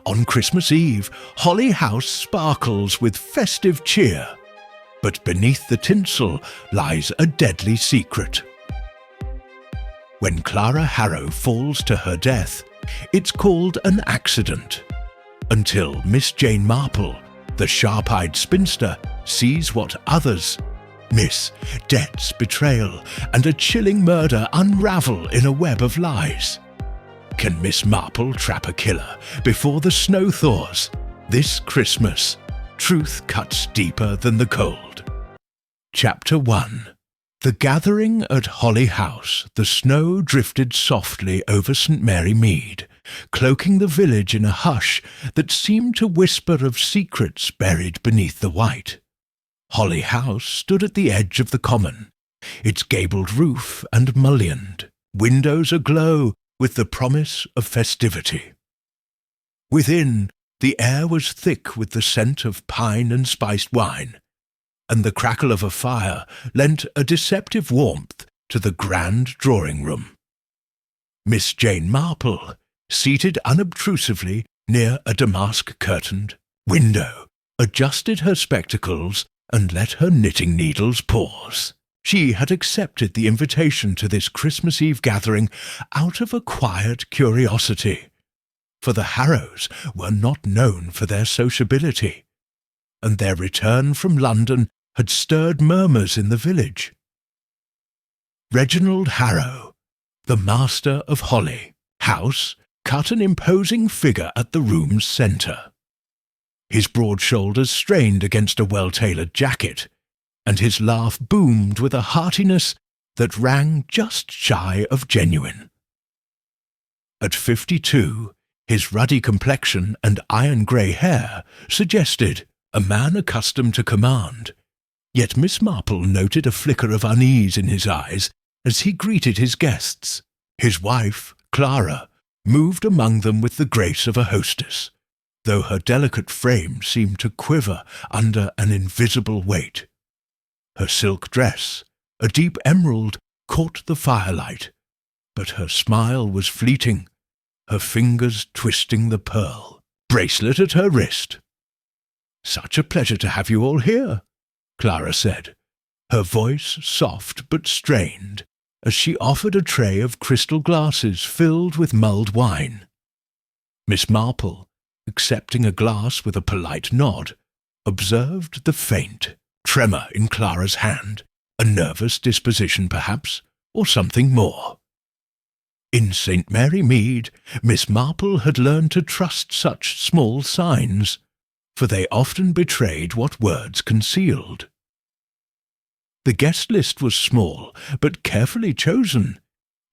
On Christmas Eve, Holly House sparkles with festive cheer. But beneath the tinsel lies a deadly secret. When Clara Harrow falls to her death, it's called an accident. Until Miss Jane Marple, the sharp-eyed spinster, sees what others miss: debts, betrayal, and a chilling murder unravel in a web of lies. Can Miss Marple trap a killer before the snow thaws? This Christmas, truth cuts deeper than the cold. Chapter 1. The gathering at Holly House. The snow drifted softly over St. Mary Mead, cloaking the village in a hush that seemed to whisper of secrets buried beneath the white. Holly House stood at the edge of the common, its gabled roof and mullioned, windows aglow with the promise of festivity. Within, the air was thick with the scent of pine and spiced wine, and the crackle of a fire lent a deceptive warmth to the grand drawing-room. Miss Jane Marple, seated unobtrusively near a damask-curtained window, adjusted her spectacles and let her knitting needles pause. She had accepted the invitation to this Christmas Eve gathering out of a quiet curiosity, for the Harrows were not known for their sociability, and their return from London had stirred murmurs in the village. Reginald Harrow, the master of Holly House, cut an imposing figure at the room's centre. His broad shoulders strained against a well-tailored jacket, and his laugh boomed with a heartiness that rang just shy of genuine. At 52, his ruddy complexion and iron-grey hair suggested a man accustomed to command, yet Miss Marple noted a flicker of unease in his eyes as he greeted his guests. His wife, Clara, moved among them with the grace of a hostess, though her delicate frame seemed to quiver under an invisible weight. Her silk dress, a deep emerald, caught the firelight, but her smile was fleeting, her fingers twisting the pearl bracelet at her wrist. "Such a pleasure to have you all here," Clara said, her voice soft but strained, as she offered a tray of crystal glasses filled with mulled wine. Miss Marple, accepting a glass with a polite nod, observed the faint tremor in Clara's hand, a nervous disposition perhaps, or something more. In St. Mary Mead, Miss Marple had learned to trust such small signs, for they often betrayed what words concealed. The guest list was small, but carefully chosen,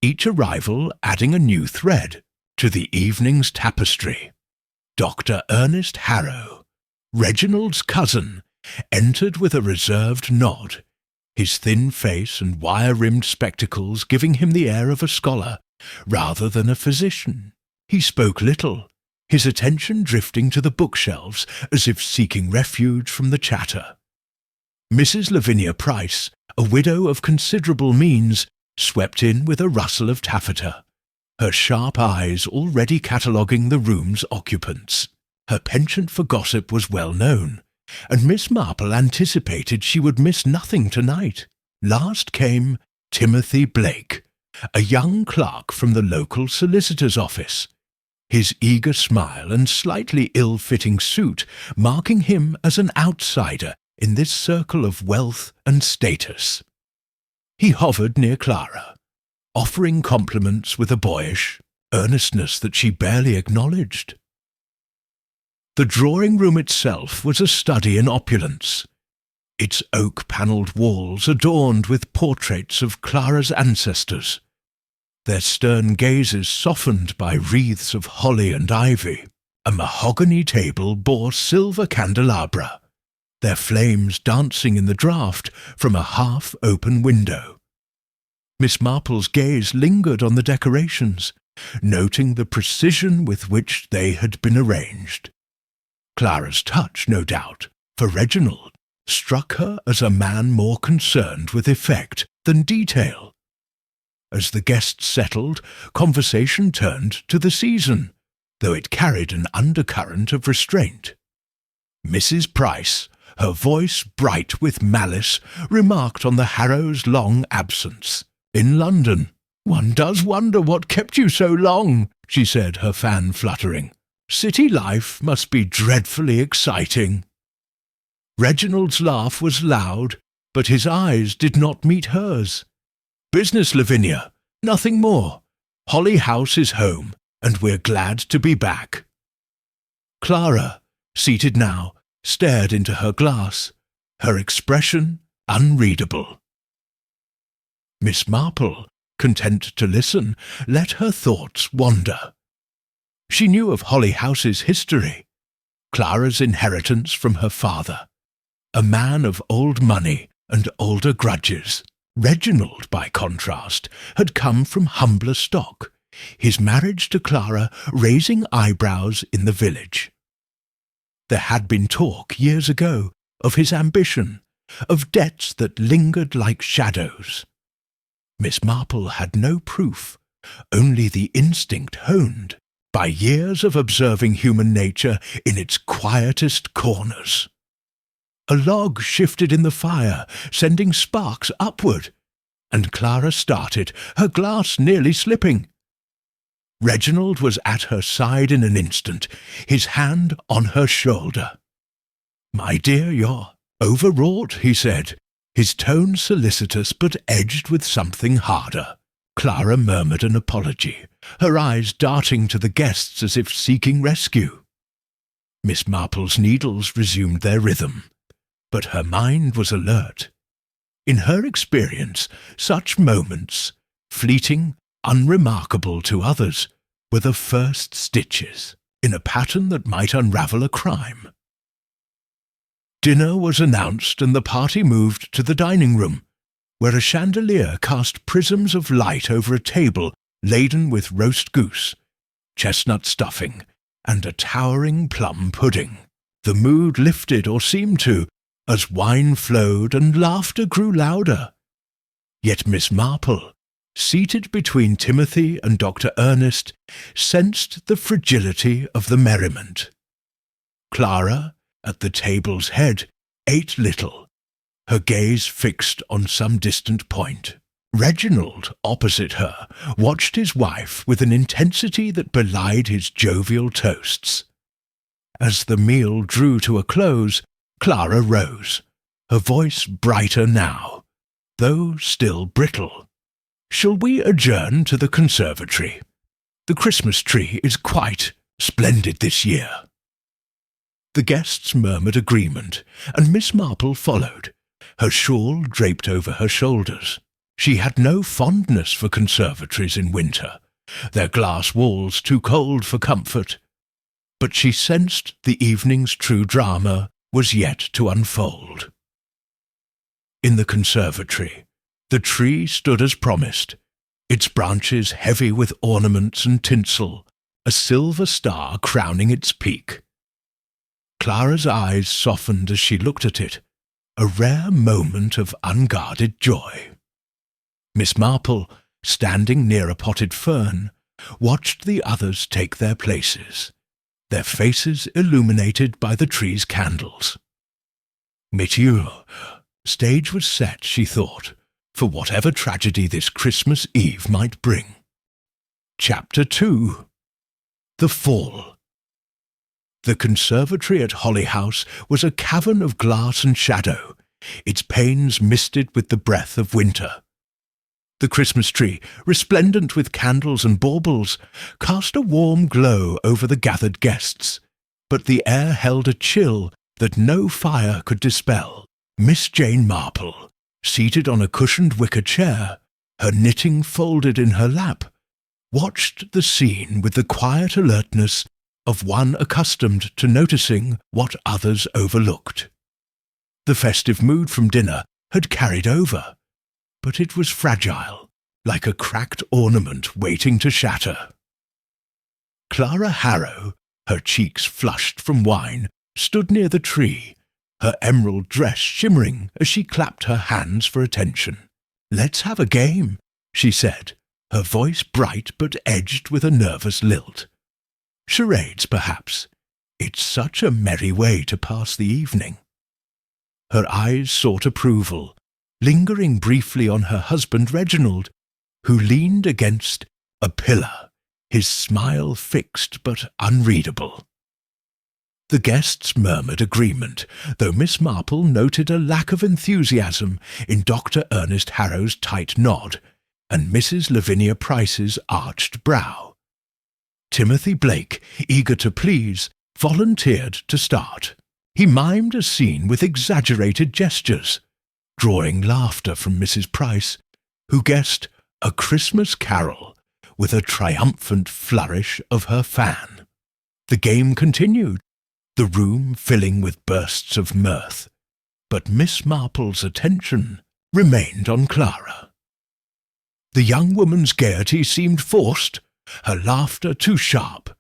each arrival adding a new thread to the evening's tapestry. Dr. Ernest Harrow, Reginald's cousin, entered with a reserved nod, his thin face and wire-rimmed spectacles giving him the air of a scholar rather than a physician. He spoke little, his attention drifting to the bookshelves as if seeking refuge from the chatter. Mrs. Lavinia Price, a widow of considerable means, swept in with a rustle of taffeta, her sharp eyes already cataloguing the room's occupants. Her penchant for gossip was well known, and Miss Marple anticipated she would miss nothing tonight. Last came Timothy Blake, a young clerk from the local solicitor's office, his eager smile and slightly ill-fitting suit marking him as an outsider in this circle of wealth and status. He hovered near Clara, offering compliments with a boyish earnestness that she barely acknowledged. The drawing-room itself was a study in opulence, its oak-panelled walls adorned with portraits of Clara's ancestors, their stern gazes softened by wreaths of holly and ivy. A mahogany table bore silver candelabra, their flames dancing in the draught from a half-open window. Miss Marple's gaze lingered on the decorations, noting the precision with which they had been arranged. Clara's touch, no doubt, for Reginald, struck her as a man more concerned with effect than detail. As the guests settled, conversation turned to the season, though it carried an undercurrent of restraint. Mrs. Price, her voice bright with malice, remarked on the Harrows' long absence. "In London. One does wonder what kept you so long," she said, her fan fluttering. "City life must be dreadfully exciting." Reginald's laugh was loud, but his eyes did not meet hers. "Business, Lavinia, nothing more. Holly House is home, and we're glad to be back." Clara, seated now, stared into her glass, her expression unreadable. Miss Marple, content to listen, let her thoughts wander. She knew of Holly House's history, Clara's inheritance from her father, a man of old money and older grudges. Reginald, by contrast, had come from humbler stock, his marriage to Clara raising eyebrows in the village. There had been talk years ago of his ambition, of debts that lingered like shadows. Miss Marple had no proof, only the instinct honed by years of observing human nature in its quietest corners. A log shifted in the fire, sending sparks upward, and Clara started, her glass nearly slipping. Reginald was at her side in an instant, his hand on her shoulder. "My dear, you're overwrought," he said, his tone solicitous but edged with something harder. Clara murmured an apology, her eyes darting to the guests as if seeking rescue. Miss Marple's needles resumed their rhythm, but her mind was alert. In her experience, such moments, fleeting, unremarkable to others, were the first stitches in a pattern that might unravel a crime. Dinner was announced and the party moved to the dining room, where a chandelier cast prisms of light over a table laden with roast goose, chestnut stuffing, and a towering plum pudding. The mood lifted, or seemed to, as wine flowed and laughter grew louder. Yet Miss Marple, seated between Timothy and Dr. Ernest, sensed the fragility of the merriment. Clara, at the table's head, ate little, her gaze fixed on some distant point. Reginald, opposite her, watched his wife with an intensity that belied his jovial toasts. As the meal drew to a close, Clara rose, her voice brighter now, though still brittle. "Shall we adjourn to the conservatory? The Christmas tree is quite splendid this year." The guests murmured agreement, and Miss Marple followed, her shawl draped over her shoulders. She had no fondness for conservatories in winter, their glass walls too cold for comfort, but she sensed the evening's true drama was yet to unfold. In the conservatory, the tree stood as promised, its branches heavy with ornaments and tinsel, a silver star crowning its peak. Clara's eyes softened as she looked at it, a rare moment of unguarded joy. Miss Marple, standing near a potted fern, watched the others take their places, their faces illuminated by the tree's candles. Métier, stage was set, she thought, for whatever tragedy this Christmas Eve might bring. Chapter 2. The Fall. The conservatory at Holly House was a cavern of glass and shadow, its panes misted with the breath of winter. The Christmas tree, resplendent with candles and baubles, cast a warm glow over the gathered guests, but the air held a chill that no fire could dispel. Miss Jane Marple, seated on a cushioned wicker chair, her knitting folded in her lap, watched the scene with the quiet alertness of one accustomed to noticing what others overlooked. The festive mood from dinner had carried over, but it was fragile, like a cracked ornament waiting to shatter. Clara Harrow, her cheeks flushed from wine, stood near the tree, her emerald dress shimmering as she clapped her hands for attention. "Let's have a game," she said, her voice bright but edged with a nervous lilt. Charades, perhaps. It's such a merry way to pass the evening. Her eyes sought approval, lingering briefly on her husband Reginald, who leaned against a pillar, his smile fixed but unreadable. The guests murmured agreement, though Miss Marple noted a lack of enthusiasm in Dr. Ernest Harrow's tight nod and Mrs. Lavinia Price's arched brow. Timothy Blake, eager to please, volunteered to start. He mimed a scene with exaggerated gestures, drawing laughter from Mrs. Price, who guessed A Christmas Carol with a triumphant flourish of her fan. The game continued, the room filling with bursts of mirth, but Miss Marple's attention remained on Clara. The young woman's gaiety seemed forced, her laughter too sharp,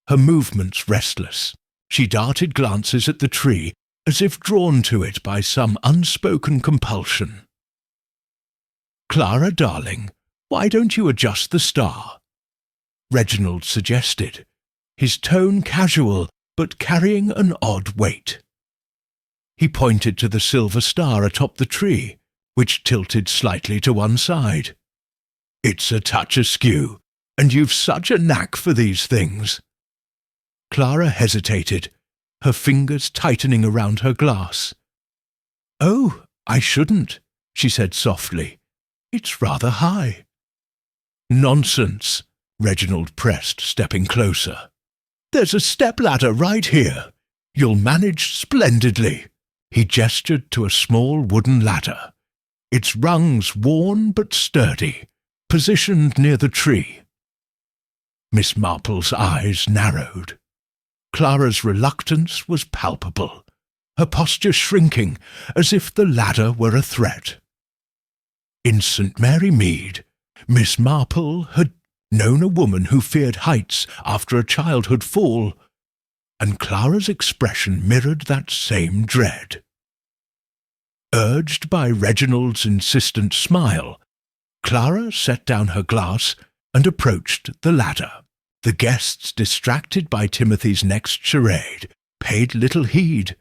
her movements restless. She darted glances at the tree, as if drawn to it by some unspoken compulsion. "Clara, darling, why don't you adjust the star?" Reginald suggested, his tone casual but carrying an odd weight. He pointed to the silver star atop the tree, which tilted slightly to one side. "It's a touch askew, and you've such a knack for these things." Clara hesitated, her fingers tightening around her glass. "Oh, I shouldn't," she said softly. "It's rather high." "Nonsense," Reginald pressed, stepping closer. "There's a stepladder right here. You'll manage splendidly." He gestured to a small wooden ladder, its rungs worn but sturdy, positioned near the tree. Miss Marple's eyes narrowed. Clara's reluctance was palpable, her posture shrinking as if the ladder were a threat. In St. Mary Mead, Miss Marple had known a woman who feared heights after a childhood fall, and Clara's expression mirrored that same dread. Urged by Reginald's insistent smile, Clara set down her glass and approached the ladder. The guests, distracted by Timothy's next charade, paid little heed,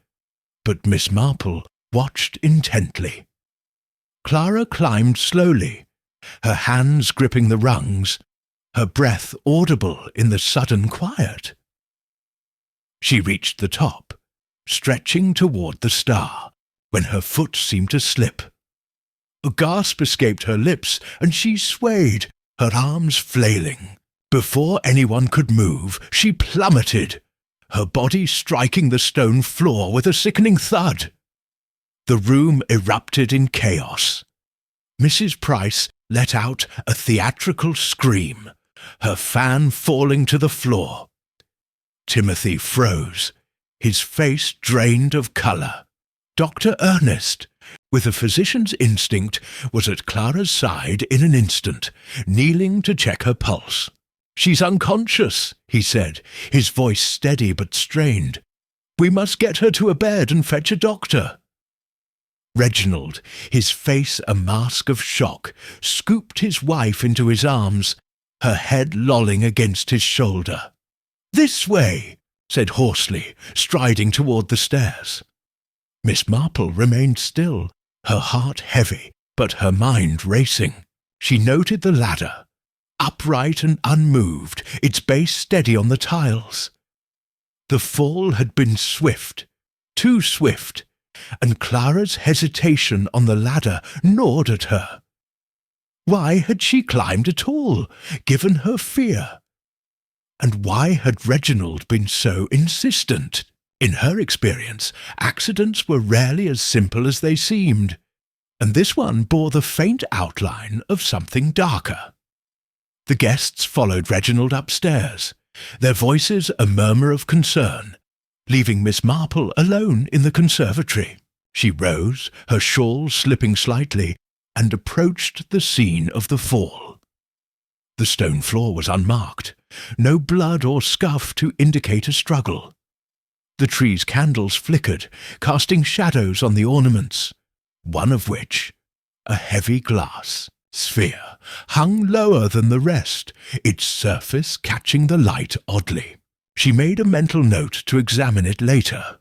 but Miss Marple watched intently. Clara climbed slowly, her hands gripping the rungs, her breath audible in the sudden quiet. She reached the top, stretching toward the star, when her foot seemed to slip. A gasp escaped her lips, and she swayed, her arms flailing. Before anyone could move, she plummeted, her body striking the stone floor with a sickening thud. The room erupted in chaos. Mrs. Price let out a theatrical scream, her fan falling to the floor. Timothy froze, his face drained of colour. Dr. Ernest, with a physician's instinct, was at Clara's side in an instant, kneeling to check her pulse. "She's unconscious," he said, his voice steady but strained. "We must get her to a bed and fetch a doctor." Reginald, his face a mask of shock, scooped his wife into his arms, her head lolling against his shoulder. "This way," said hoarsely, striding toward the stairs. Miss Marple remained still, her heart heavy, but her mind racing. She noted the ladder, upright and unmoved, its base steady on the tiles. The fall had been swift, too swift, and Clara's hesitation on the ladder gnawed at her. Why had she climbed at all, given her fear? And why had Reginald been so insistent? In her experience, accidents were rarely as simple as they seemed, and this one bore the faint outline of something darker. The guests followed Reginald upstairs, their voices a murmur of concern, leaving Miss Marple alone in the conservatory. She rose, her shawl slipping slightly, and approached the scene of the fall. The stone floor was unmarked, no blood or scuff to indicate a struggle. The tree's candles flickered, casting shadows on the ornaments, one of which, a heavy glass sphere, hung lower than the rest, its surface catching the light oddly. She made a mental note to examine it later.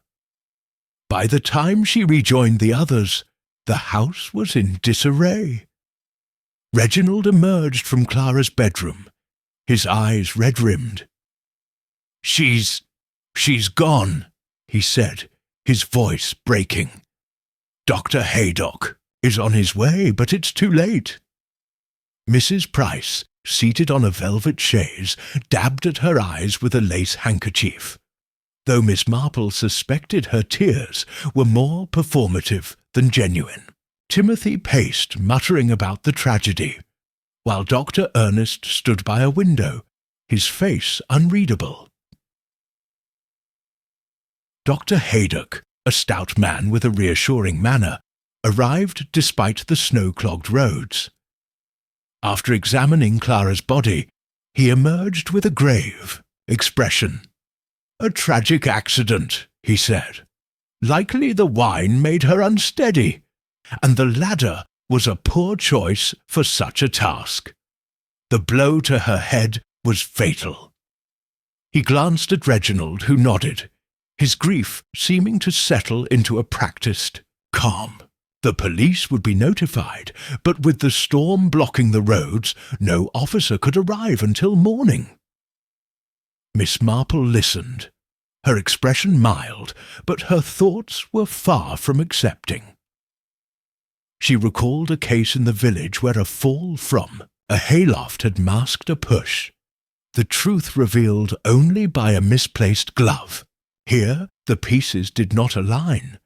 By the time she rejoined the others, the house was in disarray. Reginald emerged from Clara's bedroom, his eyes red-rimmed. She's gone," he said, his voice breaking. "Dr. Haydock is on his way, but it's too late." Mrs. Price, seated on a velvet chaise, dabbed at her eyes with a lace handkerchief, though Miss Marple suspected her tears were more performative than genuine. Timothy paced, muttering about the tragedy, while Dr. Ernest stood by a window, his face unreadable. Dr. Haydock, a stout man with a reassuring manner, arrived despite the snow-clogged roads. After examining Clara's body, he emerged with a grave expression. "A tragic accident," he said. "Likely the wine made her unsteady, and the ladder was a poor choice for such a task. The blow to her head was fatal." He glanced at Reginald, who nodded, his grief seeming to settle into a practised calm. The police would be notified, but with the storm blocking the roads, no officer could arrive until morning. Miss Marple listened, her expression mild, but her thoughts were far from accepting. She recalled a case in the village where a fall from a hayloft had masked a push, the truth revealed only by a misplaced glove. Here the pieces did not align.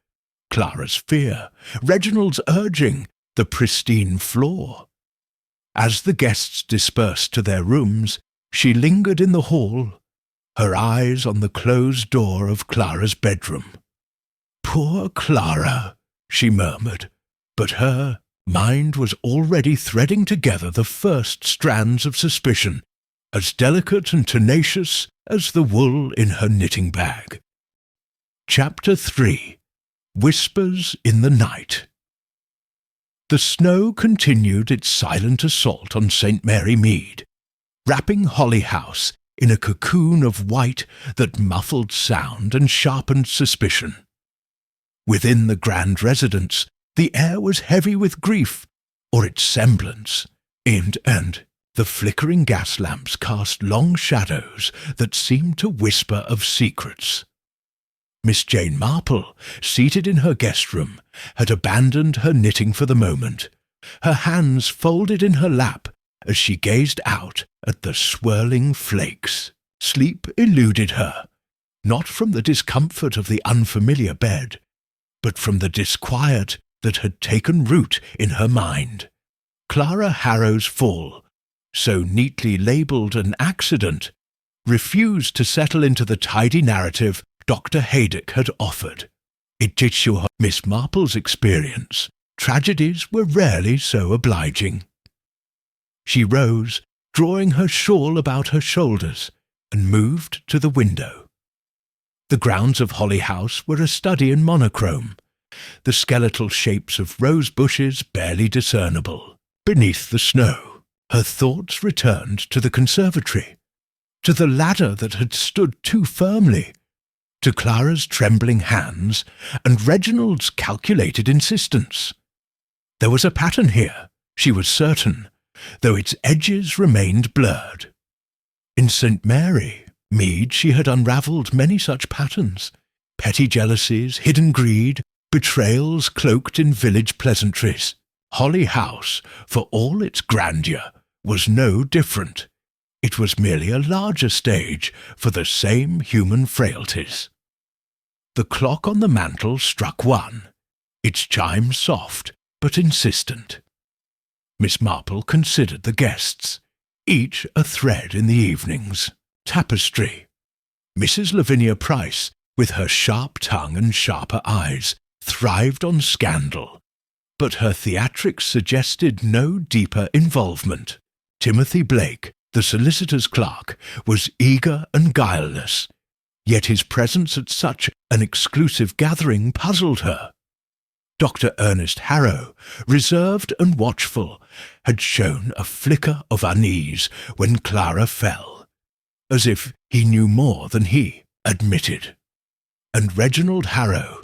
Clara's fear, Reginald's urging, the pristine floor. As the guests dispersed to their rooms, she lingered in the hall, her eyes on the closed door of Clara's bedroom. "Poor Clara," she murmured, but her mind was already threading together the first strands of suspicion, as delicate and tenacious as the wool in her knitting bag. Chapter 3. Whispers in the Night. The snow continued its silent assault on St. Mary Mead, wrapping Holly House in a cocoon of white that muffled sound and sharpened suspicion. Within the grand residence, the air was heavy with grief, or its semblance, and the flickering gas lamps cast long shadows that seemed to whisper of secrets. Miss Jane Marple, seated in her guest room, had abandoned her knitting for the moment, her hands folded in her lap as she gazed out at the swirling flakes. Sleep eluded her, not from the discomfort of the unfamiliar bed, but from the disquiet that had taken root in her mind. Clara Harrow's fall, so neatly labelled an accident, refused to settle into the tidy narrative Dr. Haydock had offered. It did show her Miss Marple's experience. Tragedies were rarely so obliging. She rose, drawing her shawl about her shoulders, and moved to the window. The grounds of Holly House were a study in monochrome, the skeletal shapes of rose bushes barely discernible. Beneath the snow, her thoughts returned to the conservatory, to the ladder that had stood too firmly, to Clara's trembling hands and Reginald's calculated insistence. There was a pattern here, she was certain, though its edges remained blurred. In St. Mary Mead she had unravelled many such patterns, petty jealousies, hidden greed, betrayals cloaked in village pleasantries. Holly House, for all its grandeur, was no different. It was merely a larger stage for the same human frailties. The clock on the mantel struck 1, its chime soft but insistent. Miss Marple considered the guests, each a thread in the evenings. Tapestry. Mrs. Lavinia Price, with her sharp tongue and sharper eyes, thrived on scandal, but her theatrics suggested no deeper involvement. Timothy Blake, the solicitor's clerk, was eager and guileless, yet his presence at such an exclusive gathering puzzled her. Dr. Ernest Harrow, reserved and watchful, had shown a flicker of unease when Clara fell, as if he knew more than he admitted. And Reginald Harrow,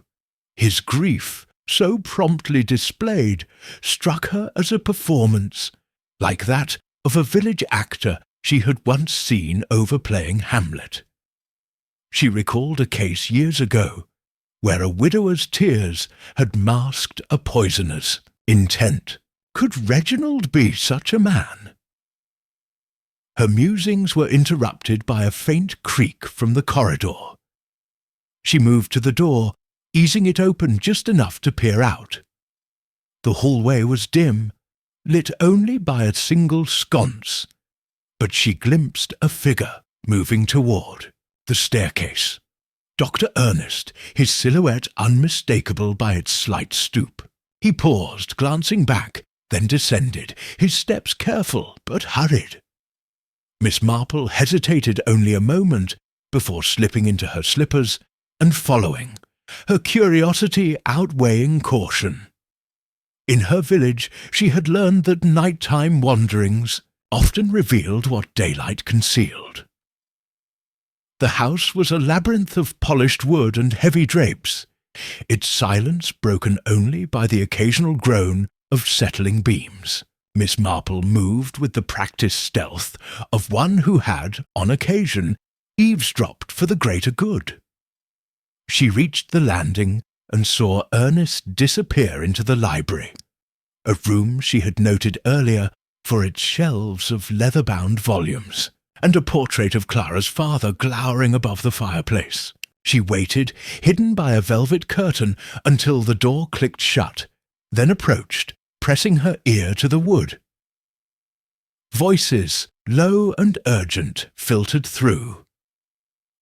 his grief so promptly displayed, struck her as a performance like that of a village actor she had once seen overplaying Hamlet. She recalled a case years ago where a widower's tears had masked a poisoner's intent. Could Reginald be such a man? Her musings were interrupted by a faint creak from the corridor. She moved to the door, easing it open just enough to peer out. The hallway was dim, lit only by a single sconce, but she glimpsed a figure moving toward the staircase. Dr. Ernest, his silhouette unmistakable by its slight stoop. He paused, glancing back, then descended, his steps careful but hurried. Miss Marple hesitated only a moment before slipping into her slippers and following, her curiosity outweighing caution. In her village she had learned that nighttime wanderings often revealed what daylight concealed. The house was a labyrinth of polished wood and heavy drapes, its silence broken only by the occasional groan of settling beams. Miss Marple moved with the practised stealth of one who had, on occasion, eavesdropped for the greater good. She reached the landing and saw Ernest disappear into the library, a room she had noted earlier for its shelves of leather-bound volumes, and a portrait of Clara's father glowering above the fireplace. She waited, hidden by a velvet curtain, until the door clicked shut, then approached, pressing her ear to the wood. Voices, low and urgent, filtered through.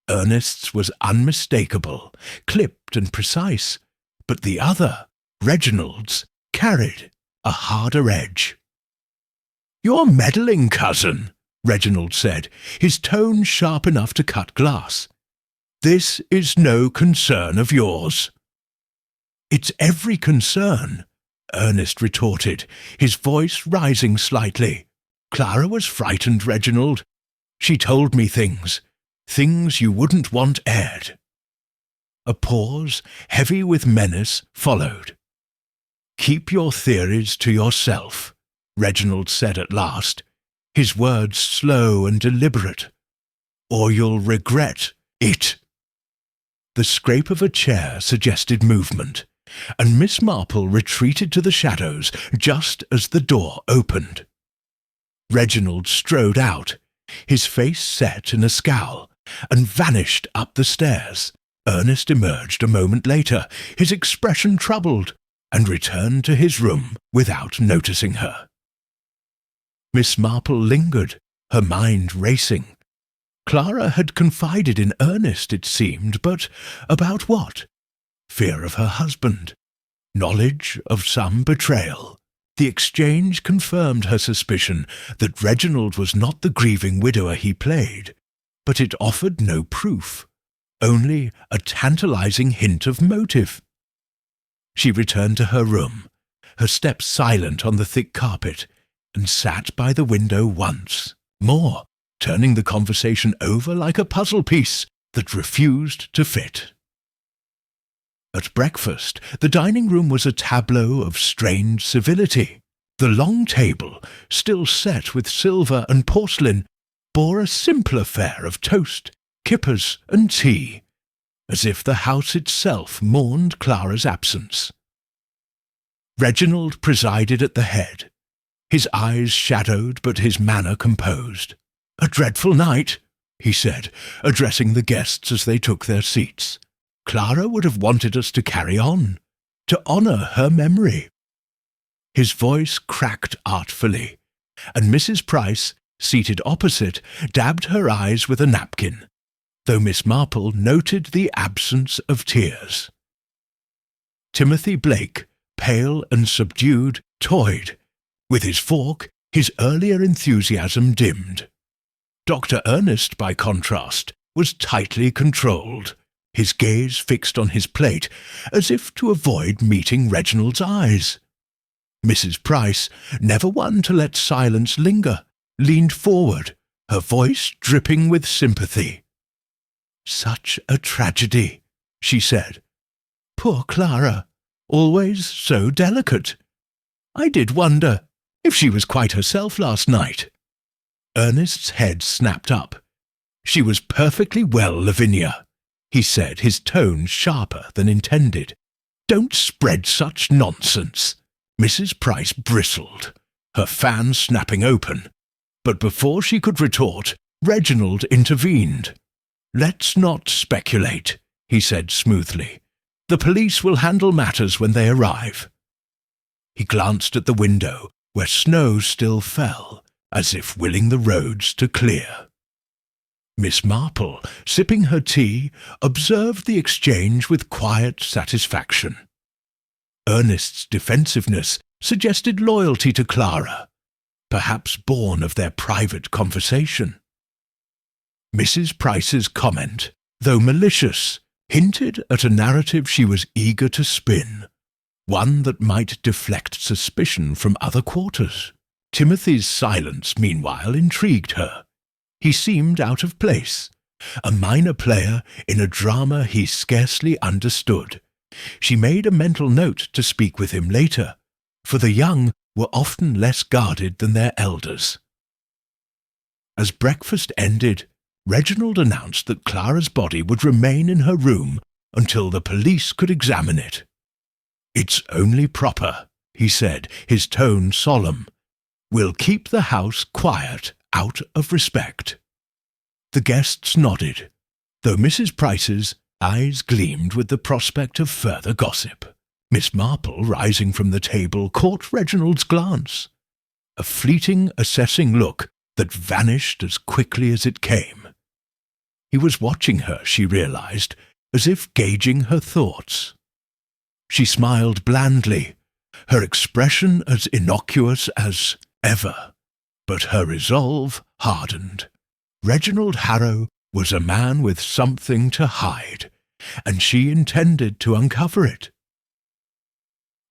Ernest's was unmistakable, clipped and precise, but the other, Reginald's, carried a harder edge. "You're meddling, cousin," Reginald said, his tone sharp enough to cut glass. "This is no concern of yours." "It's every concern," Ernest retorted, his voice rising slightly. "Clara was frightened, Reginald. She told me things you wouldn't want aired." A pause, heavy with menace, followed. "Keep your theories to yourself," Reginald said at last, his words slow and deliberate, "or you'll regret it." The scrape of a chair suggested movement, and Miss Marple retreated to the shadows just as the door opened. Reginald strode out, his face set in a scowl, and vanished up the stairs. Ernest emerged a moment later, his expression troubled, and returned to his room without noticing her. Miss Marple lingered, her mind racing. Clara had confided in Ernest, it seemed, but about what? Fear of her husband, knowledge of some betrayal. The exchange confirmed her suspicion that Reginald was not the grieving widower he played, but it offered no proof, only a tantalizing hint of motive. She returned to her room, her steps silent on the thick carpet, and sat by the window once more, turning the conversation over like a puzzle piece that refused to fit. At breakfast, the dining room was a tableau of strained civility. The long table, still set with silver and porcelain, bore a simpler fare of toast, kippers, and tea, as if the house itself mourned Clara's absence. Reginald presided at the head, his eyes shadowed but his manner composed. "A dreadful night," he said, addressing the guests as they took their seats. "Clara would have wanted us to carry on, to honour her memory." His voice cracked artfully, and Mrs. Price, seated opposite, dabbed her eyes with a napkin, though Miss Marple noted the absence of tears. Timothy Blake, pale and subdued, toyed. With his fork, his earlier enthusiasm dimmed. Dr. Ernest, by contrast, was tightly controlled, his gaze fixed on his plate, as if to avoid meeting Reginald's eyes. Mrs. Price, never one to let silence linger, leaned forward, her voice dripping with sympathy. "Such a tragedy," she said. "Poor Clara, always so delicate. I did wonder if she was quite herself last night." Ernest's head snapped up. "She was perfectly well, Lavinia," he said, his tone sharper than intended. "Don't spread such nonsense." Mrs. Price bristled, her fan snapping open, but before she could retort, Reginald intervened. "Let's not speculate," he said smoothly. "The police will handle matters when they arrive." He glanced at the window, where snow still fell, as if willing the roads to clear. Miss Marple, sipping her tea, observed the exchange with quiet satisfaction. Ernest's defensiveness suggested loyalty to Clara, perhaps born of their private conversation. Mrs. Price's comment, though malicious, hinted at a narrative she was eager to spin, one that might deflect suspicion from other quarters. Timothy's silence, meanwhile, intrigued her. He seemed out of place, a minor player in a drama he scarcely understood. She made a mental note to speak with him later, for the young were often less guarded than their elders. As breakfast ended, Reginald announced that Clara's body would remain in her room until the police could examine it. "It's only proper," he said, his tone solemn. "We'll keep the house quiet out of respect." The guests nodded, though Mrs. Price's eyes gleamed with the prospect of further gossip. Miss Marple, rising from the table, caught Reginald's glance, a fleeting, assessing look that vanished as quickly as it came. He was watching her, she realized, as if gauging her thoughts. She smiled blandly, her expression as innocuous as ever, but her resolve hardened. Reginald Harrow was a man with something to hide, and she intended to uncover it.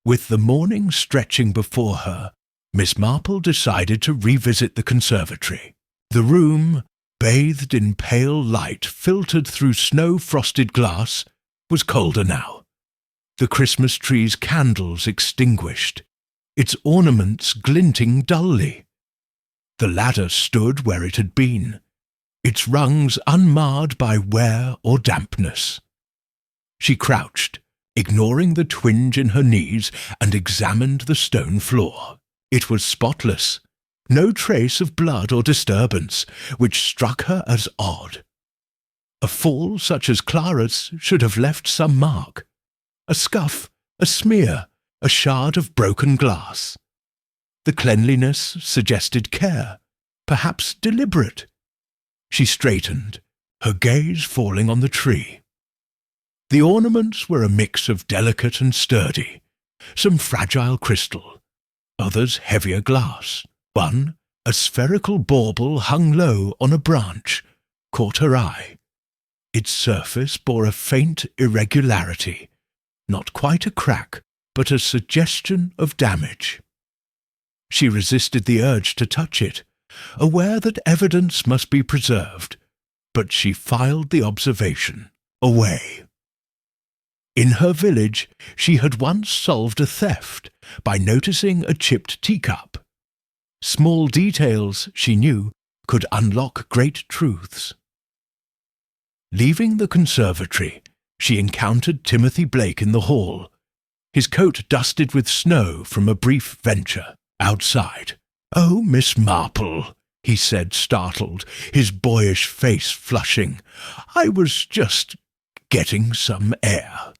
With the morning stretching before her, Miss Marple decided to revisit the conservatory. The room, bathed in pale light filtered through snow-frosted glass, was colder now. The Christmas tree's candles extinguished, its ornaments glinting dully. The ladder stood where it had been, its rungs unmarred by wear or dampness. She crouched, ignoring the twinge in her knees, and examined the stone floor. It was spotless, no trace of blood or disturbance, which struck her as odd. A fall such as Clara's should have left some mark. A scuff, a smear, a shard of broken glass. The cleanliness suggested care, perhaps deliberate. She straightened, her gaze falling on the tree. The ornaments were a mix of delicate and sturdy, some fragile crystal, others heavier glass. One, a spherical bauble hung low on a branch, caught her eye. Its surface bore a faint irregularity, not quite a crack, but a suggestion of damage. She resisted the urge to touch it, aware that evidence must be preserved, but she filed the observation away. In her village, she had once solved a theft by noticing a chipped teacup. Small details, she knew, could unlock great truths. Leaving the conservatory, she encountered Timothy Blake in the hall, his coat dusted with snow from a brief venture outside. "Oh, Miss Marple," he said, startled, his boyish face flushing. "I was just getting some air."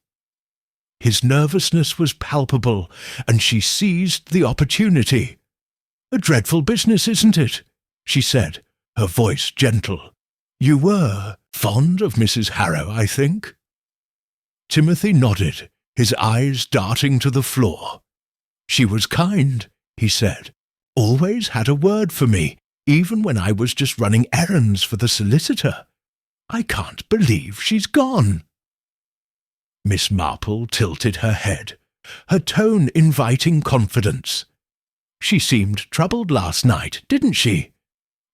His nervousness was palpable, and she seized the opportunity. "A dreadful business, isn't it?" she said, her voice gentle. "You were fond of Mrs. Harrow, I think?" Timothy nodded, his eyes darting to the floor. "She was kind," he said. "Always had a word for me, even when I was just running errands for the solicitor. I can't believe she's gone." Miss Marple tilted her head, her tone inviting confidence. "She seemed troubled last night, didn't she?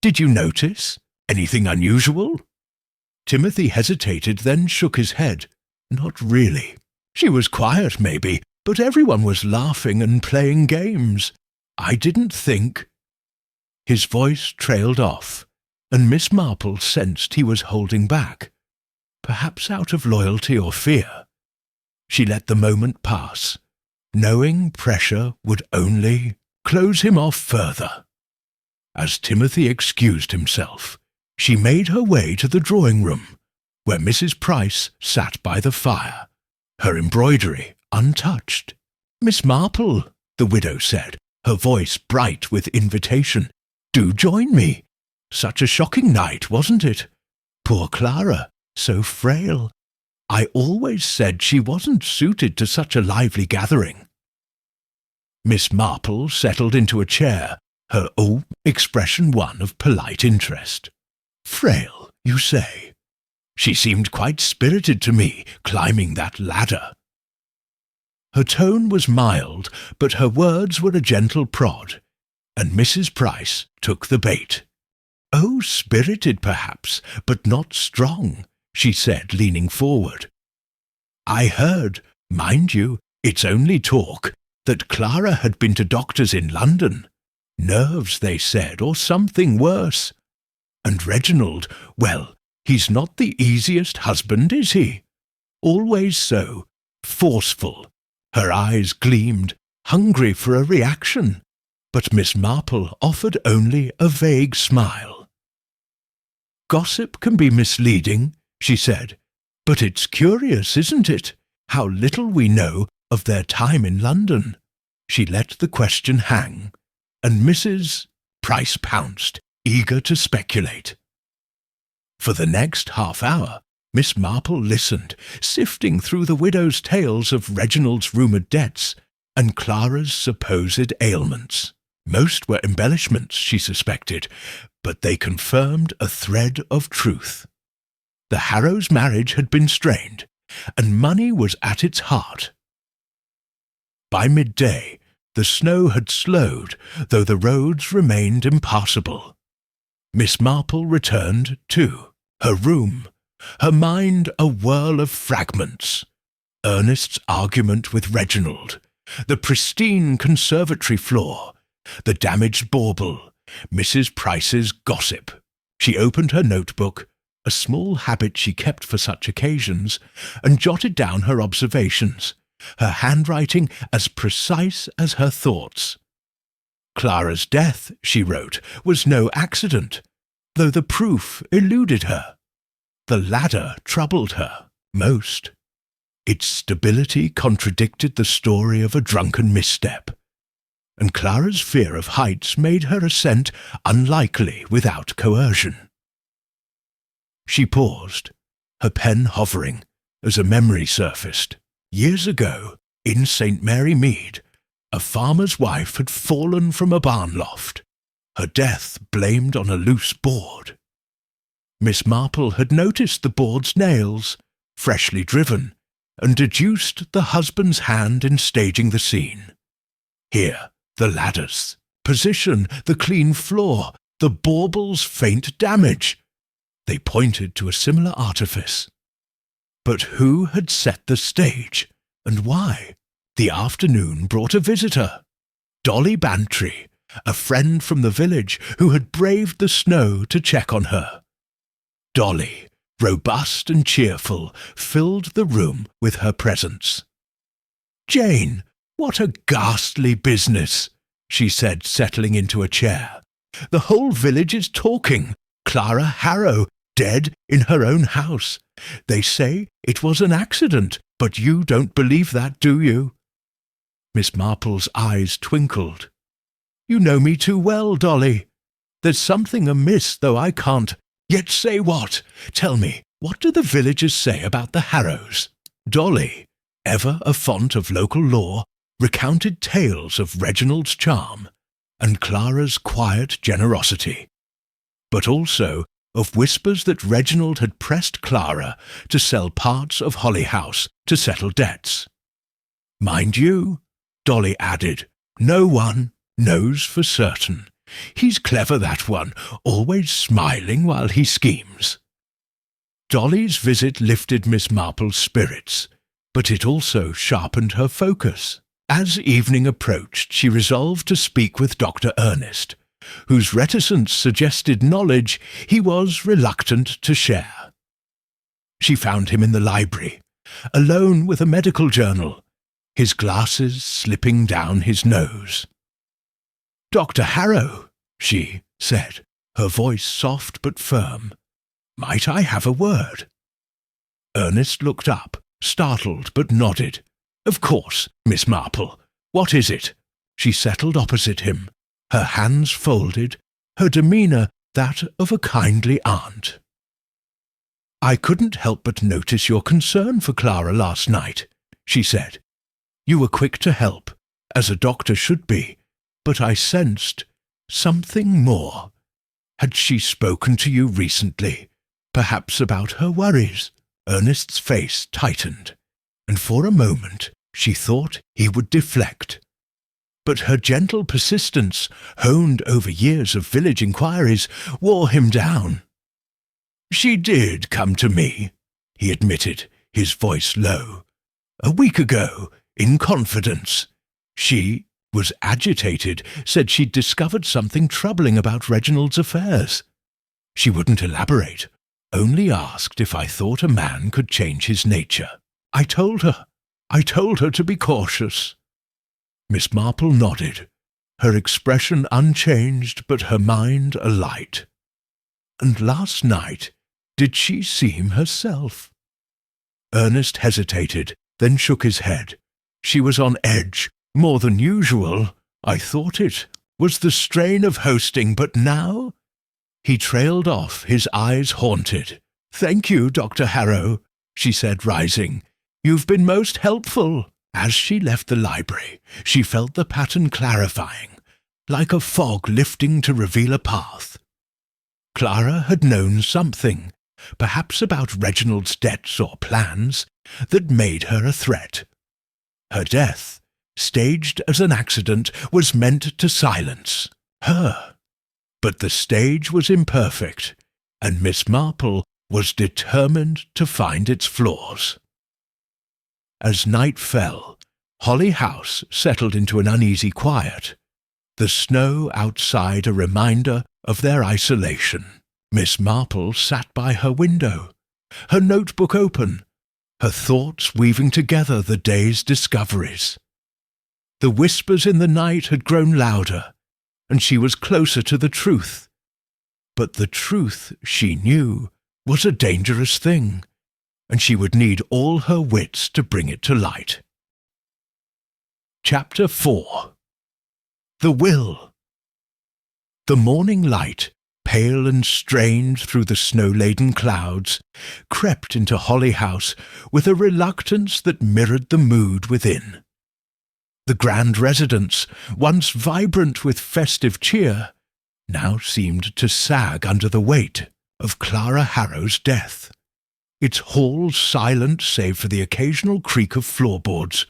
Did you notice anything unusual?" Timothy hesitated, then shook his head. Not really. She was quiet, maybe, but everyone was laughing and playing games. I didn't think. His voice trailed off, and Miss Marple sensed he was holding back, perhaps out of loyalty or fear. She let the moment pass, knowing pressure would only close him off further. As Timothy excused himself, she made her way to the drawing-room, where Mrs. Price sat by the fire, her embroidery untouched. "Miss Marple," the widow said, her voice bright with invitation, "do join me. Such a shocking night, wasn't it? Poor Clara, so frail. I always said she wasn't suited to such a lively gathering." Miss Marple settled into a chair, her expression one of polite interest. "Frail, you say? She seemed quite spirited to me, climbing that ladder." Her tone was mild, but her words were a gentle prod, and Mrs. Price took the bait. "Oh, spirited perhaps, but not strong," she said, leaning forward. "I heard, mind you, it's only talk, that Clara had been to doctors in London. Nerves, they said, or something worse. And Reginald, well, he's not the easiest husband, is he? Always so, forceful." Her eyes gleamed, hungry for a reaction, but Miss Marple offered only a vague smile. "Gossip can be misleading," she said, "but it's curious, isn't it, how little we know of their time in London?" She let the question hang, and Mrs. Price pounced, eager to speculate. For the next half-hour, Miss Marple listened, sifting through the widow's tales of Reginald's rumoured debts and Clara's supposed ailments. Most were embellishments, she suspected, but they confirmed a thread of truth. The Harrows' marriage had been strained, and money was at its heart. By midday, the snow had slowed, though the roads remained impassable. Miss Marple returned, too, her room, her mind a whirl of fragments. Ernest's argument with Reginald, the pristine conservatory floor, the damaged bauble, Mrs. Price's gossip. She opened her notebook, a small habit she kept for such occasions, and jotted down her observations, her handwriting as precise as her thoughts. Clara's death, she wrote, was no accident, though the proof eluded her. The ladder troubled her most. Its stability contradicted the story of a drunken misstep, and Clara's fear of heights made her ascent unlikely without coercion. She paused, her pen hovering, as a memory surfaced. Years ago, in St. Mary Mead, a farmer's wife had fallen from a barn loft, her death blamed on a loose board. Miss Marple had noticed the board's nails, freshly driven, and deduced the husband's hand in staging the scene. Here, the ladders, position, the clean floor, the bauble's faint damage. They pointed to a similar artifice. But who had set the stage, and why? The afternoon brought a visitor, Dolly Bantry, a friend from the village who had braved the snow to check on her. Dolly, robust and cheerful, filled the room with her presence. "Jane, what a ghastly business," she said, settling into a chair. "The whole village is talking. Clara Harrow, dead in her own house. They say it was an accident, but you don't believe that, do you?" Miss Marple's eyes twinkled. "You know me too well, Dolly. There's something amiss, though I can't yet say what. Tell me, what do the villagers say about the Harrows?" Dolly, ever a font of local lore, recounted tales of Reginald's charm and Clara's quiet generosity, but also of whispers that Reginald had pressed Clara to sell parts of Holly House to settle debts. "Mind you," Dolly added, "no one knows for certain. He's clever, that one, always smiling while he schemes." Dolly's visit lifted Miss Marple's spirits, but it also sharpened her focus. As evening approached, she resolved to speak with Dr. Ernest, whose reticence suggested knowledge he was reluctant to share. She found him in the library, alone with a medical journal, his glasses slipping down his nose. "Dr. Harrow," she said, her voice soft but firm, "might I have a word?" Ernest looked up, startled, but nodded. "Of course, Miss Marple. What is it?" She settled opposite him, her hands folded, her demeanour that of a kindly aunt. "I couldn't help but notice your concern for Clara last night," she said. "You were quick to help, as a doctor should be, but I sensed something more. Had she spoken to you recently, perhaps about her worries?" Ernest's face tightened, and for a moment she thought he would deflect. But her gentle persistence, honed over years of village inquiries, wore him down. "She did come to me," he admitted, his voice low. "A week ago, in confidence. She was agitated, said she'd discovered something troubling about Reginald's affairs. She wouldn't elaborate, only asked if I thought a man could change his nature. I told her to be cautious." Miss Marple nodded, her expression unchanged but her mind alight. "And last night, did she seem herself?" Ernest hesitated, then shook his head. "She was on edge, more than usual. I thought it was the strain of hosting, but now—" He trailed off, his eyes haunted. "Thank you, Dr. Harrow," she said, rising. "You've been most helpful." As she left the library, she felt the pattern clarifying, like a fog lifting to reveal a path. Clara had known something, perhaps about Reginald's debts or plans, that made her a threat. Her death, staged as an accident, was meant to silence her. But the stage was imperfect, and Miss Marple was determined to find its flaws. As night fell, Holly House settled into an uneasy quiet, the snow outside a reminder of their isolation. Miss Marple sat by her window, her notebook open, her thoughts weaving together the day's discoveries. The whispers in the night had grown louder, and she was closer to the truth. But the truth, she knew, was a dangerous thing, and she would need all her wits to bring it to light. Chapter 4. The Will. The morning light, pale and strained through the snow-laden clouds, crept into Holly House with a reluctance that mirrored the mood within. The grand residence, once vibrant with festive cheer, now seemed to sag under the weight of Clara Harrow's death, its halls silent save for the occasional creak of floorboards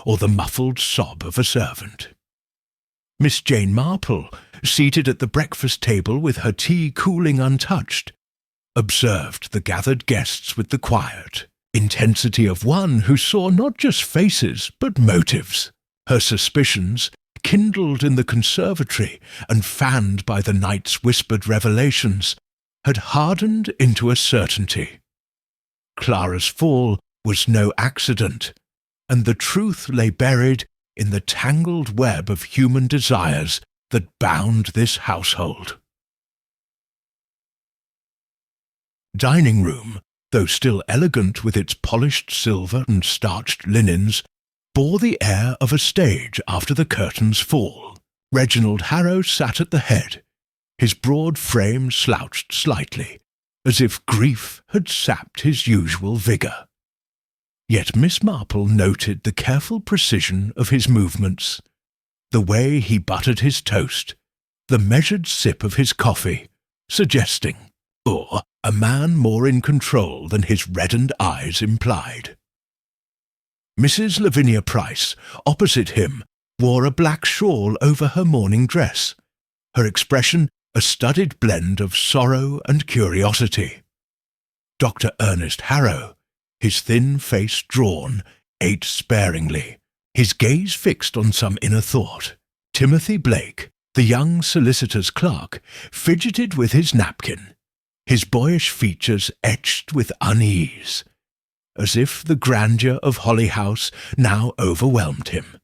or the muffled sob of a servant. Miss Jane Marple, seated at the breakfast table with her tea cooling untouched, observed the gathered guests with the quiet intensity of one who saw not just faces but motives. Her suspicions, kindled in the conservatory and fanned by the night's whispered revelations, had hardened into a certainty. Clara's fall was no accident, and the truth lay buried in the tangled web of human desires that bound this household. Dining room, though still elegant with its polished silver and starched linens, bore the air of a stage after the curtain's fall. Reginald Harrow sat at the head, his broad frame slouched slightly, as if grief had sapped his usual vigour. Yet Miss Marple noted the careful precision of his movements, the way he buttered his toast, the measured sip of his coffee, suggesting, or a man more in control than his reddened eyes implied. Mrs. Lavinia Price, opposite him, wore a black shawl over her morning dress, her expression a studied blend of sorrow and curiosity. Dr. Ernest Harrow, his thin face drawn, ate sparingly, his gaze fixed on some inner thought. Timothy Blake, the young solicitor's clerk, fidgeted with his napkin, his boyish features etched with unease, as if the grandeur of Holly House now overwhelmed him.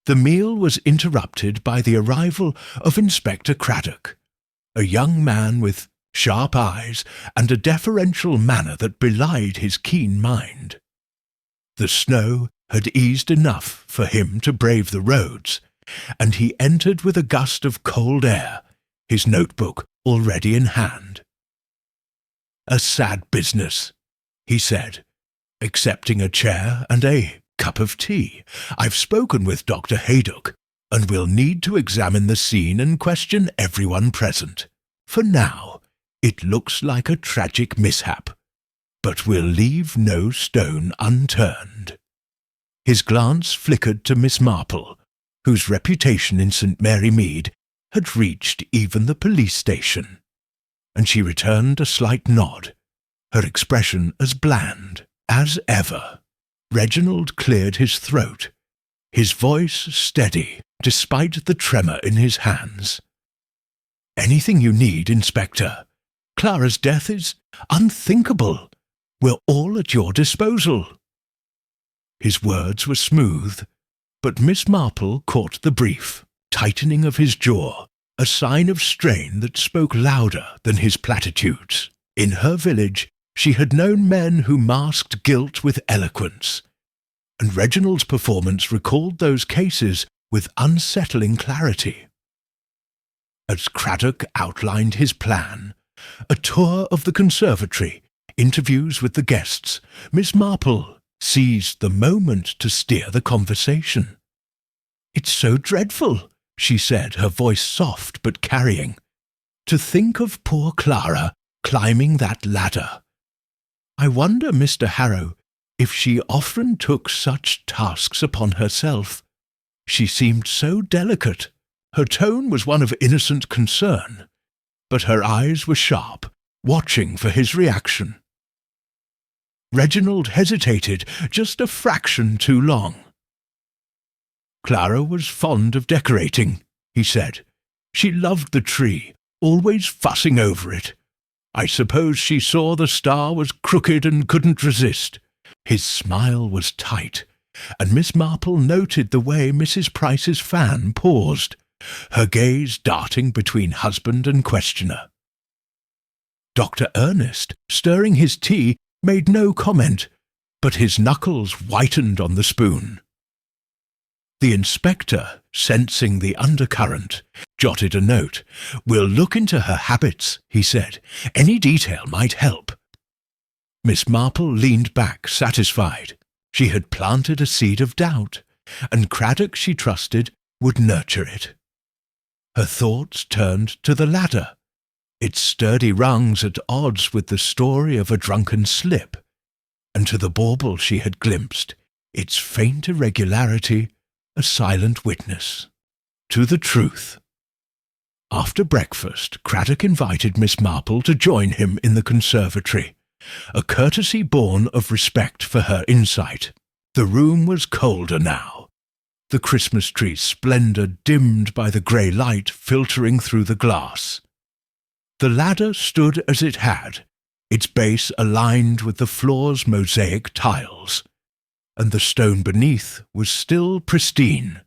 The meal was interrupted by the arrival of Inspector Craddock, a young man with sharp eyes and a deferential manner that belied his keen mind. The snow had eased enough for him to brave the roads, and he entered with a gust of cold air, his notebook already in hand. "A sad business," he said, accepting a chair and a cup of tea. "I've spoken with Dr. Haydock, and we'll need to examine the scene and question everyone present. For now, it looks like a tragic mishap, but we'll leave no stone unturned." His glance flickered to Miss Marple, whose reputation in St. Mary Mead had reached even the police station, and she returned a slight nod, her expression as bland as ever. Reginald cleared his throat, his voice steady despite the tremor in his hands. "Anything you need, Inspector. Clara's death is unthinkable. We're all at your disposal." His words were smooth, but Miss Marple caught the brief tightening of his jaw, a sign of strain that spoke louder than his platitudes. In her village, she had known men who masked guilt with eloquence, and Reginald's performance recalled those cases with unsettling clarity. As Craddock outlined his plan, a tour of the conservatory, interviews with the guests, Miss Marple seized the moment to steer the conversation. "It's so dreadful," she said, her voice soft but carrying, "to think of poor Clara climbing that ladder. I wonder, Mr. Harrow, if she often took such tasks upon herself. She seemed so delicate. Her tone was one of innocent concern, but her eyes were sharp, watching for his reaction." Reginald hesitated just a fraction too long. "Clara was fond of decorating," he said. "She loved the tree, always fussing over it. I suppose she saw the star was crooked and couldn't resist." His smile was tight, and Miss Marple noted the way Mrs. Price's fan paused, her gaze darting between husband and questioner. Dr. Ernest, stirring his tea, made no comment, but his knuckles whitened on the spoon. The inspector, sensing the undercurrent, jotted a note. "We'll look into her habits," he said. "Any detail might help." Miss Marple leaned back, satisfied. She had planted a seed of doubt, and Craddock, she trusted, would nurture it. Her thoughts turned to the ladder, its sturdy rungs at odds with the story of a drunken slip, and to the bauble she had glimpsed, its faint irregularity a silent witness. To the truth. After breakfast, Craddock invited Miss Marple to join him in the conservatory, a courtesy born of respect for her insight. The room was colder now, the Christmas tree's splendour dimmed by the grey light filtering through the glass. The ladder stood as it had, its base aligned with the floor's mosaic tiles, and the stone beneath was still pristine,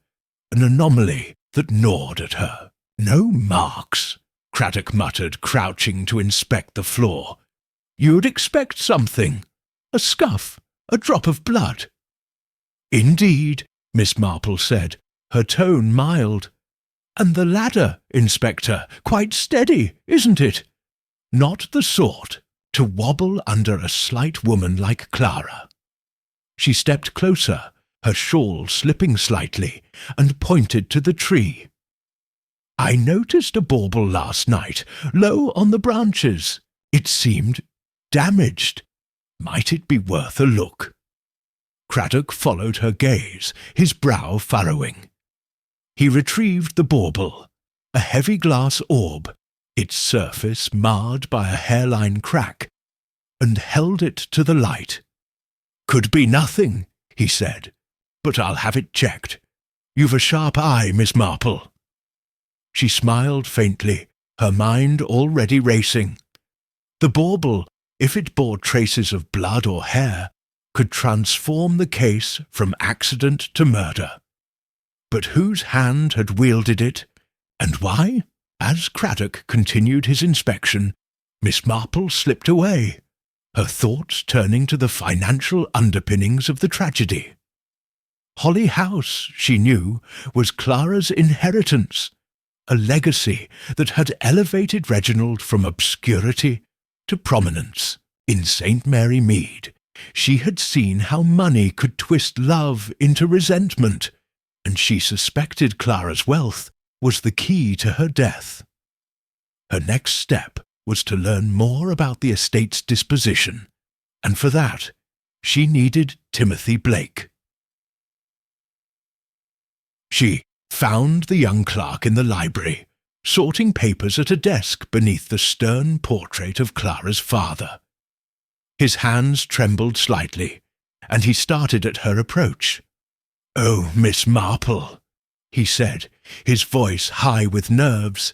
an anomaly that gnawed at her. "No marks," Craddock muttered, crouching to inspect the floor. "You'd expect something. A scuff, a drop of blood." "Indeed," Miss Marple said, her tone mild. "And the ladder, Inspector, quite steady, isn't it? Not the sort to wobble under a slight woman like Clara." She stepped closer, her shawl slipping slightly, and pointed to the tree. "I noticed a bauble last night, low on the branches. It seemed damaged. Might it be worth a look?" Craddock followed her gaze, his brow furrowing. He retrieved the bauble, a heavy glass orb, its surface marred by a hairline crack and held it to the light. "Could be nothing," he said, "but I'll have it checked. You've a sharp eye, Miss Marple." She smiled faintly, her mind already racing. The bauble, if it bore traces of blood or hair, could transform the case from accident to murder. But whose hand had wielded it, and why? As Craddock continued his inspection, Miss Marple slipped away, her thoughts turning to the financial underpinnings of the tragedy. Holly House, she knew, was Clara's inheritance, a legacy that had elevated Reginald from obscurity to prominence. In St. Mary Mead, she had seen how money could twist love into resentment, and she suspected Clara's wealth was the key to her death. Her next step was to learn more about the estate's disposition, and for that she needed Timothy Blake. She found the young clerk in the library, sorting papers at a desk beneath the stern portrait of Clara's father. His hands trembled slightly, and he started at her approach. "Oh, Miss Marple," he said, his voice high with nerves.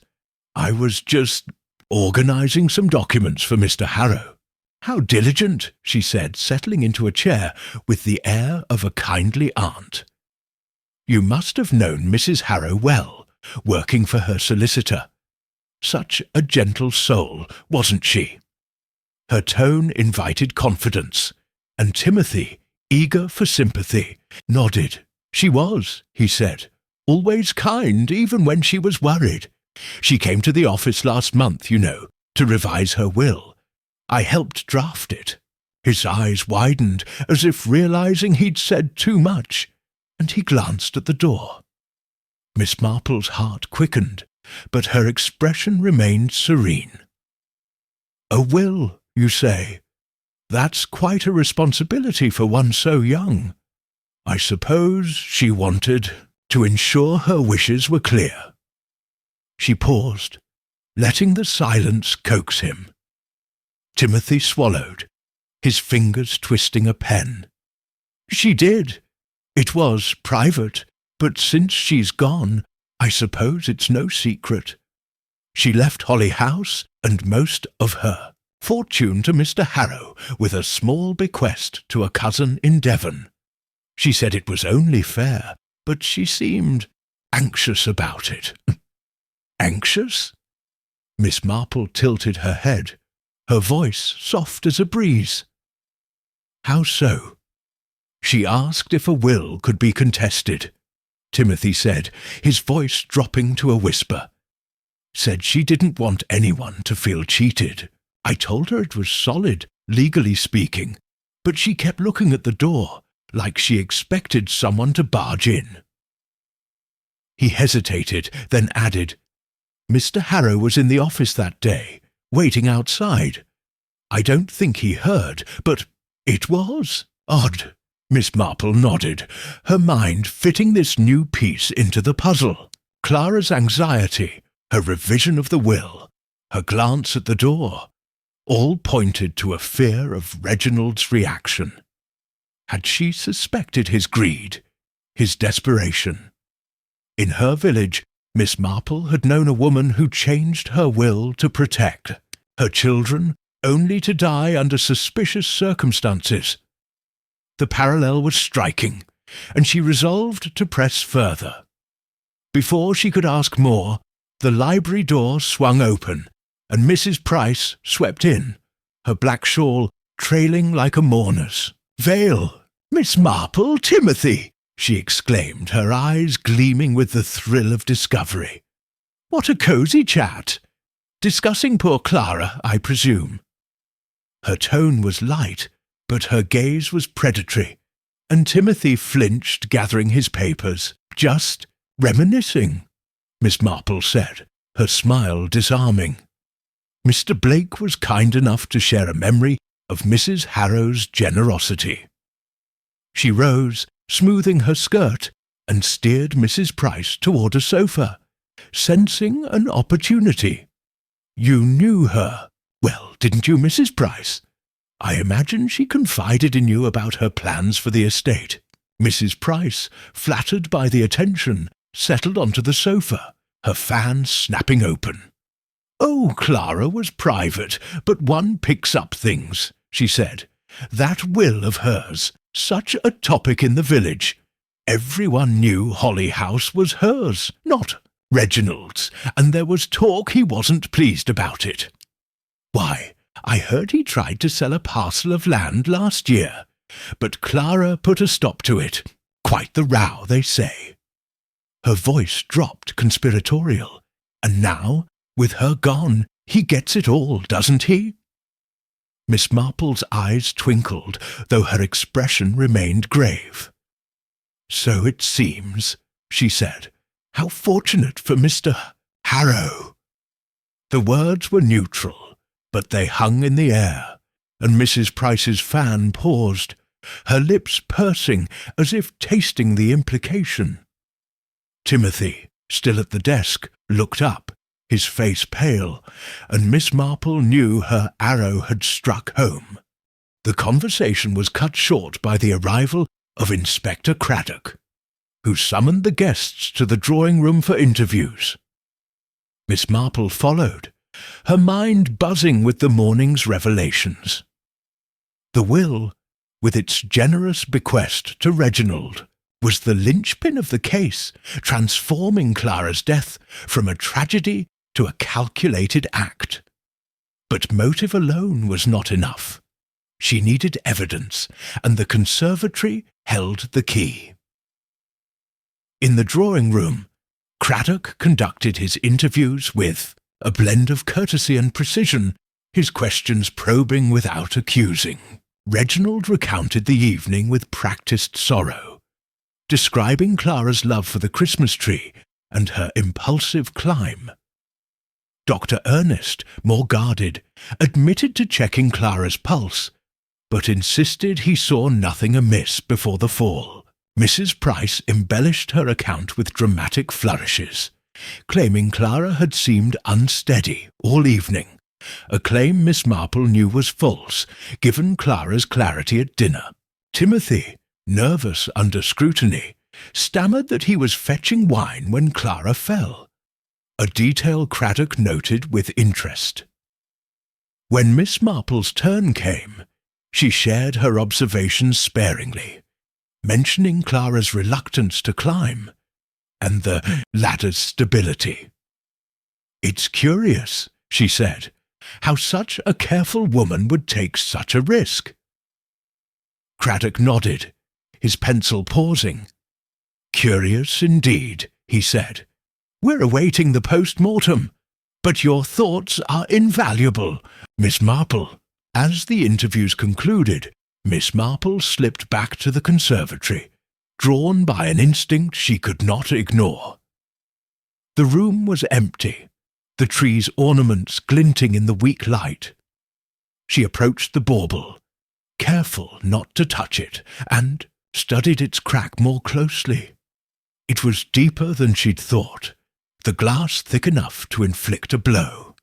"I was just organising some documents for Mr. Harrow." "How diligent," she said, settling into a chair with the air of a kindly aunt. "You must have known Mrs. Harrow well, working for her solicitor. Such a gentle soul, wasn't she?" Her tone invited confidence, and Timothy, eager for sympathy, nodded. "She was," he said, "always kind even when she was worried. She came to the office last month, you know, to revise her will. I helped draft it." His eyes widened, as if realizing he'd said too much, and he glanced at the door. Miss Marple's heart quickened, but her expression remained serene. "A will, you say? That's quite a responsibility for one so young. I suppose she wanted to ensure her wishes were clear." She paused, letting the silence coax him. Timothy swallowed, his fingers twisting a pen. "She did. It was private, but since she's gone, I suppose it's no secret. She left Holly House and most of her fortune to Mr. Harrow, with a small bequest to a cousin in Devon. She said it was only fair, but she seemed anxious about it." "Anxious?" Miss Marple tilted her head, her voice soft as a breeze. "How so?" "She asked if a will could be contested," Timothy said, his voice dropping to a whisper. "Said she didn't want anyone to feel cheated. I told her it was solid, legally speaking, but she kept looking at the door, like she expected someone to barge in." He hesitated, then added, "Mr. Harrow was in the office that day, waiting outside. I don't think he heard, but it was odd." Miss Marple nodded, her mind fitting this new piece into the puzzle. Clara's anxiety, her revision of the will, her glance at the door, all pointed to a fear of Reginald's reaction. Had she suspected his greed, his desperation? In her village, Miss Marple had known a woman who changed her will to protect her children, only to die under suspicious circumstances. The parallel was striking, and she resolved to press further. Before she could ask more, the library door swung open, and Mrs. Price swept in, her black shawl trailing like a mourner's veil. "Miss Marple, Timothy!" she exclaimed, her eyes gleaming with the thrill of discovery. "What a cosy chat! Discussing poor Clara, I presume." Her tone was light, but her gaze was predatory, and Timothy flinched, gathering his papers. "Just reminiscing," Miss Marple said, her smile disarming. "Mr. Blake was kind enough to share a memory of Mrs. Harrow's generosity." She rose, smoothing her skirt, and steered Mrs. Price toward a sofa, sensing an opportunity. "You knew her. Well, didn't you, Mrs. Price?" I imagine she confided in you about her plans for the estate. Mrs. Price, flattered by the attention, settled onto the sofa, her fan snapping open. "Oh, Clara was private, but one picks up things," she said. "That will of hers, such a topic in the village. Everyone knew Holly House was hers, not Reginald's, and there was talk he wasn't pleased about it. Why, I heard he tried to sell a parcel of land last year, but Clara put a stop to it. Quite the row, they say." Her voice dropped conspiratorial. "And now, with her gone, he gets it all, doesn't he?" Miss Marple's eyes twinkled, though her expression remained grave. "So it seems," she said. "How fortunate for Mr. Harrow." The words were neutral, but they hung in the air, and Mrs. Price's fan paused, her lips pursing as if tasting the implication. Timothy, still at the desk, looked up, his face pale, and Miss Marple knew her arrow had struck home. The conversation was cut short by the arrival of Inspector Craddock, who summoned the guests to the drawing-room for interviews. Miss Marple followed, her mind buzzing with the morning's revelations. The will, with its generous bequest to Reginald, was the linchpin of the case, transforming Clara's death from a tragedy to a calculated act. But motive alone was not enough. She needed evidence, and the conservatory held the key. In the drawing-room, Craddock conducted his interviews with a blend of courtesy and precision, his questions probing without accusing. Reginald recounted the evening with practised sorrow, describing Clara's love for the Christmas tree and her impulsive climb. Dr. Ernest, more guarded, admitted to checking Clara's pulse, but insisted he saw nothing amiss before the fall. Mrs. Price embellished her account with dramatic flourishes, claiming Clara had seemed unsteady all evening, a claim Miss Marple knew was false, given Clara's clarity at dinner. Timothy, nervous under scrutiny, stammered that he was fetching wine when Clara fell, a detail Craddock noted with interest. When Miss Marple's turn came, she shared her observations sparingly, mentioning Clara's reluctance to climb and the ladder's stability. "It's curious," she said, "how such a careful woman would take such a risk." Craddock nodded, his pencil pausing. "Curious indeed," he said. "We're awaiting the post-mortem, but your thoughts are invaluable, Miss Marple." As the interviews concluded, Miss Marple slipped back to the conservatory, drawn by an instinct she could not ignore. The room was empty, the tree's ornaments glinting in the weak light. She approached the bauble, careful not to touch it, and studied its crack more closely. It was deeper than she'd thought, the glass thick enough to inflict a blow.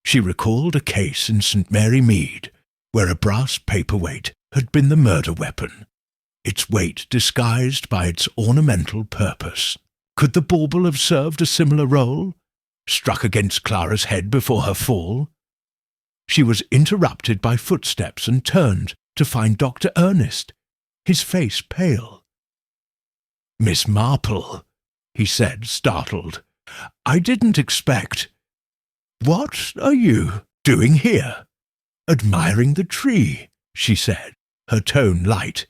She recalled a case in St. Mary Mead, where a brass paperweight had been the murder weapon, its weight disguised by its ornamental purpose. Could the bauble have served a similar role, struck against Clara's head before her fall? She was interrupted by footsteps and turned to find Dr. Ernest, his face pale. "Miss Marple," he said, startled, "I didn't expect—" "What are you doing here?" "Admiring the tree," she said, her tone light.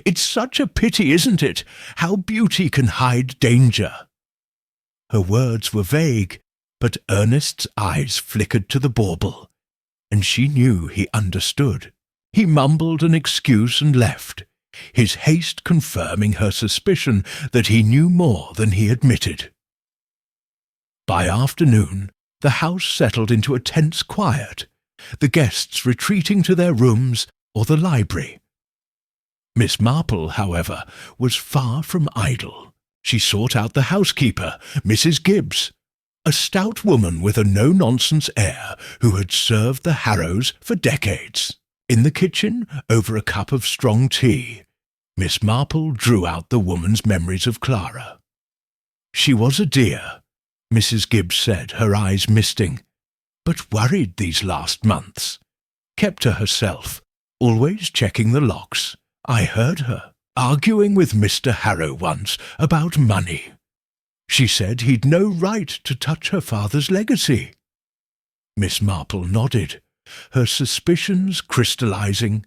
"It's such a pity, isn't it, how beauty can hide danger?" Her words were vague, but Ernest's eyes flickered to the bauble, and she knew he understood. He mumbled an excuse and left, his haste confirming her suspicion that he knew more than he admitted. By afternoon, the house settled into a tense quiet, the guests retreating to their rooms or the library. Miss Marple, however, was far from idle. She sought out the housekeeper, Mrs. Gibbs, a stout woman with a no-nonsense air who had served the Harrows for decades. In the kitchen, over a cup of strong tea, Miss Marple drew out the woman's memories of Clara. She was a dear, Mrs. Gibbs said, her eyes misting, but worried these last months. Kept to herself, always checking the locks. I heard her arguing with Mr. Harrow once about money. She said he'd no right to touch her father's legacy. Miss Marple nodded, her suspicions crystallizing.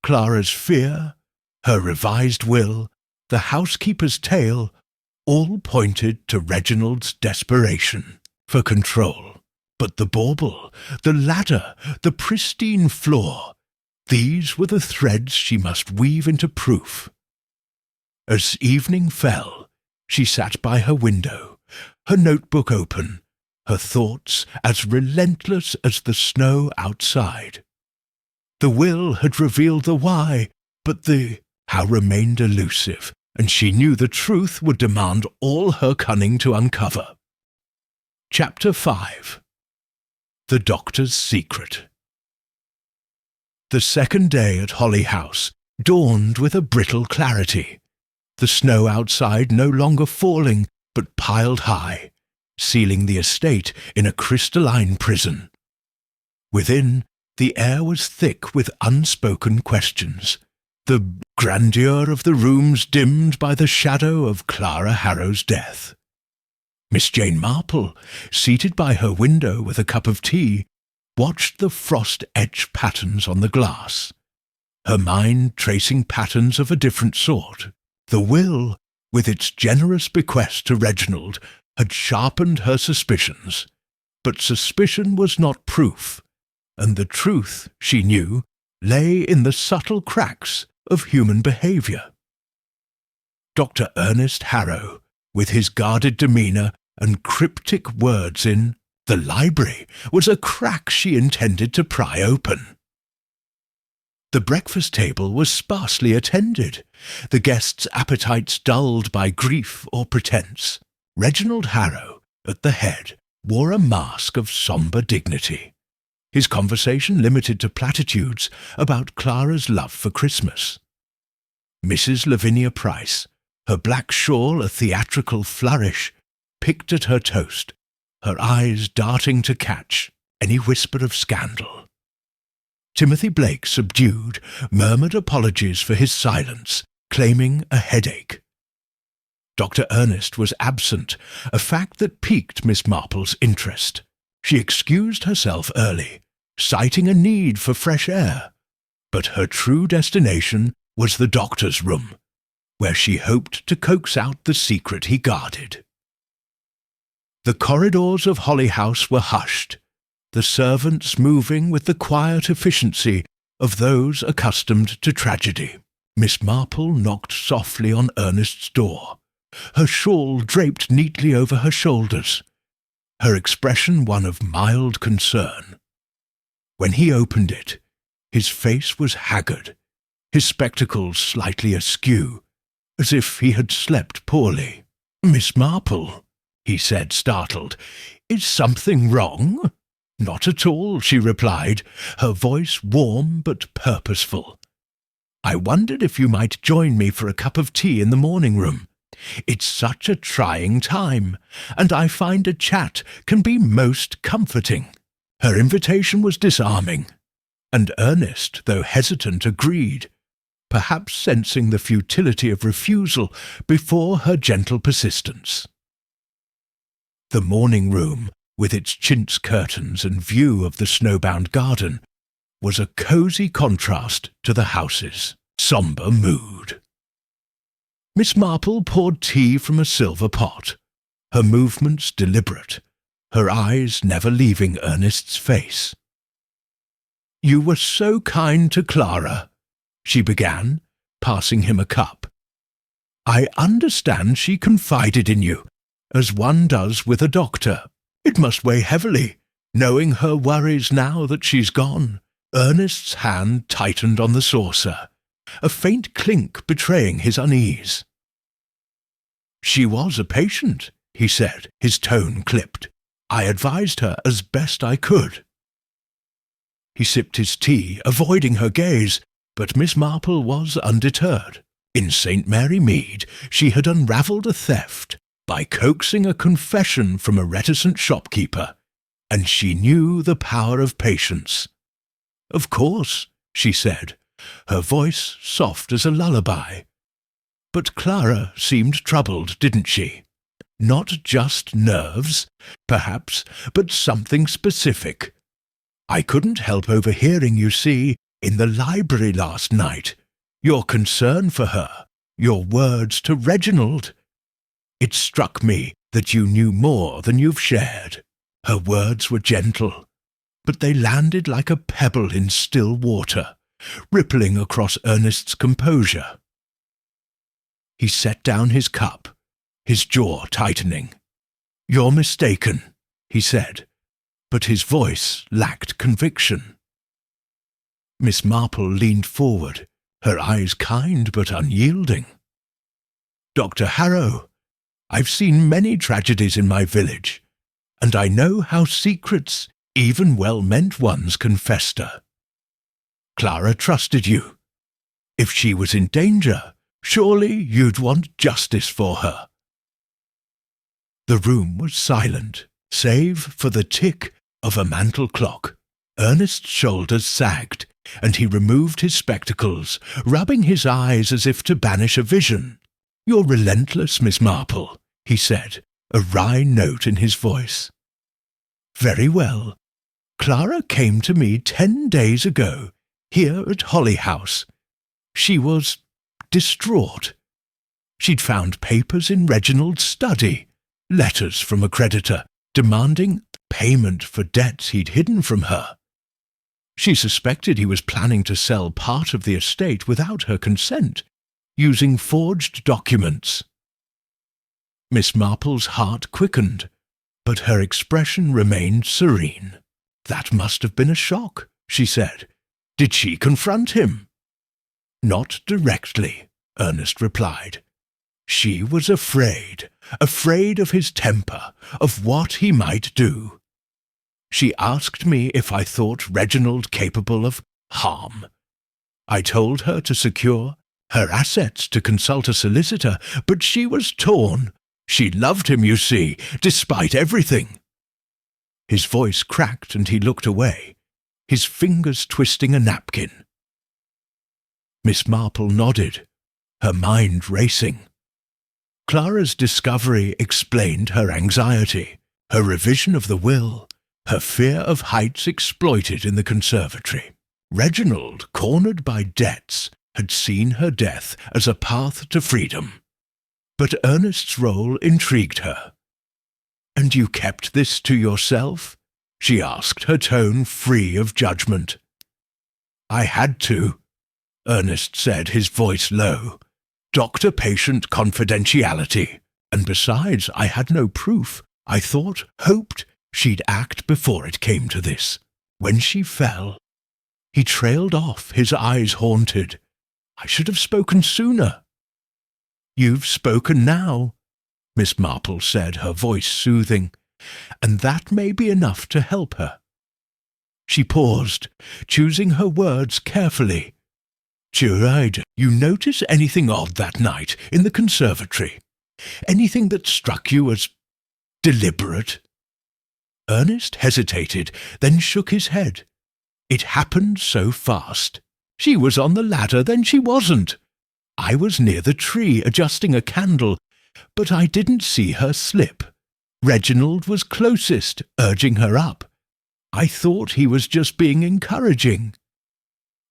Clara's fear, her revised will, the housekeeper's tale, all pointed to Reginald's desperation for control. But the bauble, the ladder, the pristine floor, these were the threads she must weave into proof. As evening fell, she sat by her window, her notebook open, her thoughts as relentless as the snow outside. The will had revealed the why, but the how remained elusive, and she knew the truth would demand all her cunning to uncover. Chapter 5. The Doctor's Secret. The second day at Holly House dawned with a brittle clarity, the snow outside no longer falling but piled high, sealing the estate in a crystalline prison. Within, the air was thick with unspoken questions, the grandeur of the rooms dimmed by the shadow of Clara Harrow's death. Miss Jane Marple, seated by her window with a cup of tea, watched the frost-etched patterns on the glass, her mind tracing patterns of a different sort. The will, with its generous bequest to Reginald, had sharpened her suspicions, but suspicion was not proof, and the truth, she knew, lay in the subtle cracks of human behaviour. Dr. Ernest Harrow, with his guarded demeanour and cryptic words in the library, was a crack she intended to pry open. The breakfast table was sparsely attended, the guests' appetites dulled by grief or pretence. Reginald Harrow, at the head, wore a mask of sombre dignity, his conversation limited to platitudes about Clara's love for Christmas. Mrs. Lavinia Price, her black shawl a theatrical flourish, picked at her toast, her eyes darting to catch any whisper of scandal. Timothy Blake, subdued, murmured apologies for his silence, claiming a headache. Dr. Ernest was absent, a fact that piqued Miss Marple's interest. She excused herself early, citing a need for fresh air, but her true destination was the doctor's room, where she hoped to coax out the secret he guarded. The corridors of Holly House were hushed, the servants moving with the quiet efficiency of those accustomed to tragedy. Miss Marple knocked softly on Ernest's door, her shawl draped neatly over her shoulders, her expression one of mild concern. When he opened it, his face was haggard, his spectacles slightly askew, as if he had slept poorly. "Miss Marple," he said, startled, "is something wrong?" "Not at all," she replied, her voice warm but purposeful. "I wondered if you might join me for a cup of tea in the morning room. It's such a trying time, and I find a chat can be most comforting." Her invitation was disarming, and Ernest, though hesitant, agreed, perhaps sensing the futility of refusal before her gentle persistence. The morning room, with its chintz curtains and view of the snowbound garden, was a cosy contrast to the house's sombre mood. Miss Marple poured tea from a silver pot, her movements deliberate, her eyes never leaving Ernest's face. "You were so kind to Clara," she began, passing him a cup. "I understand she confided in you, as one does with a doctor. It must weigh heavily, knowing her worries now that she's gone." Ernest's hand tightened on the saucer, a faint clink betraying his unease. "She was a patient," he said, his tone clipped. "I advised her as best I could." He sipped his tea, avoiding her gaze, but Miss Marple was undeterred. In St. Mary Mead, she had unravelled a theft by coaxing a confession from a reticent shopkeeper, and she knew the power of patience. "Of course," she said, her voice soft as a lullaby. But Clara seemed troubled, didn't she? Not just nerves, perhaps, but something specific. "I couldn't help overhearing, you see, in the library last night, your concern for her, your words to Reginald. It struck me that you knew more than you've shared." Her words were gentle, but they landed like a pebble in still water, rippling across Ernest's composure. He set down his cup, his jaw tightening. "You're mistaken," he said, but his voice lacked conviction. Miss Marple leaned forward, her eyes kind but unyielding. "Dr. Harrow, I've seen many tragedies in my village, and I know how secrets, even well-meant ones, can fester. Clara trusted you. If she was in danger, surely you'd want justice for her." The room was silent, save for the tick of a mantel clock. Ernest's shoulders sagged, and he removed his spectacles, rubbing his eyes as if to banish a vision. "You're relentless, Miss Marple," he said, a wry note in his voice. "Very well. Clara came to me 10 days ago, here at Holly House. She was distraught. She'd found papers in Reginald's study, letters from a creditor, demanding payment for debts he'd hidden from her. She suspected he was planning to sell part of the estate without her consent, using forged documents." Miss Marple's heart quickened, but her expression remained serene. "That must have been a shock," she said. "Did she confront him?" "Not directly," Ernest replied. "She was afraid of his temper, of what he might do. She asked me if I thought Reginald capable of harm. I told her to secure her assets, to consult a solicitor, but she was torn. She loved him, you see, despite everything." His voice cracked and he looked away, his fingers twisting a napkin. Miss Marple nodded, her mind racing. Clara's discovery explained her anxiety, her revision of the will, her fear of heights exploited in the conservatory. Reginald, cornered by debts, had seen her death as a path to freedom. But Ernest's role intrigued her. "And you kept this to yourself?" she asked, her tone free of judgment. "I had to," Ernest said, his voice low. "Doctor-patient confidentiality. And besides, I had no proof. I hoped she'd act before it came to this. When she fell..." He trailed off, his eyes haunted. "I should have spoken sooner." "You've spoken now," Miss Marple said, her voice soothing, "and that may be enough to help her." She paused, choosing her words carefully. "Gerard, you notice anything odd that night in the conservatory? Anything that struck you as deliberate?" Ernest hesitated, then shook his head. "It happened so fast. She was on the ladder, then she wasn't. I was near the tree adjusting a candle, but I didn't see her slip. Reginald was closest, urging her up. I thought he was just being encouraging."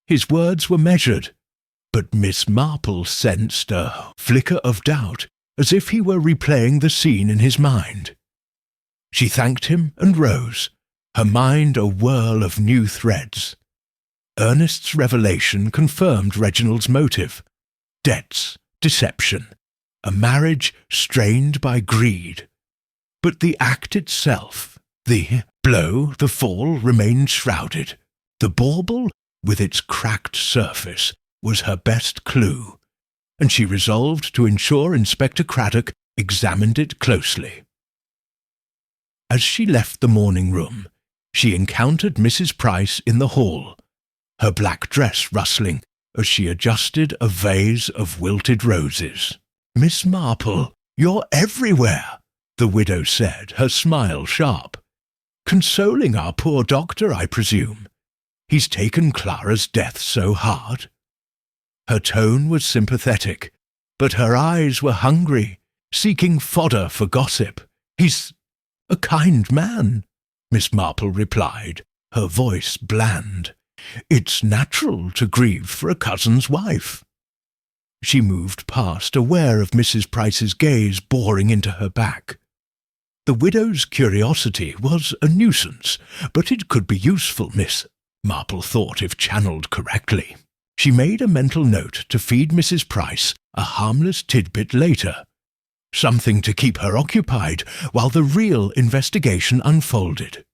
His words were measured, but Miss Marple sensed a flicker of doubt, as if he were replaying the scene in his mind. She thanked him and rose, her mind a whirl of new threads. Ernest's revelation confirmed Reginald's motive. Debts, deception, a marriage strained by greed. But the act itself, the blow, the fall, remained shrouded. The bauble, with its cracked surface, was her best clue, and she resolved to ensure Inspector Craddock examined it closely. As she left the morning room, she encountered Mrs. Price in the hall, her black dress rustling as she adjusted a vase of wilted roses. "Miss Marple, you're everywhere," the widow said, her smile sharp. "Consoling our poor doctor, I presume. He's taken Clara's death so hard." Her tone was sympathetic, but her eyes were hungry, seeking fodder for gossip. "He's a kind man," Miss Marple replied, her voice bland. "It's natural to grieve for a cousin's wife." She moved past, aware of Mrs. Price's gaze boring into her back. The widow's curiosity was a nuisance, but it could be useful, Miss Marple thought, if channeled correctly. She made a mental note to feed Mrs. Price a harmless tidbit later, something to keep her occupied while the real investigation unfolded.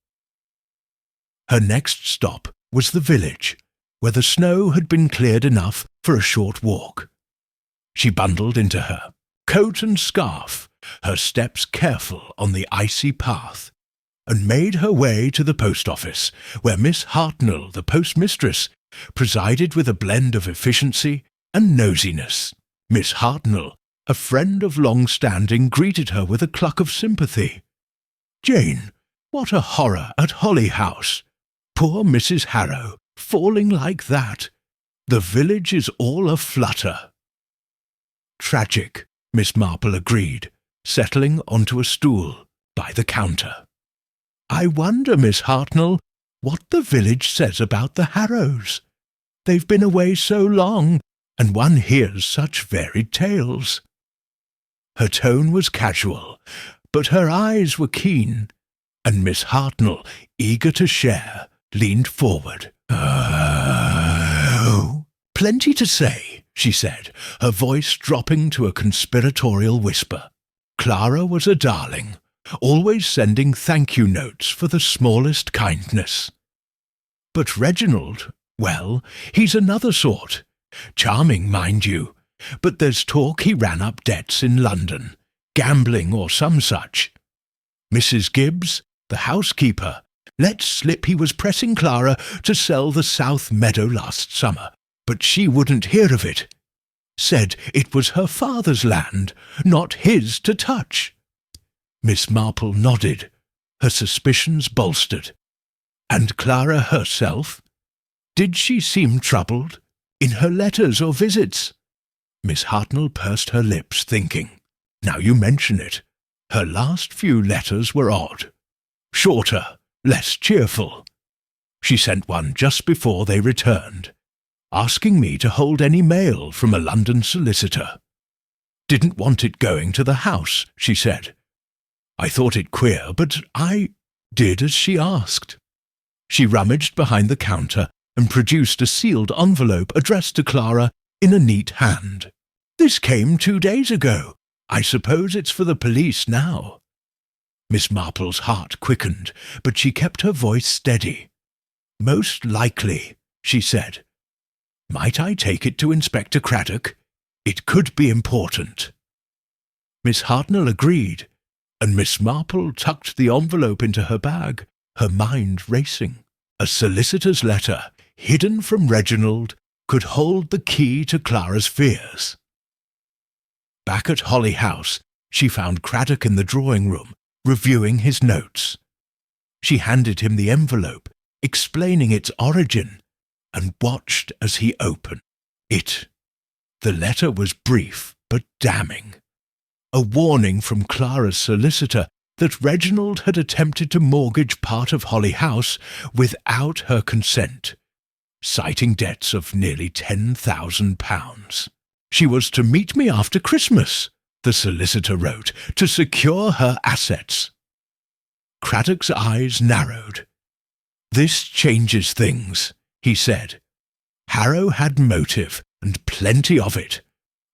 Her next stop was the village, where the snow had been cleared enough for a short walk. She bundled into her coat and scarf, her steps careful on the icy path, and made her way to the post office, where Miss Hartnell, the postmistress, presided with a blend of efficiency and nosiness. Miss Hartnell, a friend of long standing, greeted her with a cluck of sympathy. "Jane, what a horror at Holly House! Poor Mrs. Harrow, falling like that. The village is all a-flutter." "Tragic," Miss Marple agreed, settling onto a stool by the counter. "I wonder, Miss Hartnell, what the village says about the Harrows. They've been away so long, and one hears such varied tales." Her tone was casual, but her eyes were keen, and Miss Hartnell, eager to share, leaned forward. "Oh, plenty to say," she said, her voice dropping to a conspiratorial whisper. "Clara was a darling, always sending thank-you notes for the smallest kindness. But Reginald, well, he's another sort. Charming, mind you, but there's talk he ran up debts in London, gambling or some such. Mrs. Gibbs, the housekeeper, let slip he was pressing Clara to sell the South Meadow last summer, but she wouldn't hear of it. Said it was her father's land, not his to touch." Miss Marple nodded, her suspicions bolstered. "And Clara herself? Did she seem troubled, in her letters or visits?" Miss Hartnell pursed her lips, thinking. "Now you mention it, her last few letters were odd. Shorter, less cheerful. She sent one just before they returned, asking me to hold any mail from a London solicitor. Didn't want it going to the house, she said. I thought it queer, but I did as she asked." She rummaged behind the counter and produced a sealed envelope addressed to Clara in a neat hand. "This came 2 days ago. I suppose it's for the police now." Miss Marple's heart quickened, but she kept her voice steady. "Most likely," she said. "Might I take it to Inspector Craddock? It could be important." Miss Hartnell agreed, and Miss Marple tucked the envelope into her bag, her mind racing. A solicitor's letter, hidden from Reginald, could hold the key to Clara's fears. Back at Holly House, she found Craddock in the drawing-room, reviewing his notes. She handed him the envelope, explaining its origin, and watched as he opened it. The letter was brief but damning. A warning from Clara's solicitor that Reginald had attempted to mortgage part of Holly House without her consent, citing debts of nearly £10,000. She was to meet me after Christmas, the solicitor wrote, to secure her assets. Craddock's eyes narrowed. "This changes things," he said. "Harrow had motive, and plenty of it.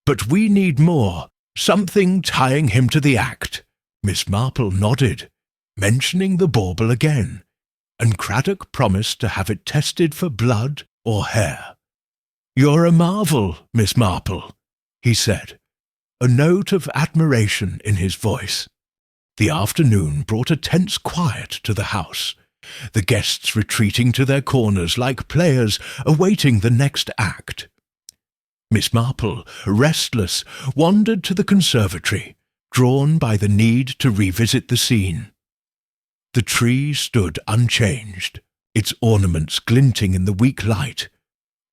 But we need more, something tying him to the act." Miss Marple nodded, mentioning the bauble again, and Craddock promised to have it tested for blood or hair. "You're a marvel, Miss Marple," he said, a note of admiration in his voice. The afternoon brought a tense quiet to the house, the guests retreating to their corners like players awaiting the next act. Miss Marple, restless, wandered to the conservatory, drawn by the need to revisit the scene. The tree stood unchanged, its ornaments glinting in the weak light,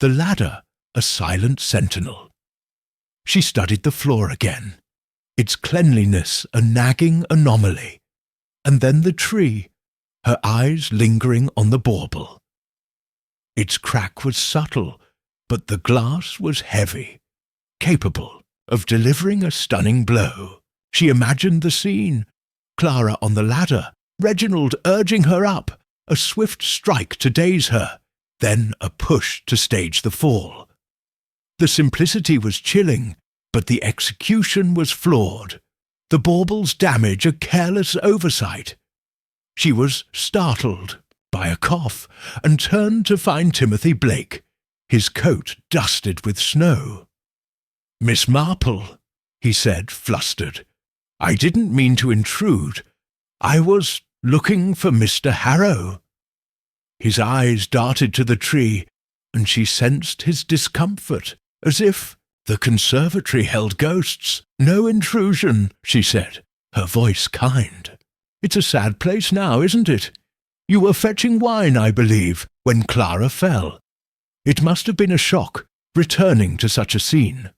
the ladder a silent sentinel. She studied the floor again, its cleanliness a nagging anomaly, and then the tree, her eyes lingering on the bauble. Its crack was subtle, but the glass was heavy, capable of delivering a stunning blow. She imagined the scene, Clara on the ladder, Reginald urging her up, a swift strike to daze her, then a push to stage the fall. The simplicity was chilling, but the execution was flawed, the bauble's damage a careless oversight. She was startled by a cough and turned to find Timothy Blake, his coat dusted with snow. "Miss Marple," he said, flustered. "I didn't mean to intrude. I was looking for Mr. Harrow." His eyes darted to the tree, and she sensed his discomfort, as if the conservatory held ghosts. "No intrusion," she said, her voice kind. "It's a sad place now, isn't it? You were fetching wine, I believe, when Clara fell. It must have been a shock, returning to such a scene."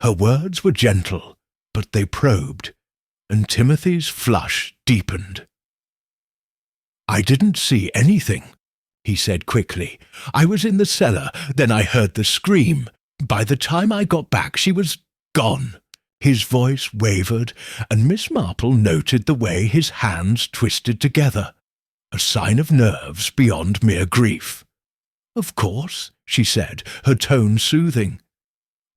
Her words were gentle, but they probed, and Timothy's flush deepened. "I didn't see anything," he said quickly. "I was in the cellar, then I heard the scream. By the time I got back, she was gone." His voice wavered, and Miss Marple noted the way his hands twisted together, a sign of nerves beyond mere grief. "Of course," she said, her tone soothing.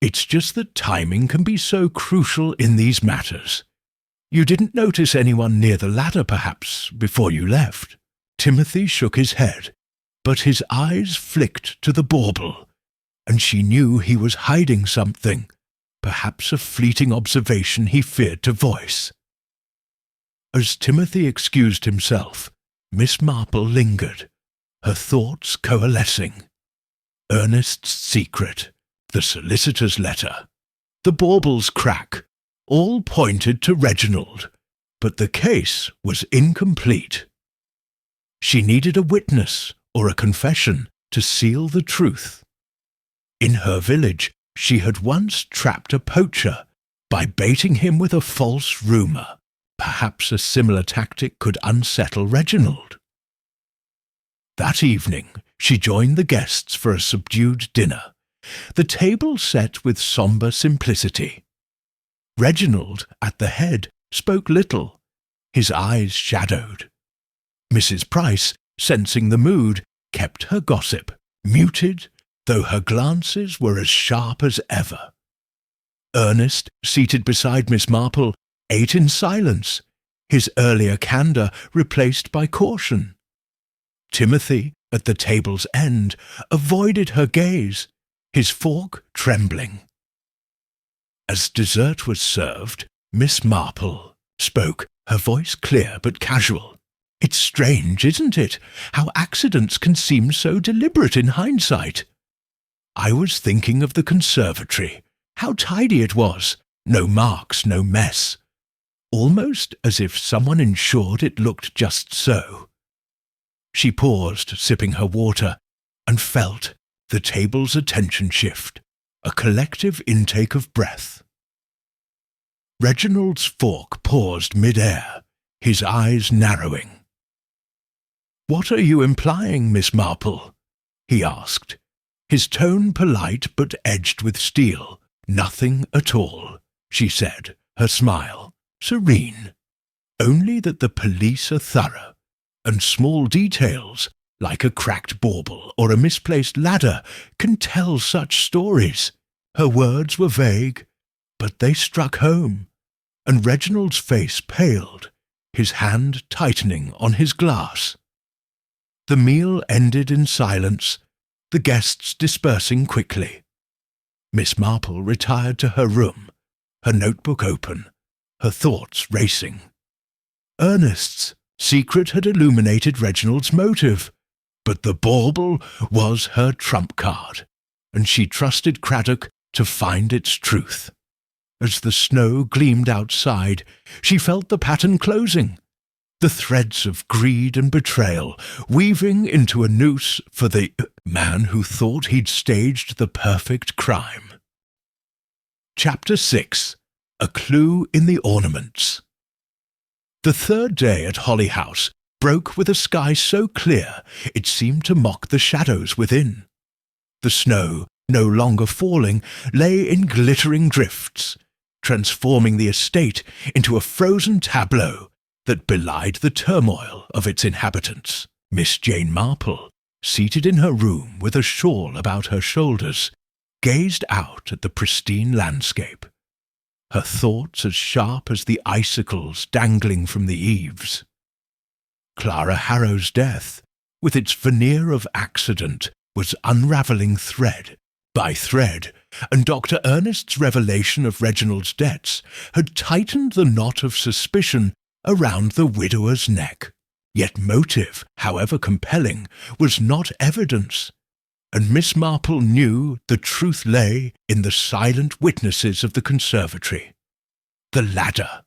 "It's just that timing can be so crucial in these matters. You didn't notice anyone near the ladder, perhaps, before you left?" Timothy shook his head, but his eyes flicked to the bauble, and she knew he was hiding something, perhaps a fleeting observation he feared to voice. As Timothy excused himself, Miss Marple lingered, her thoughts coalescing. Ernest's secret, the solicitor's letter, the bauble's crack, all pointed to Reginald, but the case was incomplete. She needed a witness or a confession to seal the truth. In her village, she had once trapped a poacher by baiting him with a false rumour. Perhaps a similar tactic could unsettle Reginald. That evening, she joined the guests for a subdued dinner, the table set with sombre simplicity. Reginald, at the head, spoke little, his eyes shadowed. Mrs. Price, sensing the mood, kept her gossip, muted, though her glances were as sharp as ever. Ernest, seated beside Miss Marple, ate in silence, his earlier candour replaced by caution. Timothy, at the table's end, avoided her gaze, his fork trembling. As dessert was served, Miss Marple spoke, her voice clear but casual. "It's strange, isn't it, how accidents can seem so deliberate in hindsight? I was thinking of the conservatory, how tidy it was, no marks, no mess. Almost as if someone ensured it looked just so." She paused, sipping her water, and felt the table's attention shift, a collective intake of breath. Reginald's fork paused mid-air, his eyes narrowing. "What are you implying, Miss Marple?" he asked, his tone polite but edged with steel. "Nothing at all," she said, her smile serene. "Only that the police are thorough, and small details, like a cracked bauble or a misplaced ladder, can tell such stories." Her words were vague, but they struck home, and Reginald's face paled, his hand tightening on his glass. The meal ended in silence, the guests dispersing quickly. Miss Marple retired to her room, her notebook open, her thoughts racing. Ernest's Secret had illuminated Reginald's motive, but the bauble was her trump card, and she trusted Craddock to find its truth. As the snow gleamed outside, she felt the pattern closing, the threads of greed and betrayal weaving into a noose for the man who thought he'd staged the perfect crime. Chapter 6. A Clue in the Ornaments. The third day at Holly House broke with a sky so clear it seemed to mock the shadows within. The snow, no longer falling, lay in glittering drifts, transforming the estate into a frozen tableau that belied the turmoil of its inhabitants. Miss Jane Marple, seated in her room with a shawl about her shoulders, gazed out at the pristine landscape, her thoughts as sharp as the icicles dangling from the eaves. Clara Harrow's death, with its veneer of accident, was unravelling thread by thread, and Dr. Ernest's revelation of Reginald's debts had tightened the knot of suspicion around the widower's neck. Yet motive, however compelling, was not evidence, and Miss Marple knew the truth lay in the silent witnesses of the conservatory. The ladder,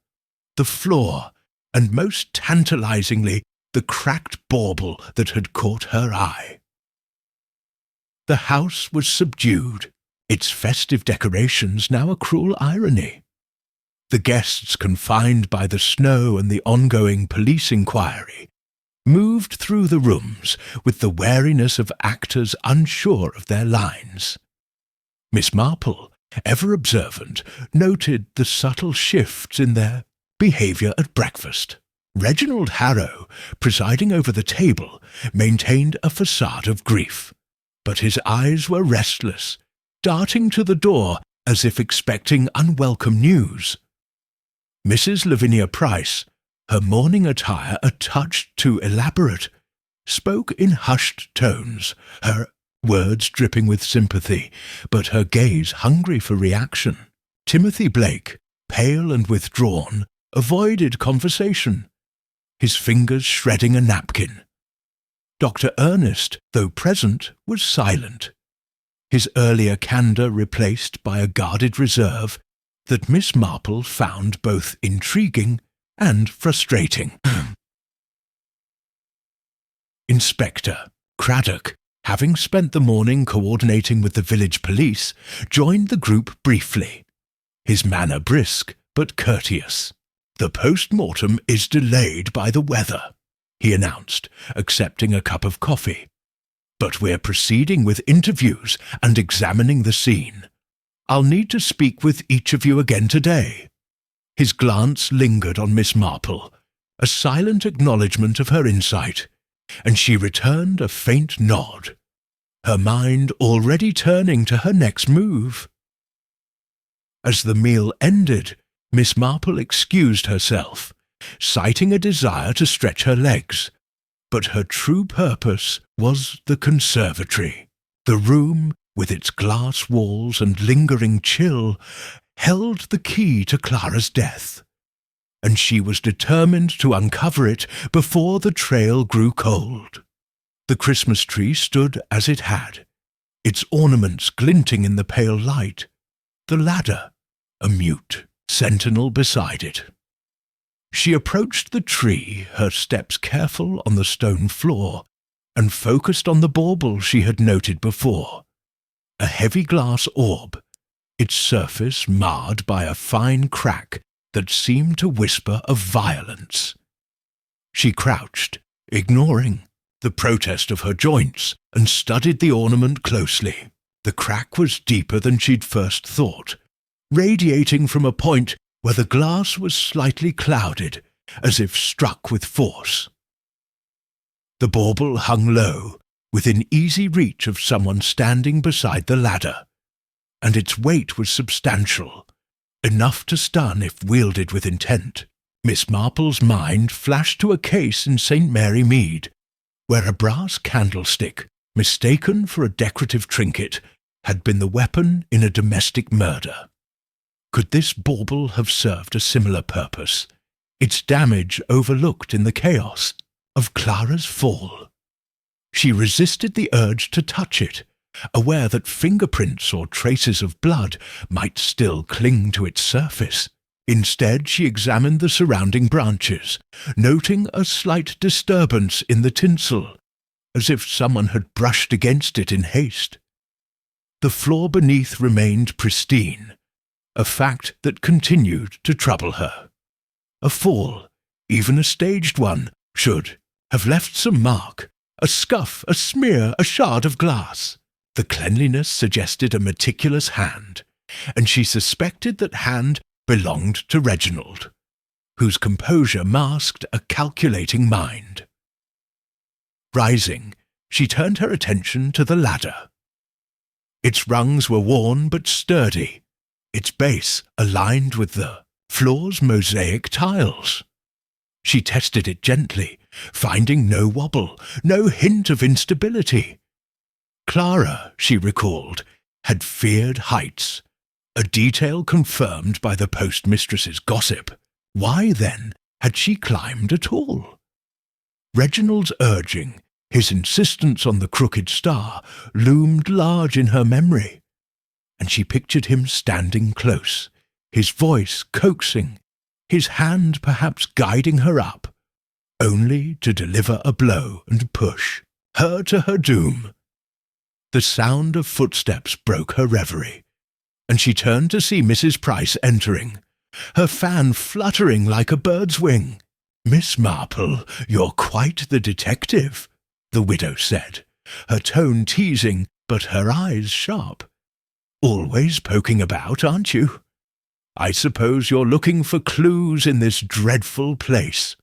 the floor, and most tantalizingly, the cracked bauble that had caught her eye. The house was subdued, its festive decorations now a cruel irony. The guests, confined by the snow and the ongoing police inquiry, moved through the rooms with the wariness of actors unsure of their lines. Miss Marple, ever observant, noted the subtle shifts in their behaviour at breakfast. Reginald Harrow, presiding over the table, maintained a facade of grief, but his eyes were restless, darting to the door as if expecting unwelcome news. Mrs. Lavinia Price, her morning attire a touch too elaborate, spoke in hushed tones, her words dripping with sympathy, but her gaze hungry for reaction. Timothy Blake, pale and withdrawn, avoided conversation, his fingers shredding a napkin. Dr. Ernest, though present, was silent, his earlier candour replaced by a guarded reserve that Miss Marple found both intriguing and frustrating. Inspector Craddock, having spent the morning coordinating with the village police, joined the group briefly, his manner brisk but courteous. "The post-mortem is delayed by the weather," he announced, accepting a cup of coffee. "But we're proceeding with interviews and examining the scene. I'll need to speak with each of you again today." His glance lingered on Miss Marple, a silent acknowledgment of her insight, and she returned a faint nod, her mind already turning to her next move. As the meal ended, Miss Marple excused herself, citing a desire to stretch her legs, but her true purpose was the conservatory. The room, with its glass walls and lingering chill, held the key to Clara's death, and she was determined to uncover it before the trail grew cold. The Christmas tree stood as it had, its ornaments glinting in the pale light, the ladder, a mute sentinel beside it. She approached the tree, her steps careful on the stone floor, and focused on the bauble she had noted before, a heavy glass orb, its surface marred by a fine crack that seemed to whisper of violence. She crouched, ignoring the protest of her joints, and studied the ornament closely. The crack was deeper than she'd first thought, radiating from a point where the glass was slightly clouded, as if struck with force. The bauble hung low, within easy reach of someone standing beside the ladder, and its weight was substantial, enough to stun if wielded with intent. Miss Marple's mind flashed to a case in St. Mary Mead, where a brass candlestick, mistaken for a decorative trinket, had been the weapon in a domestic murder. Could this bauble have served a similar purpose, its damage overlooked in the chaos of Clara's fall. She resisted the urge to touch it, aware that fingerprints or traces of blood might still cling to its surface. Instead, she examined the surrounding branches, noting a slight disturbance in the tinsel, as if someone had brushed against it in haste. The floor beneath remained pristine, a fact that continued to trouble her. A fall, even a staged one, should have left some mark, a scuff, a smear, a shard of glass. The cleanliness suggested a meticulous hand, and she suspected that hand belonged to Reginald, whose composure masked a calculating mind. Rising, she turned her attention to the ladder. Its rungs were worn but sturdy, its base aligned with the floor's mosaic tiles. She tested it gently, finding no wobble, no hint of instability. Clara, she recalled, had feared heights, a detail confirmed by the postmistress's gossip. Why, then, had she climbed at all? Reginald's urging, his insistence on the crooked star, loomed large in her memory, and she pictured him standing close, his voice coaxing, his hand perhaps guiding her up, only to deliver a blow and push her to her doom. The sound of footsteps broke her reverie, and she turned to see Mrs. Price entering, her fan fluttering like a bird's wing. "Miss Marple, you're quite the detective," the widow said, her tone teasing but her eyes sharp. "Always poking about, aren't you? I suppose you're looking for clues in this dreadful place."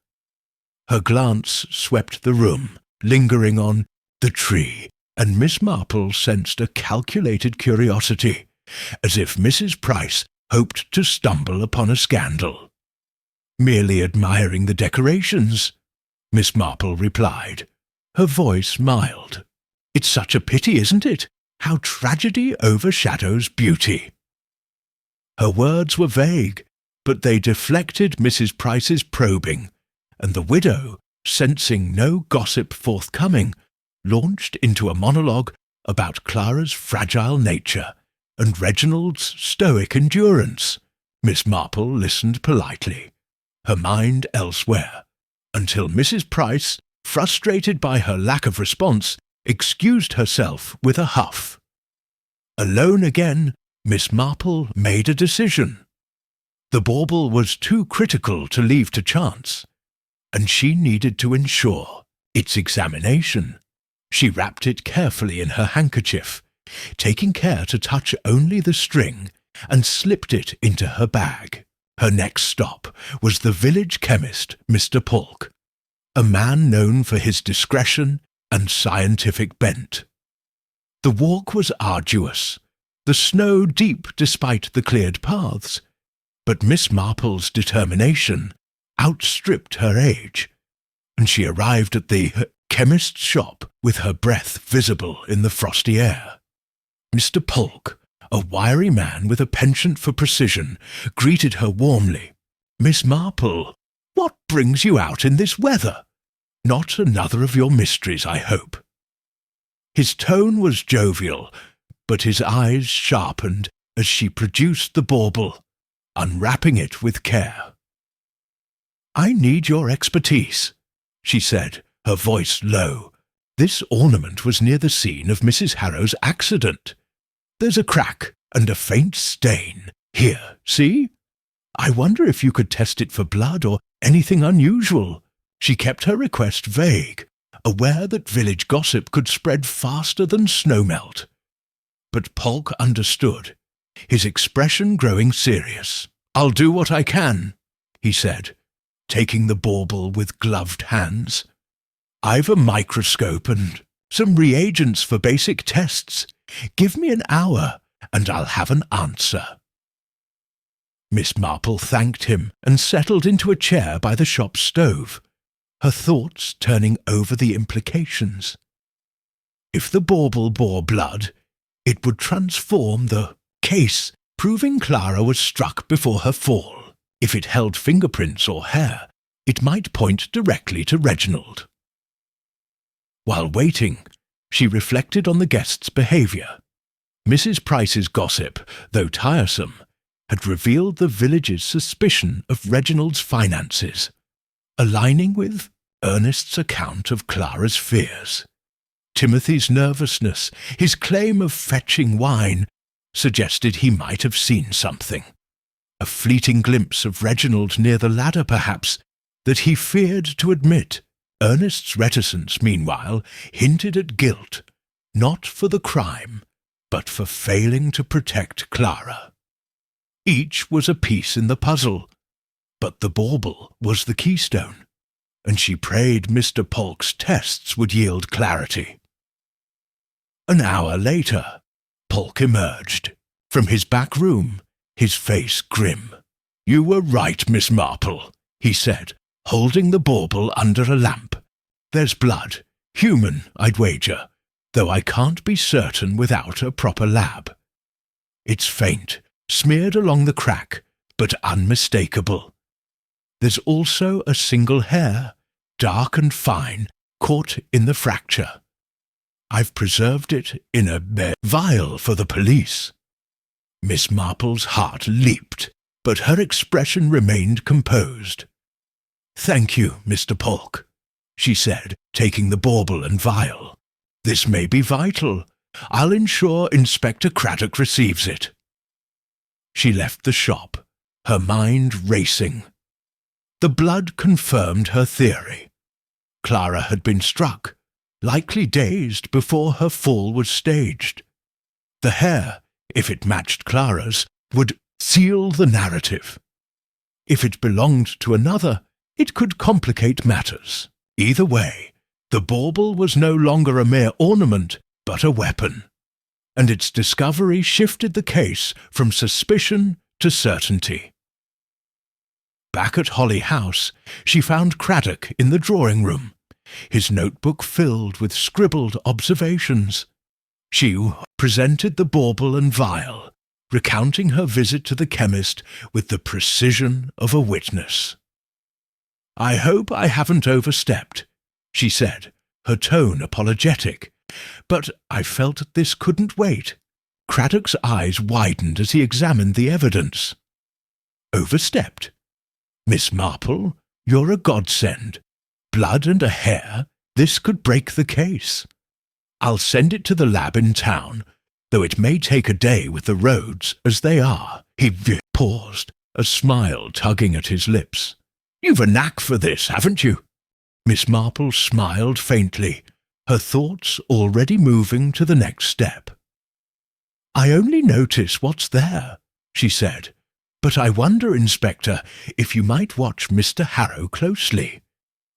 Her glance swept the room, lingering on the tree, and Miss Marple sensed a calculated curiosity, as if Mrs. Price hoped to stumble upon a scandal. "Merely admiring the decorations," Miss Marple replied, her voice mild. "It's such a pity, isn't it, how tragedy overshadows beauty." Her words were vague, but they deflected Mrs. Price's probing, and the widow, sensing no gossip forthcoming, launched into a monologue about Clara's fragile nature and Reginald's stoic endurance. Miss Marple listened politely, her mind elsewhere, until Mrs. Price, frustrated by her lack of response, excused herself with a huff. Alone again, Miss Marple made a decision. The bauble was too critical to leave to chance, and she needed to ensure its examination. She wrapped it carefully in her handkerchief, taking care to touch only the string, and slipped it into her bag. Her next stop was the village chemist, Mr. Polk, a man known for his discretion and scientific bent. The walk was arduous, the snow deep despite the cleared paths, but Miss Marple's determination outstripped her age, and she arrived at the chemist's shop with her breath visible in the frosty air. Mr. Polk, a wiry man with a penchant for precision, greeted her warmly. "Miss Marple, what brings you out in this weather? Not another of your mysteries, I hope." His tone was jovial, but his eyes sharpened as she produced the bauble, unwrapping it with care. "I need your expertise," she said, her voice low. "This ornament was near the scene of Mrs. Harrow's accident. There's a crack and a faint stain. Here, see? I wonder if you could test it for blood or anything unusual." She kept her request vague, aware that village gossip could spread faster than snowmelt. But Polk understood, his expression growing serious. "I'll do what I can," he said, taking the bauble with gloved hands. "I've a microscope and some reagents for basic tests. Give me an hour, and I'll have an answer." Miss Marple thanked him and settled into a chair by the shop stove, her thoughts turning over the implications. If the bauble bore blood, it would transform the case, proving Clara was struck before her fall. If it held fingerprints or hair, it might point directly to Reginald. While waiting, she reflected on the guests' behaviour. Mrs. Price's gossip, though tiresome, had revealed the village's suspicion of Reginald's finances, aligning with Ernest's account of Clara's fears. Timothy's nervousness, his claim of fetching wine, suggested he might have seen something. A fleeting glimpse of Reginald near the ladder, perhaps, that he feared to admit. Ernest's reticence, meanwhile, hinted at guilt, not for the crime, but for failing to protect Clara. Each was a piece in the puzzle, but the bauble was the keystone, and she prayed Mr. Polk's tests would yield clarity. An hour later, Polk emerged. From his back room, his face grim. "You were right, Miss Marple," he said, holding the bauble under a lamp. "There's blood. Human, I'd wager, though I can't be certain without a proper lab. It's faint, smeared along the crack, but unmistakable. There's also a single hair, dark and fine, caught in the fracture. I've preserved it in a vial for the police." Miss Marple's heart leaped, but her expression remained composed. "Thank you, Mr. Polk," she said, taking the bauble and vial. "This may be vital. I'll ensure Inspector Craddock receives it." She left the shop, her mind racing. The blood confirmed her theory. Clara had been struck, likely dazed before her fall was staged. The hair, if it matched Clara's, would seal the narrative. If it belonged to another, it could complicate matters. Either way, the bauble was no longer a mere ornament, but a weapon, and its discovery shifted the case from suspicion to certainty. Back at Holly House, she found Craddock in the drawing-room, his notebook filled with scribbled observations. She presented the bauble and vial, recounting her visit to the chemist with the precision of a witness. "I hope I haven't overstepped," she said, her tone apologetic, "but I felt this couldn't wait." Craddock's eyes widened as he examined the evidence. "Overstepped? Miss Marple, you're a godsend. Blood and a hair, this could break the case. I'll send it to the lab in town, though it may take a day with the roads as they are." He paused, a smile tugging at his lips. "You've a knack for this, haven't you?" Miss Marple smiled faintly, her thoughts already moving to the next step. "I only notice what's there," she said, "but I wonder, Inspector, if you might watch Mr. Harrow closely.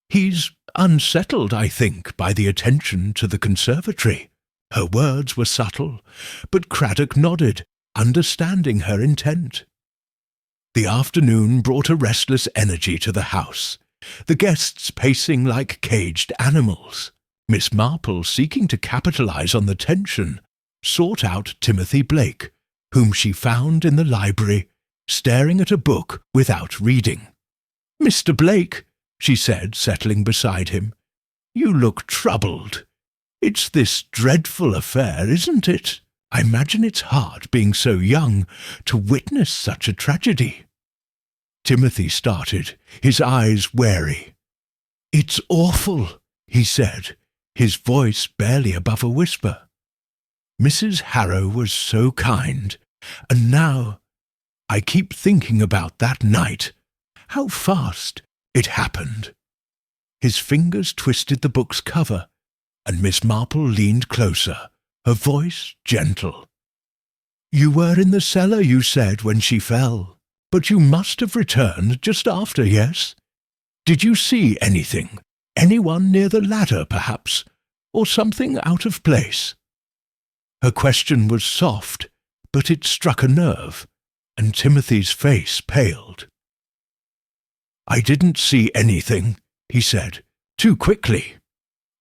He's unsettled, I think, by the attention to the conservatory." Her words were subtle, but Craddock nodded, understanding her intent. The afternoon brought a restless energy to the house, the guests pacing like caged animals. Miss Marple, seeking to capitalize on the tension, sought out Timothy Blake, whom she found in the library, staring at a book without reading. "Mr. Blake," she said, settling beside him, "you look troubled. It's this dreadful affair, isn't it? I imagine it's hard, being so young, to witness such a tragedy." Timothy started, his eyes wary. "It's awful," he said, his voice barely above a whisper. "Mrs. Harrow was so kind, and now I keep thinking about that night, how fast it happened." His fingers twisted the book's cover, and Miss Marple leaned closer, her voice gentle. "You were in the cellar, you said, when she fell, but you must have returned just after, yes? Did you see anything? Anyone near the ladder, perhaps, or something out of place?" Her question was soft, but it struck a nerve, and Timothy's face paled. "I didn't see anything," he said, "too quickly.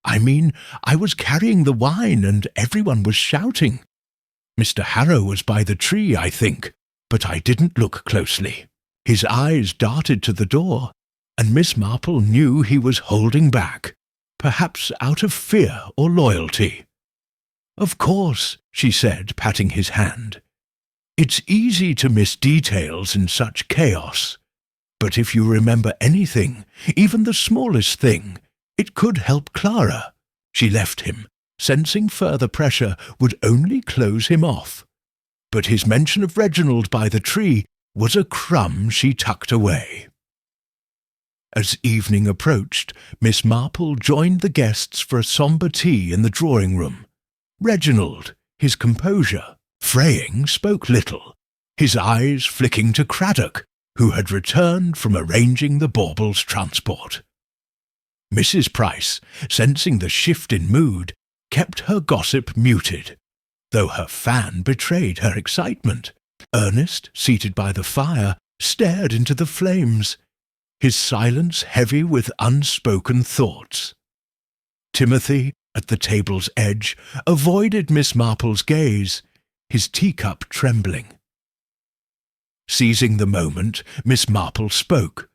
I mean, I was carrying the wine and everyone was shouting. Mr. Harrow was by the tree, I think, but I didn't look closely." His eyes darted to the door, and Miss Marple knew he was holding back, perhaps out of fear or loyalty. "Of course," she said, patting his hand. "It's easy to miss details in such chaos. But if you remember anything, even the smallest thing, it could help Clara." She left him, sensing further pressure would only close him off. But his mention of Reginald by the tree was a crumb she tucked away. As evening approached, Miss Marple joined the guests for a sombre tea in the drawing-room. Reginald, his composure fraying, spoke little, his eyes flicking to Craddock, who had returned from arranging the baubles' transport. Mrs. Price, sensing the shift in mood, kept her gossip muted, though her fan betrayed her excitement. Ernest, seated by the fire, stared into the flames, his silence heavy with unspoken thoughts. Timothy, at the table's edge, avoided Miss Marple's gaze, his teacup trembling. Seizing the moment, Miss Marple spoke,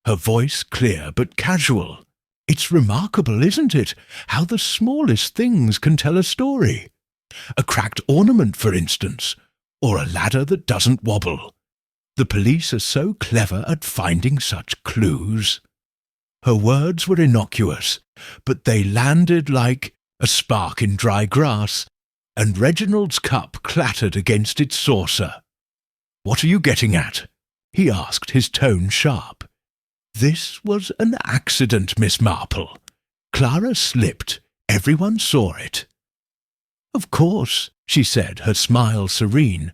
her voice clear but casual. "It's remarkable, isn't it, how the smallest things can tell a story? A cracked ornament, for instance, or a ladder that doesn't wobble. The police are so clever at finding such clues." Her words were innocuous, but they landed like a spark in dry grass, and Reginald's cup clattered against its saucer. "What are you getting at?" he asked, his tone sharp. "This was an accident, Miss Marple. Clara slipped. Everyone saw it." "Of course," she said, her smile serene.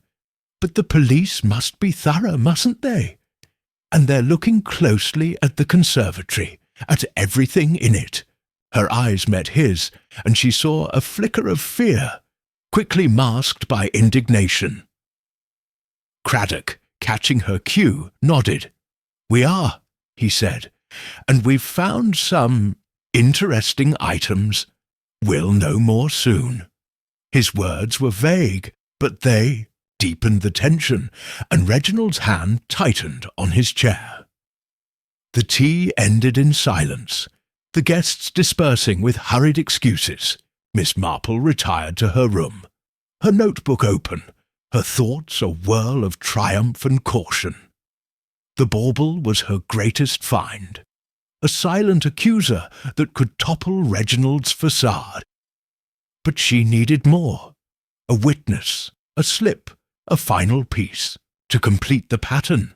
"But the police must be thorough, mustn't they? And they're looking closely at the conservatory, at everything in it." Her eyes met his, and she saw a flicker of fear, quickly masked by indignation. Craddock, catching her cue, nodded. "We are," he said, "and we've found some interesting items. We'll know more soon." His words were vague, but they deepened the tension, and Reginald's hand tightened on his chair. The tea ended in silence, the guests dispersing with hurried excuses. Miss Marple retired to her room, her notebook open, her thoughts a whirl of triumph and caution. The bauble was her greatest find, a silent accuser that could topple Reginald's facade. But she needed more, a witness, a slip, a final piece, to complete the pattern.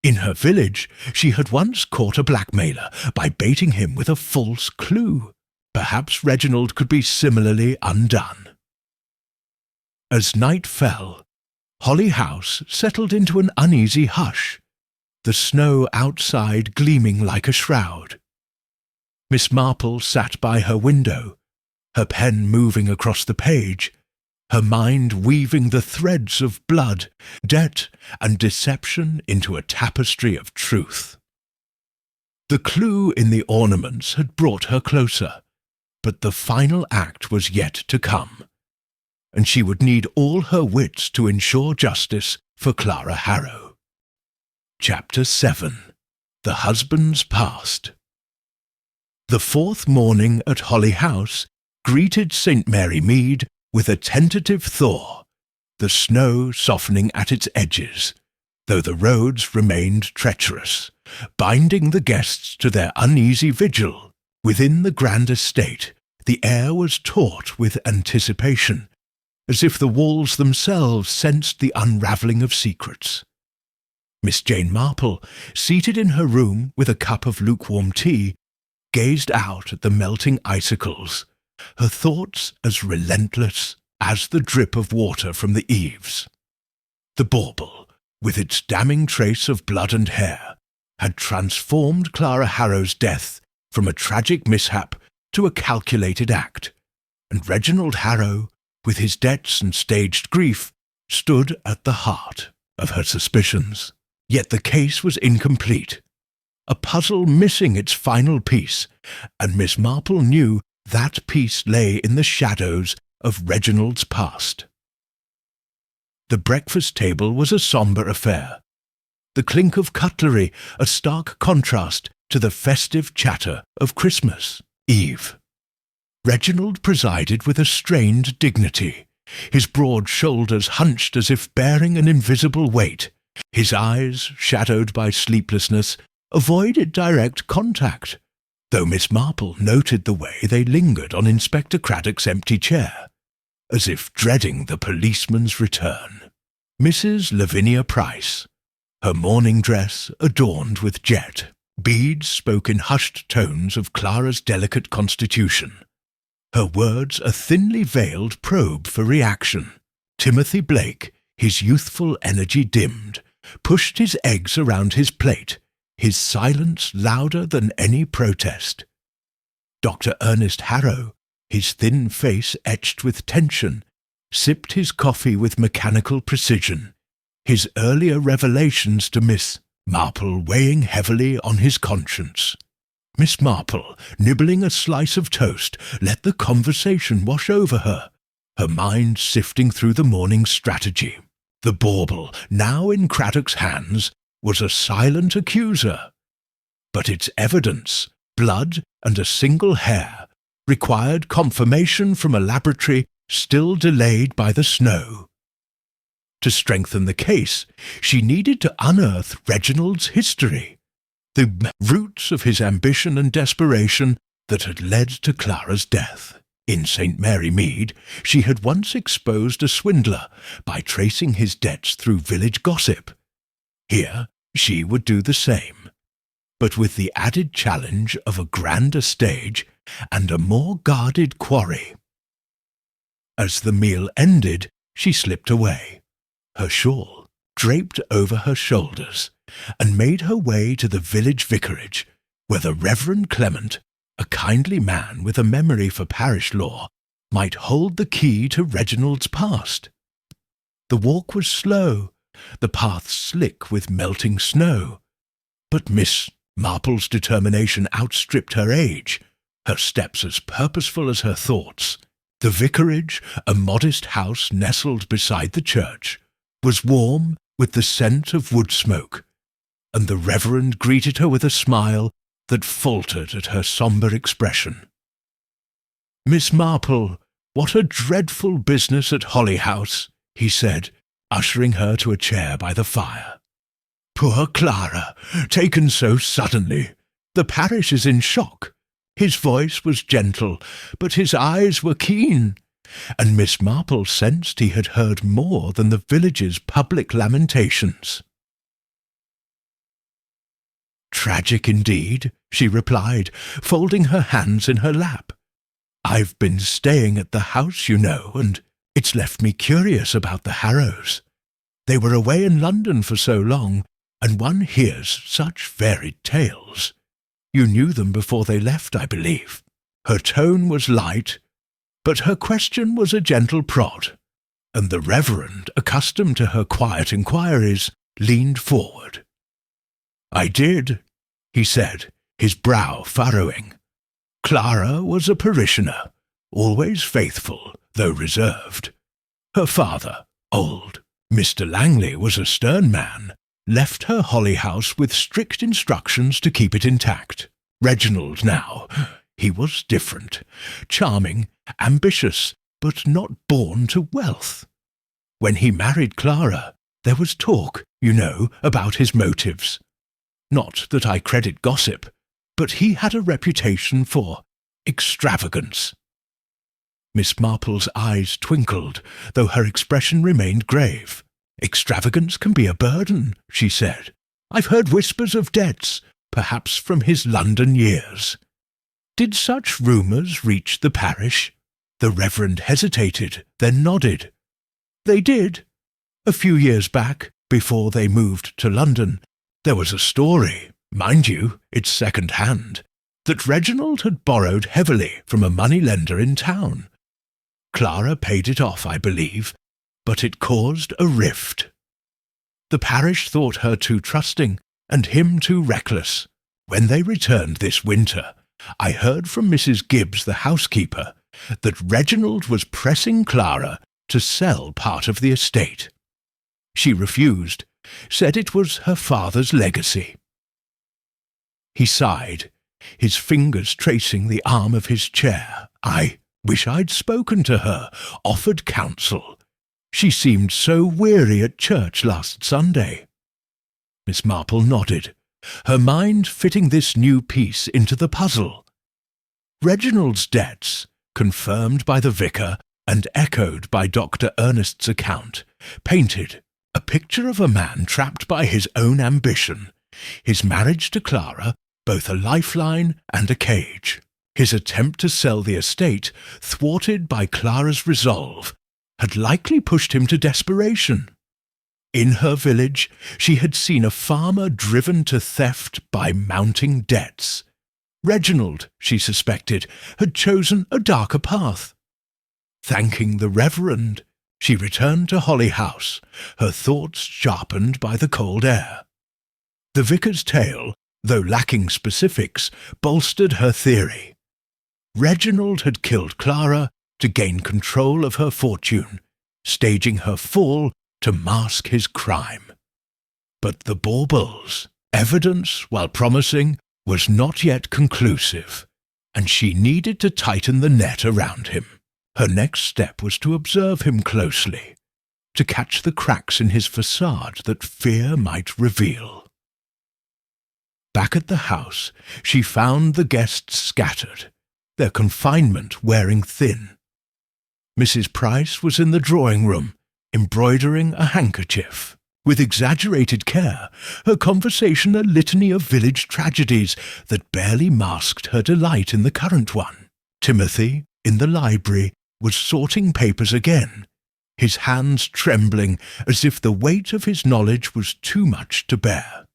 In her village, she had once caught a blackmailer by baiting him with a false clue. Perhaps Reginald could be similarly undone. As night fell, Holly House settled into an uneasy hush, the snow outside gleaming like a shroud. Miss Marple sat by her window, her pen moving across the page, her mind weaving the threads of blood, debt, and deception into a tapestry of truth. The clue in the ornaments had brought her closer, but the final act was yet to come, and she would need all her wits to ensure justice for Clara Harrow. Chapter 7. The Husband's Past. The fourth morning at Holly House greeted St. Mary Mead with a tentative thaw, the snow softening at its edges, though the roads remained treacherous, binding the guests to their uneasy vigil. Within the grand estate, the air was taut with anticipation, as if the walls themselves sensed the unravelling of secrets. Miss Jane Marple, seated in her room with a cup of lukewarm tea, gazed out at the melting icicles, her thoughts as relentless as the drip of water from the eaves. The bauble, with its damning trace of blood and hair, had transformed Clara Harrow's death from a tragic mishap to a calculated act, and Reginald Harrow, with his debts and staged grief, stood at the heart of her suspicions. Yet the case was incomplete, a puzzle missing its final piece, and Miss Marple knew that piece lay in the shadows of Reginald's past. The breakfast table was a sombre affair. the clink of cutlery a stark contrast to the festive chatter of Christmas Eve. Reginald presided with a strained dignity, his broad shoulders hunched as if bearing an invisible weight. His eyes, shadowed by sleeplessness, avoided direct contact, though Miss Marple noted the way they lingered on Inspector Craddock's empty chair, as if dreading the policeman's return. Mrs. Lavinia Price, her morning dress adorned with jet, beads spoke in hushed tones of Clara's delicate constitution, her words a thinly veiled probe for reaction. Timothy Blake, his youthful energy dimmed, pushed his eggs around his plate, his silence louder than any protest. Dr. Ernest Harrow, his thin face etched with tension, sipped his coffee with mechanical precision, his earlier revelations to Miss Marple weighing heavily on his conscience. Miss Marple, nibbling a slice of toast, let the conversation wash over her, her mind sifting through the morning's strategy. The bauble, now in Craddock's hands, was a silent accuser, but its evidence, blood and a single hair, required confirmation from a laboratory still delayed by the snow. To strengthen the case, she needed to unearth Reginald's history, the roots of his ambition and desperation that had led to Clara's death. In St. Mary Mead, she had once exposed a swindler by tracing his debts through village gossip. Here, she would do the same, but with the added challenge of a grander stage and a more guarded quarry. As the meal ended, she slipped away, her shawl draped over her shoulders, and made her way to the village vicarage, where the Reverend Clement, a kindly man with a memory for parish law, might hold the key to Reginald's past. The walk was slow, the path slick with melting snow, but Miss Marple's determination outstripped her age, her steps as purposeful as her thoughts. The vicarage, a modest house nestled beside the church, was warm with the scent of wood smoke, and the Reverend greeted her with a smile that faltered at her sombre expression. "Miss Marple, what a dreadful business at Holly House," he said, ushering her to a chair by the fire. "Poor Clara, taken so suddenly. The parish is in shock." His voice was gentle, but his eyes were keen, and Miss Marple sensed he had heard more than the village's public lamentations. "Tragic indeed," she replied, folding her hands in her lap. "I've been staying at the house, you know, and it's left me curious about the Harrows. They were away in London for so long, and one hears such varied tales. You knew them before they left, I believe." Her tone was light, but her question was a gentle prod, and the Reverend, accustomed to her quiet inquiries, leaned forward. "I did," he said, his brow furrowing. "Clara was a parishioner, always faithful, though reserved. Her father, old Mr. Langley, was a stern man, left her Holly House with strict instructions to keep it intact. Reginald now, he was different, charming, ambitious, but not born to wealth. When he married Clara, there was talk, you know, about his motives. Not that I credit gossip, but he had a reputation for extravagance." Miss Marple's eyes twinkled, though her expression remained grave. "Extravagance can be a burden," she said. "I've heard whispers of debts, perhaps from his London years." "Did such rumours reach the parish?" The Reverend hesitated, then nodded. "They did. A few years back, before they moved to London, there was a story, mind you, it's second-hand, that Reginald had borrowed heavily from a money-lender in town. Clara paid it off, I believe, but it caused a rift. The parish thought her too trusting, and him too reckless. When they returned this winter, I heard from Mrs. Gibbs, the housekeeper, that Reginald was pressing Clara to sell part of the estate. She refused, said it was her father's legacy. He sighed, his fingers tracing the arm of his chair. I wish I'd spoken to her, offered counsel. She seemed so weary at church last Sunday. Miss Marple nodded, her mind fitting this new piece into the puzzle. Reginald's debts, confirmed by the vicar and echoed by Dr. Ernest's account, painted a picture of a man trapped by his own ambition, his marriage to Clara both a lifeline and a cage, his attempt to sell the estate, thwarted by Clara's resolve, had likely pushed him to desperation. In her village, she had seen a farmer driven to theft by mounting debts. Reginald, she suspected, had chosen a darker path. Thanking the Reverend, she returned to Holly House, her thoughts sharpened by the cold air. The vicar's tale, though lacking specifics, bolstered her theory. Reginald had killed Clara to gain control of her fortune, staging her fall to mask his crime. But the baubles, evidence, while promising, was not yet conclusive, and she needed to tighten the net around him. Her next step was to observe him closely, to catch the cracks in his facade that fear might reveal. Back at the house, she found the guests scattered, their confinement wearing thin. Mrs. Price was in the drawing-room, embroidering a handkerchief. With exaggerated care, her conversation a litany of village tragedies that barely masked her delight in the current one. Timothy, in the library, was sorting papers again, his hands trembling as if the weight of his knowledge was too much to bear.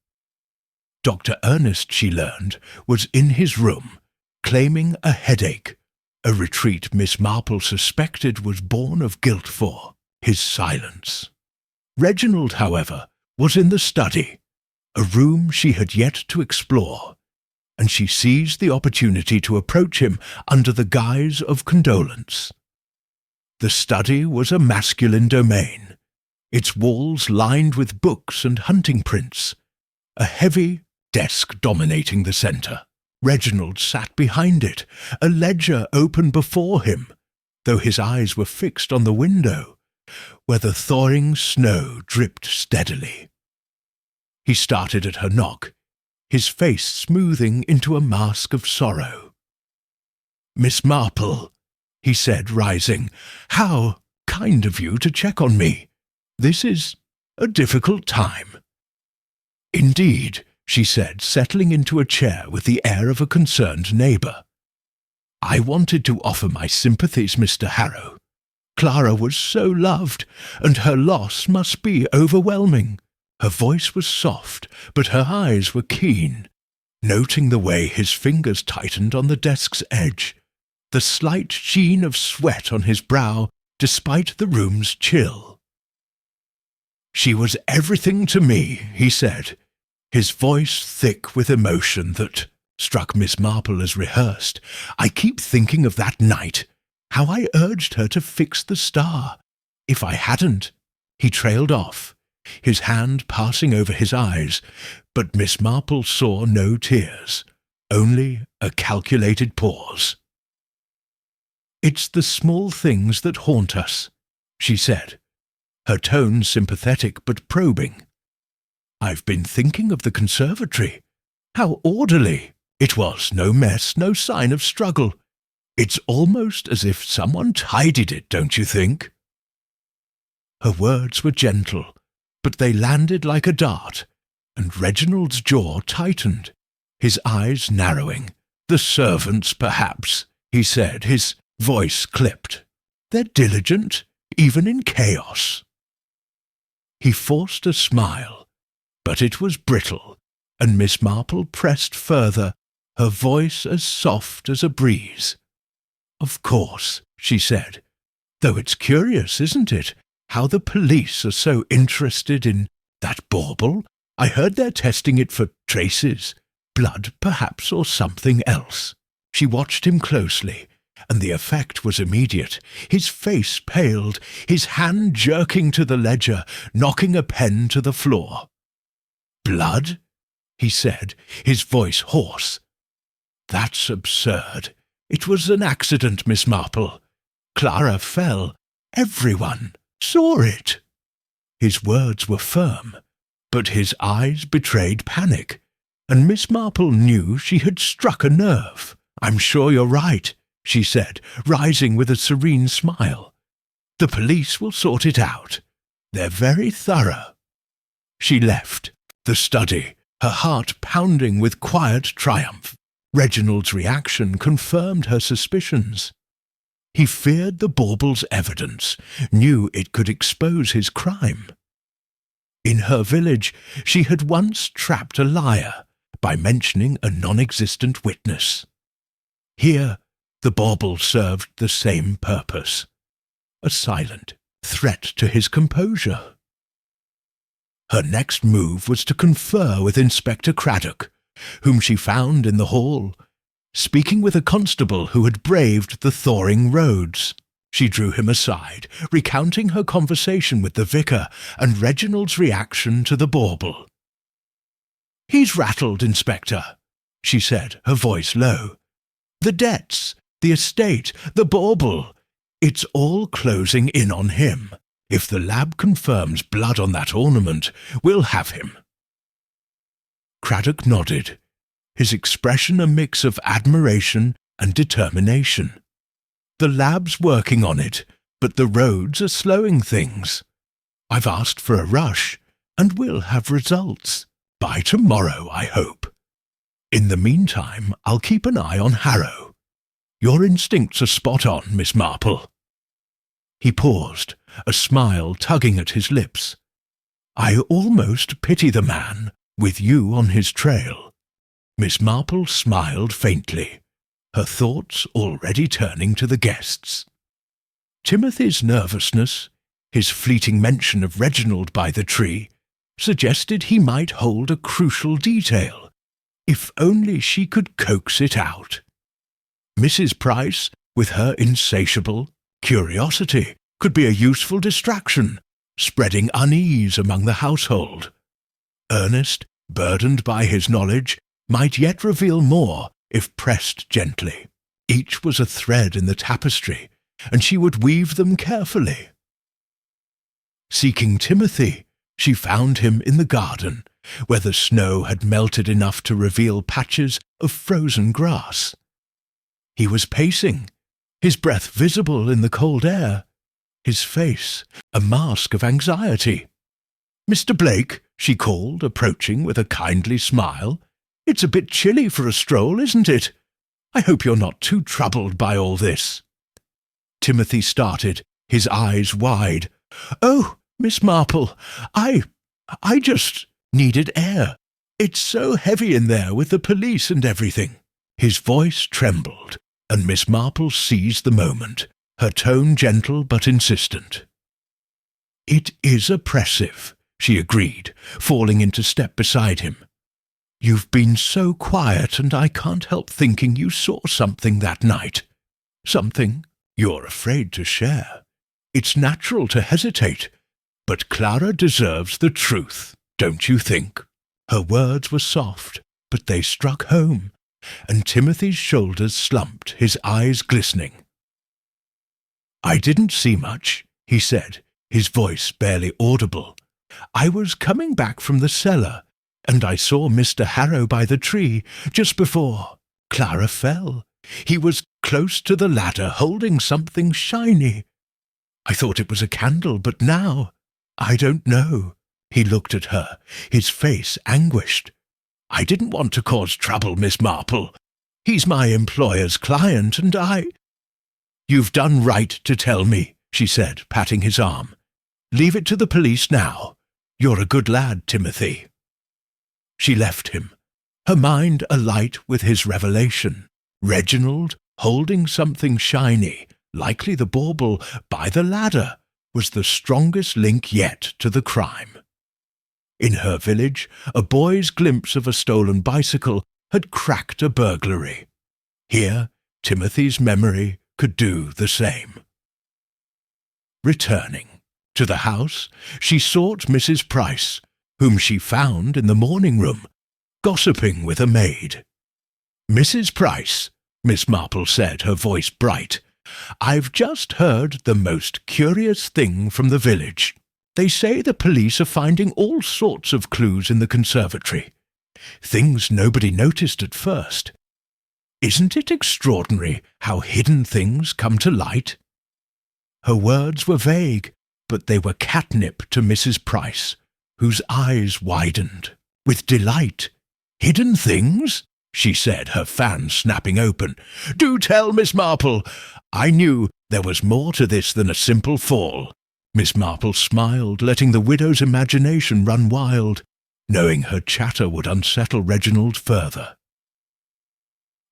Dr. Ernest, she learned, was in his room, claiming a headache, a retreat Miss Marple suspected was born of guilt for his silence. Reginald, however, was in the study, a room she had yet to explore, and she seized the opportunity to approach him under the guise of condolence. The study was a masculine domain, its walls lined with books and hunting prints, a heavy desk dominating the centre. Reginald sat behind it, a ledger open before him, though his eyes were fixed on the window, where the thawing snow dripped steadily. He started at her knock, his face smoothing into a mask of sorrow. "Miss Marple," he said, rising, "how kind of you to check on me. This is a difficult time." "Indeed," she said, settling into a chair with the air of a concerned neighbour. "I wanted to offer my sympathies, Mr. Harrow. Clara was so loved, and her loss must be overwhelming." Her voice was soft, but her eyes were keen, noting the way his fingers tightened on the desk's edge, the slight sheen of sweat on his brow despite the room's chill. "She was everything to me," he said, his voice thick with emotion that struck Miss Marple as rehearsed. "I keep thinking of that night, how I urged her to fix the star. If I hadn't—" He trailed off, his hand passing over his eyes, but Miss Marple saw no tears, only a calculated pause. "It's the small things that haunt us," she said, her tone sympathetic but probing. "I've been thinking of the conservatory. How orderly it was, no mess, no sign of struggle. It's almost as if someone tidied it, don't you think?" Her words were gentle, but they landed like a dart, and Reginald's jaw tightened, his eyes narrowing. "The servants, perhaps," he said, his voice clipped. "They're diligent, even in chaos." He forced a smile, but it was brittle, and Miss Marple pressed further, her voice as soft as a breeze. "Of course," she said, "though it's curious, isn't it, how the police are so interested in that bauble? I heard they're testing it for traces, blood perhaps, or something else." She watched him closely, and the effect was immediate. His face paled, his hand jerking to the ledger, knocking a pen to the floor. "Blood?" he said, his voice hoarse. "That's absurd. It was an accident, Miss Marple. Clara fell. Everyone saw it." His words were firm, but his eyes betrayed panic, and Miss Marple knew she had struck a nerve. "I'm sure you're right," she said, rising with a serene smile. "The police will sort it out. They're very thorough." She left the study, her heart pounding with quiet triumph. Reginald's reaction confirmed her suspicions. He feared the bauble's evidence, knew it could expose his crime. In her village, she had once trapped a liar by mentioning a non-existent witness. Here, the bauble served the same purpose, a silent threat to his composure. Her next move was to confer with Inspector Craddock, whom she found in the hall, speaking with a constable who had braved the thawing roads. She drew him aside, recounting her conversation with the vicar and Reginald's reaction to the bauble. "He's rattled, Inspector," she said, her voice low. "The debts, the estate, the bauble, it's all closing in on him. If the lab confirms blood on that ornament, we'll have him." Craddock nodded, his expression a mix of admiration and determination. "The lab's working on it, but the roads are slowing things. I've asked for a rush, and we'll have results. By tomorrow, I hope. In the meantime, I'll keep an eye on Harrow. Your instincts are spot on, Miss Marple." He paused, a smile tugging at his lips. "I almost pity the man, with you on his trail." Miss Marple smiled faintly, her thoughts already turning to the guests. Timothy's nervousness, his fleeting mention of Reginald by the tree, suggested he might hold a crucial detail, if only she could coax it out. Mrs. Price, with her insatiable curiosity, could be a useful distraction, spreading unease among the household. Ernest, burdened by his knowledge, might yet reveal more if pressed gently. Each was a thread in the tapestry, and she would weave them carefully. Seeking Timothy, she found him in the garden, where the snow had melted enough to reveal patches of frozen grass. He was pacing, his breath visible in the cold air, his face a mask of anxiety. "Mr. Blake," she called, approaching with a kindly smile, "it's a bit chilly for a stroll, isn't it? I hope you're not too troubled by all this." Timothy started, his eyes wide. "Oh, Miss Marple, I just needed air. It's so heavy in there with the police and everything." His voice trembled, and Miss Marple seized the moment, her tone gentle but insistent. "It is oppressive," she agreed, falling into step beside him. "You've been so quiet, and I can't help thinking you saw something that night. Something you're afraid to share. It's natural to hesitate, but Clara deserves the truth, don't you think?" Her words were soft, but they struck home, and Timothy's shoulders slumped, his eyes glistening. "I didn't see much," he said, his voice barely audible. "I was coming back from the cellar, and I saw Mr. Harrow by the tree just before Clara fell. He was close to the ladder, holding something shiny. I thought it was a candle, but now I don't know." He looked at her, his face anguished. "I didn't want to cause trouble, Miss Marple. He's my employer's client, and "You've done right to tell me," she said, patting his arm. "Leave it to the police now. You're a good lad, Timothy." She left him, her mind alight with his revelation. Reginald, holding something shiny, likely the bauble, by the ladder, was the strongest link yet to the crime. In her village, a boy's glimpse of a stolen bicycle had cracked a burglary. Here, Timothy's memory could do the same. Returning to the house, she sought Mrs. Price, whom she found in the morning room, gossiping with a maid. "Mrs. Price," Miss Marple said, her voice bright, "I've just heard the most curious thing from the village. They say the police are finding all sorts of clues in the conservatory. Things nobody noticed at first. Isn't it extraordinary how hidden things come to light?" Her words were vague, but they were catnip to Mrs. Price, whose eyes widened with delight. "Hidden things?" she said, her fan snapping open. "Do tell, Miss Marple. I knew there was more to this than a simple fall." Miss Marple smiled, letting the widow's imagination run wild, knowing her chatter would unsettle Reginald further.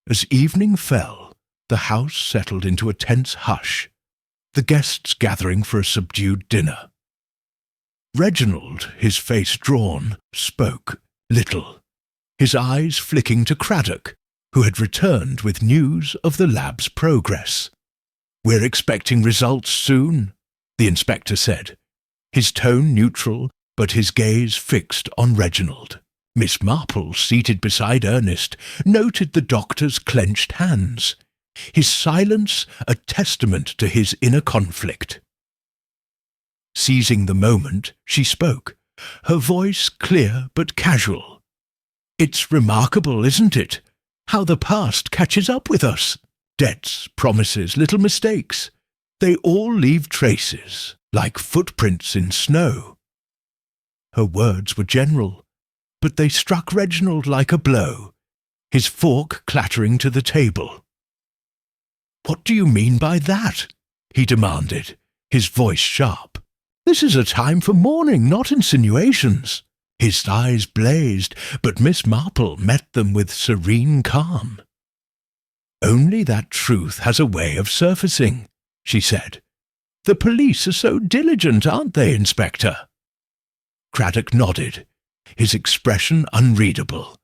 As evening fell, the house settled into a tense hush, the guests gathering for a subdued dinner. Reginald, his face drawn, spoke little, his eyes flicking to Craddock, who had returned with news of the lab's progress. "We're expecting results soon," the inspector said, his tone neutral but his gaze fixed on Reginald. Miss Marple, seated beside Ernest, noted the doctor's clenched hands, his silence a testament to his inner conflict. Seizing the moment, she spoke, her voice clear but casual. "It's remarkable, isn't it, how the past catches up with us? Debts, promises, little mistakes. They all leave traces, like footprints in snow." Her words were general, but they struck Reginald like a blow, his fork clattering to the table. "What do you mean by that?" he demanded, his voice sharp. "This is a time for mourning, not insinuations." His eyes blazed, but Miss Marple met them with serene calm. "Only that truth has a way of surfacing," she said. "The police are so diligent, aren't they, Inspector?" Craddock nodded, his expression unreadable,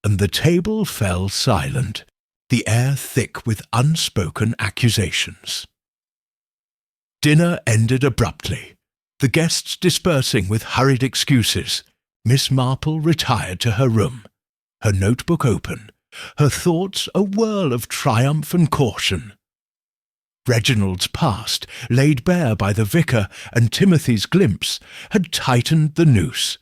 and the table fell silent, the air thick with unspoken accusations. Dinner ended abruptly, the guests dispersing with hurried excuses. Miss Marple retired to her room, her notebook open, her thoughts a whirl of triumph and caution. Reginald's past, laid bare by the vicar and Timothy's glimpse, had tightened the noose,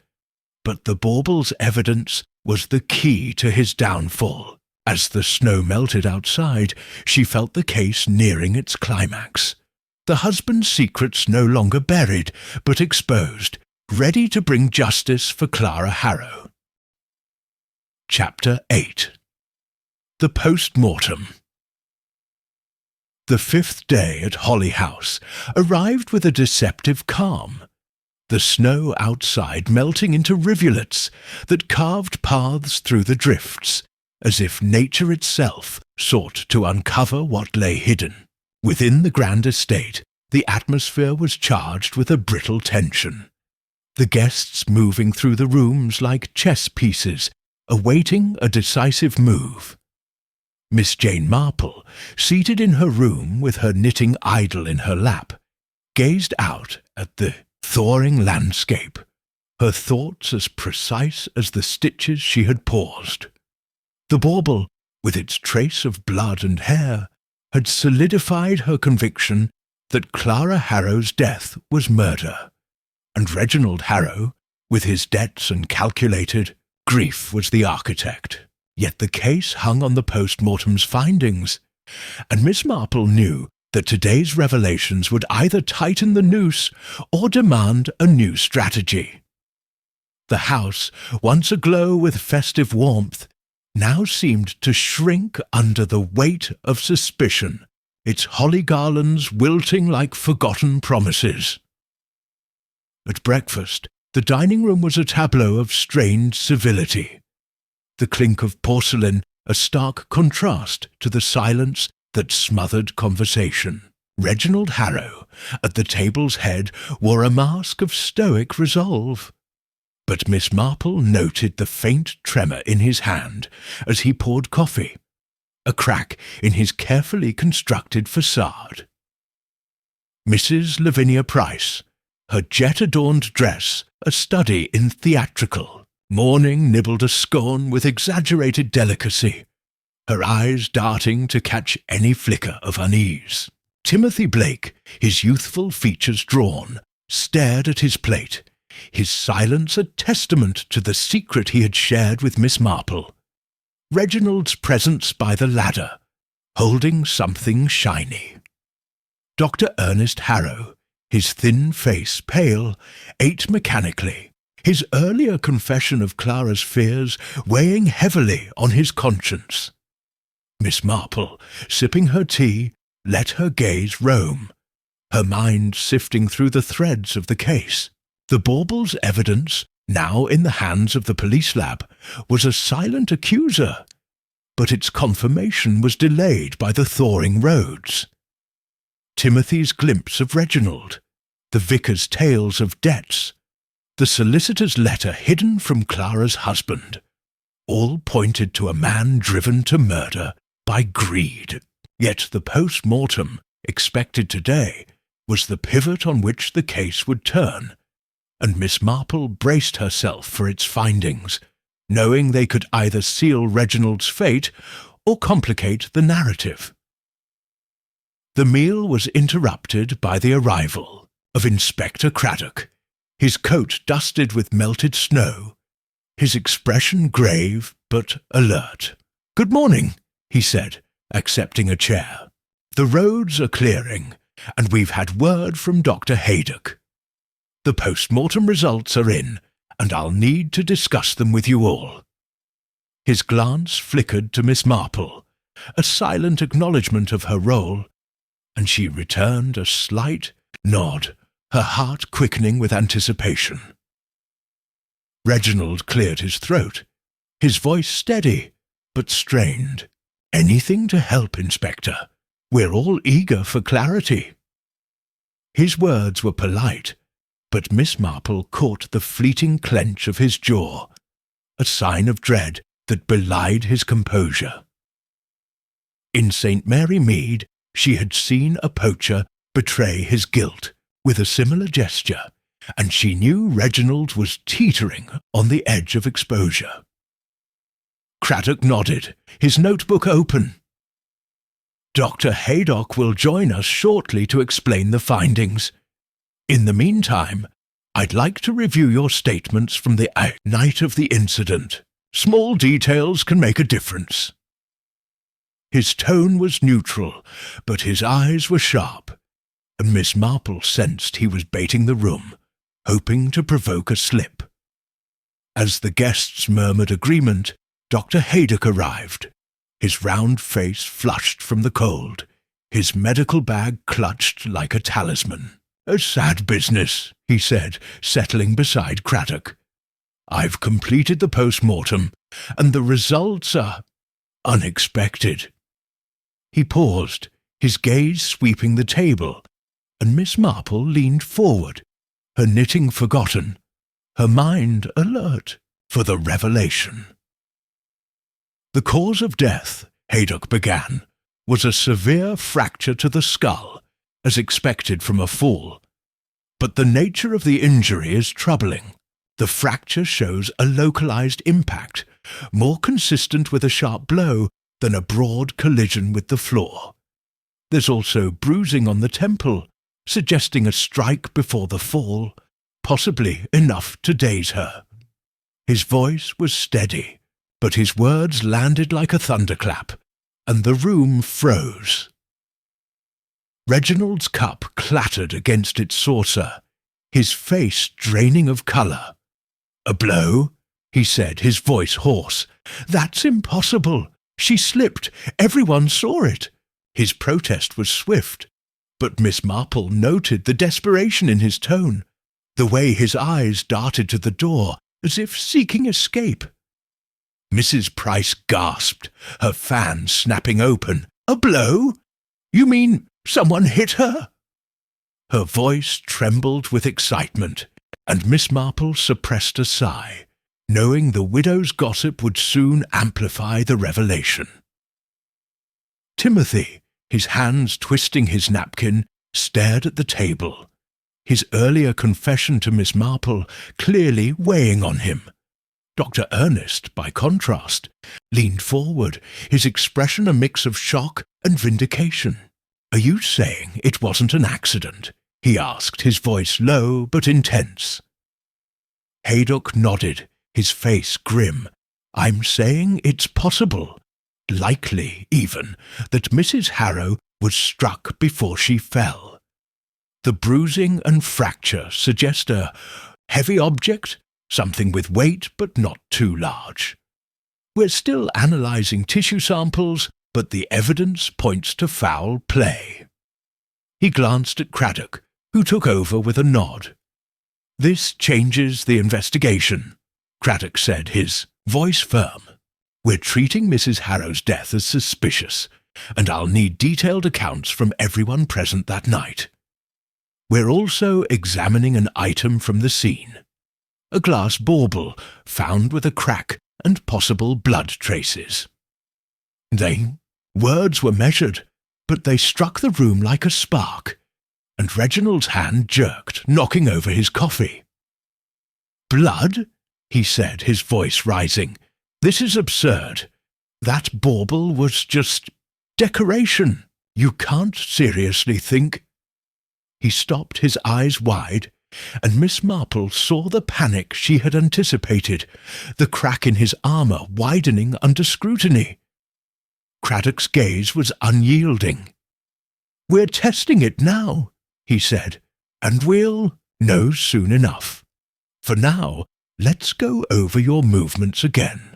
but the bauble's evidence was the key to his downfall. As the snow melted outside, she felt the case nearing its climax. The husband's secrets no longer buried, but exposed, ready to bring justice for Clara Harrow. Chapter 8. The Post-mortem. The 5th day at Holly House arrived with a deceptive calm, the snow outside melting into rivulets that carved paths through the drifts, as if nature itself sought to uncover what lay hidden. Within the grand estate, the atmosphere was charged with a brittle tension, the guests moving through the rooms like chess pieces, awaiting a decisive move. Miss Jane Marple, seated in her room with her knitting idle in her lap, gazed out at the thawing landscape, her thoughts as precise as the stitches she had paused. The bauble, with its trace of blood and hair, had solidified her conviction that Clara Harrow's death was murder, and Reginald Harrow, with his debts and calculated grief, was the architect. Yet the case hung on the post-mortem's findings, and Miss Marple knew that today's revelations would either tighten the noose or demand a new strategy. The house, once aglow with festive warmth, now seemed to shrink under the weight of suspicion, its holly garlands wilting like forgotten promises. At breakfast, the dining room was a tableau of strained civility, the clink of porcelain a stark contrast to the silence that smothered conversation. Reginald Harrow, at the table's head, wore a mask of stoic resolve, but Miss Marple noted the faint tremor in his hand as he poured coffee, a crack in his carefully constructed facade. Mrs. Lavinia Price, her jet-adorned dress a study in theatrical, mourning nibbled a scone with exaggerated delicacy, her eyes darting to catch any flicker of unease. Timothy Blake, his youthful features drawn, stared at his plate, his silence a testament to the secret he had shared with Miss Marple. Reginald's presence by the ladder, holding something shiny. Dr. Ernest Harrow, his thin face pale, ate mechanically, his earlier confession of Clara's fears weighing heavily on his conscience. Miss Marple, sipping her tea, let her gaze roam, her mind sifting through the threads of the case. The baubles' evidence, now in the hands of the police lab, was a silent accuser, but its confirmation was delayed by the thawing roads. Timothy's glimpse of Reginald, the vicar's tales of debts, the solicitor's letter hidden from Clara's husband, all pointed to a man driven to murder by greed. Yet the post-mortem, expected today, was the pivot on which the case would turn, and Miss Marple braced herself for its findings, knowing they could either seal Reginald's fate or complicate the narrative. The meal was interrupted by the arrival of Inspector Craddock, his coat dusted with melted snow, his expression grave but alert. "Good morning," he said, accepting a chair. "The roads are clearing, and we've had word from Dr. Haydock. The post-mortem results are in, and I'll need to discuss them with you all." His glance flickered to Miss Marple, a silent acknowledgment of her role, and she returned a slight nod, her heart quickening with anticipation. Reginald cleared his throat, his voice steady, but strained. "Anything to help, Inspector. We're all eager for clarity." His words were polite, but Miss Marple caught the fleeting clench of his jaw, a sign of dread that belied his composure. In St. Mary Mead, she had seen a poacher betray his guilt with a similar gesture, and she knew Reginald was teetering on the edge of exposure. Craddock nodded, his notebook open. "Dr. Haydock will join us shortly to explain the findings. In the meantime, I'd like to review your statements from the night of the incident. Small details can make a difference." His tone was neutral, but his eyes were sharp, and Miss Marple sensed he was baiting the room, hoping to provoke a slip. As the guests murmured agreement, Dr. Haydock arrived, his round face flushed from the cold, his medical bag clutched like a talisman. "A sad business," he said, settling beside Craddock. "I've completed the post-mortem, and the results are unexpected." He paused, his gaze sweeping the table, and Miss Marple leaned forward, her knitting forgotten, her mind alert for the revelation. "The cause of death," Haydock began, "was a severe fracture to the skull, as expected from a fall. But the nature of the injury is troubling. The fracture shows a localized impact, more consistent with a sharp blow than a broad collision with the floor. There's also bruising on the temple, suggesting a strike before the fall, possibly enough to daze her." His voice was steady, but his words landed like a thunderclap, and the room froze. Reginald's cup clattered against its saucer, his face draining of colour. "A blow?" he said, his voice hoarse. "That's impossible. She slipped. Everyone saw it." His protest was swift, but Miss Marple noted the desperation in his tone, the way his eyes darted to the door as if seeking escape. Mrs. Price gasped, her fan snapping open. "A blow? You mean someone hit her?" Her voice trembled with excitement, and Miss Marple suppressed a sigh, knowing the widow's gossip would soon amplify the revelation. Timothy, his hands twisting his napkin, stared at the table, his earlier confession to Miss Marple clearly weighing on him. Dr. Ernest, by contrast, leaned forward, his expression a mix of shock and vindication. "Are you saying it wasn't an accident?" he asked, his voice low but intense. Haydock nodded, his face grim. "I'm saying it's possible, likely even, that Mrs. Harrow was struck before she fell. The bruising and fracture suggest a heavy object, something with weight but not too large. We're still analysing tissue samples, but the evidence points to foul play." He glanced at Craddock, who took over with a nod. "This changes the investigation," Craddock said, his voice firm. "We're treating Mrs. Harrow's death as suspicious, and I'll need detailed accounts from everyone present that night. We're also examining an item from the scene. A glass bauble found with a crack and possible blood traces. Words were measured, but they struck the room like a spark, and Reginald's hand jerked, knocking over his coffee. "Blood?" he said, his voice rising. "This is absurd. That bauble was just decoration. You can't seriously think—" He stopped, his eyes wide, and Miss Marple saw the panic she had anticipated, the crack in his armour widening under scrutiny. Craddock's gaze was unyielding. "We're testing it now," he said, "and we'll know soon enough. For now, let's go over your movements again.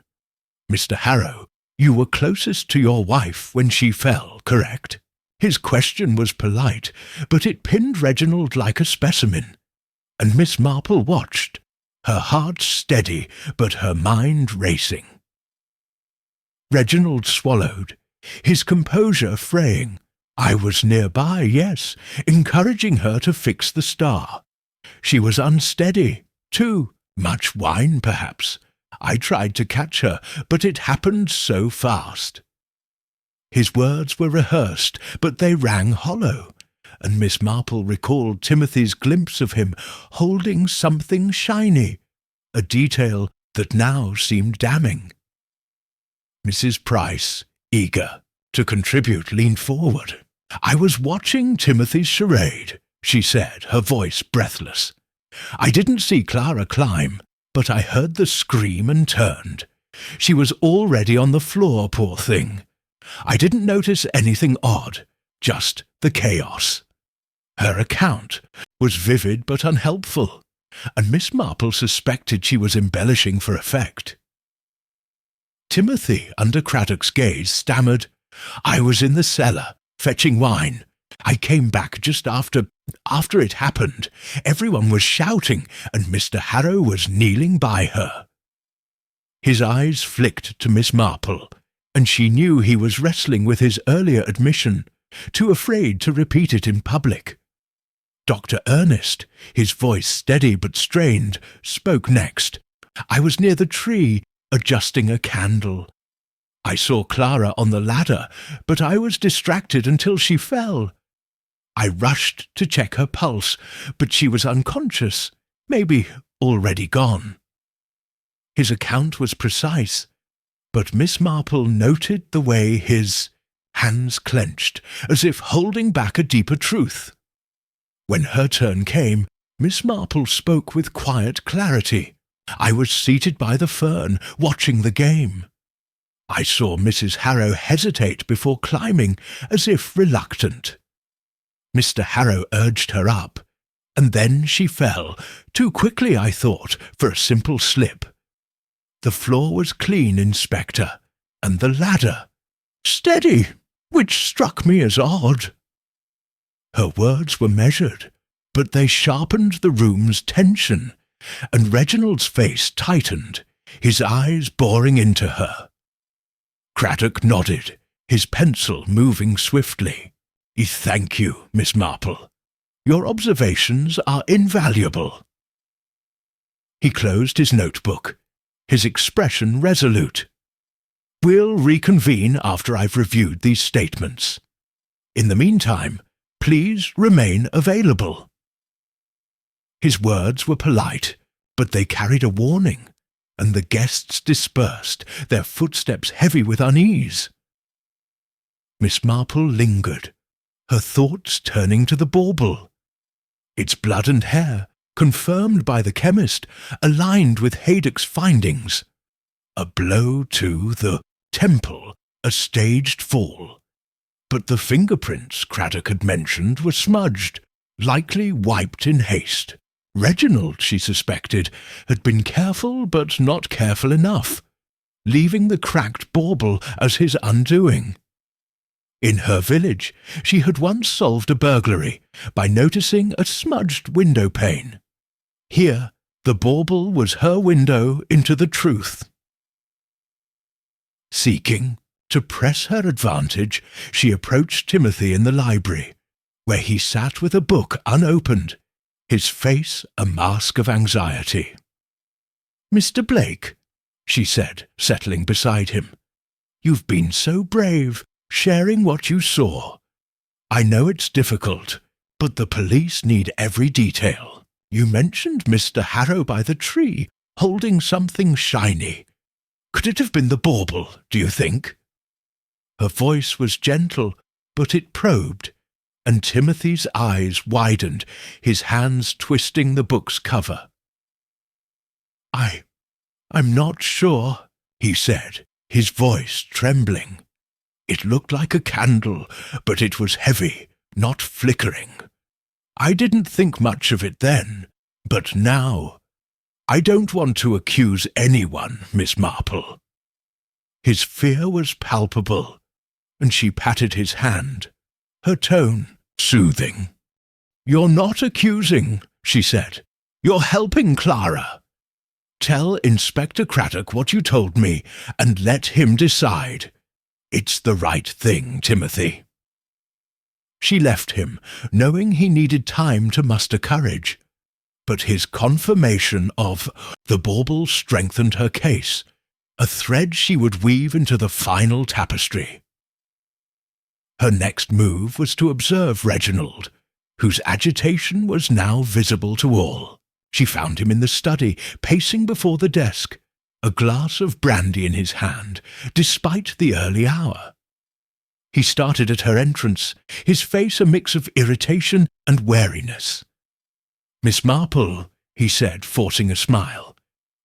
Mr. Harrow, you were closest to your wife when she fell, correct?" His question was polite, but it pinned Reginald like a specimen, and Miss Marple watched, her heart steady but her mind racing. Reginald swallowed, his composure fraying. "I was nearby, yes, encouraging her to fix the star. She was unsteady, too much wine, perhaps. I tried to catch her, but it happened so fast." His words were rehearsed, but they rang hollow, and Miss Marple recalled Timothy's glimpse of him holding something shiny, a detail that now seemed damning. Mrs. Price, eager to contribute, leaned forward. "I was watching Timothy's charade," she said, her voice breathless. "I didn't see Clara climb, but I heard the scream and turned. She was already on the floor, poor thing. I didn't notice anything odd, just the chaos." Her account was vivid but unhelpful, and Miss Marple suspected she was embellishing for effect. Timothy, under Craddock's gaze, stammered, "I was in the cellar, fetching wine. I came back just after it happened. Everyone was shouting, and Mr. Harrow was kneeling by her." His eyes flicked to Miss Marple, and she knew he was wrestling with his earlier admission, too afraid to repeat it in public. Dr. Ernest, his voice steady but strained, spoke next. "I was near the tree, adjusting a candle. I saw Clara on the ladder, but I was distracted until she fell. I rushed to check her pulse, but she was unconscious, maybe already gone." His account was precise, but Miss Marple noted the way his hands clenched, as if holding back a deeper truth. When her turn came, Miss Marple spoke with quiet clarity. "I was seated by the fern, watching the game. I saw Mrs. Harrow hesitate before climbing, as if reluctant. Mr. Harrow urged her up, and then she fell, too quickly, I thought, for a simple slip. The floor was clean, Inspector, and the ladder steady, which struck me as odd." Her words were measured, but they sharpened the room's tension, and Reginald's face tightened, his eyes boring into her. Craddock nodded, his pencil moving swiftly. "Thank you, Miss Marple. Your observations are invaluable." He closed his notebook, his expression resolute. We'll reconvene after I've reviewed these statements. In the meantime, please remain available." His words were polite, but they carried a warning, and the guests dispersed, their footsteps heavy with unease. Miss Marple lingered, her thoughts turning to the bauble. Its blood and hair, confirmed by the chemist, aligned with Haydock's findings. A blow to the temple, a staged fall. But the fingerprints Craddock had mentioned were smudged, likely wiped in haste. Reginald, she suspected, had been careful but not careful enough, leaving the cracked bauble as his undoing. In her village, she had once solved a burglary by noticing a smudged window pane. Here, the bauble was her window into the truth. Seeking to press her advantage, she approached Timothy in the library, where he sat with a book unopened, his face a mask of anxiety. "Mr. Blake," she said, settling beside him, "you've been so brave, sharing what you saw. I know it's difficult, but the police need every detail. You mentioned Mr. Harrow by the tree, holding something shiny. Could it have been the bauble, do you think?" Her voice was gentle, but it probed, and Timothy's eyes widened, his hands twisting the book's cover. I'm not sure," he said, his voice trembling. It looked like a candle, but it was heavy, not flickering. I didn't think much of it then, but now. I don't want to accuse anyone, Miss Marple." His fear was palpable, and she patted his hand, her tone soothing. "You're not accusing," she said. "You're helping Clara. Tell Inspector Craddock what you told me, and let him decide. It's the right thing, Timothy." She left him, knowing he needed time to muster courage. But his confirmation of the bauble strengthened her case, a thread she would weave into the final tapestry. Her next move was to observe Reginald, whose agitation was now visible to all. She found him in the study, pacing before the desk, a glass of brandy in his hand, despite the early hour. He started at her entrance, his face a mix of irritation and wariness. "Miss Marple," he said, forcing a smile,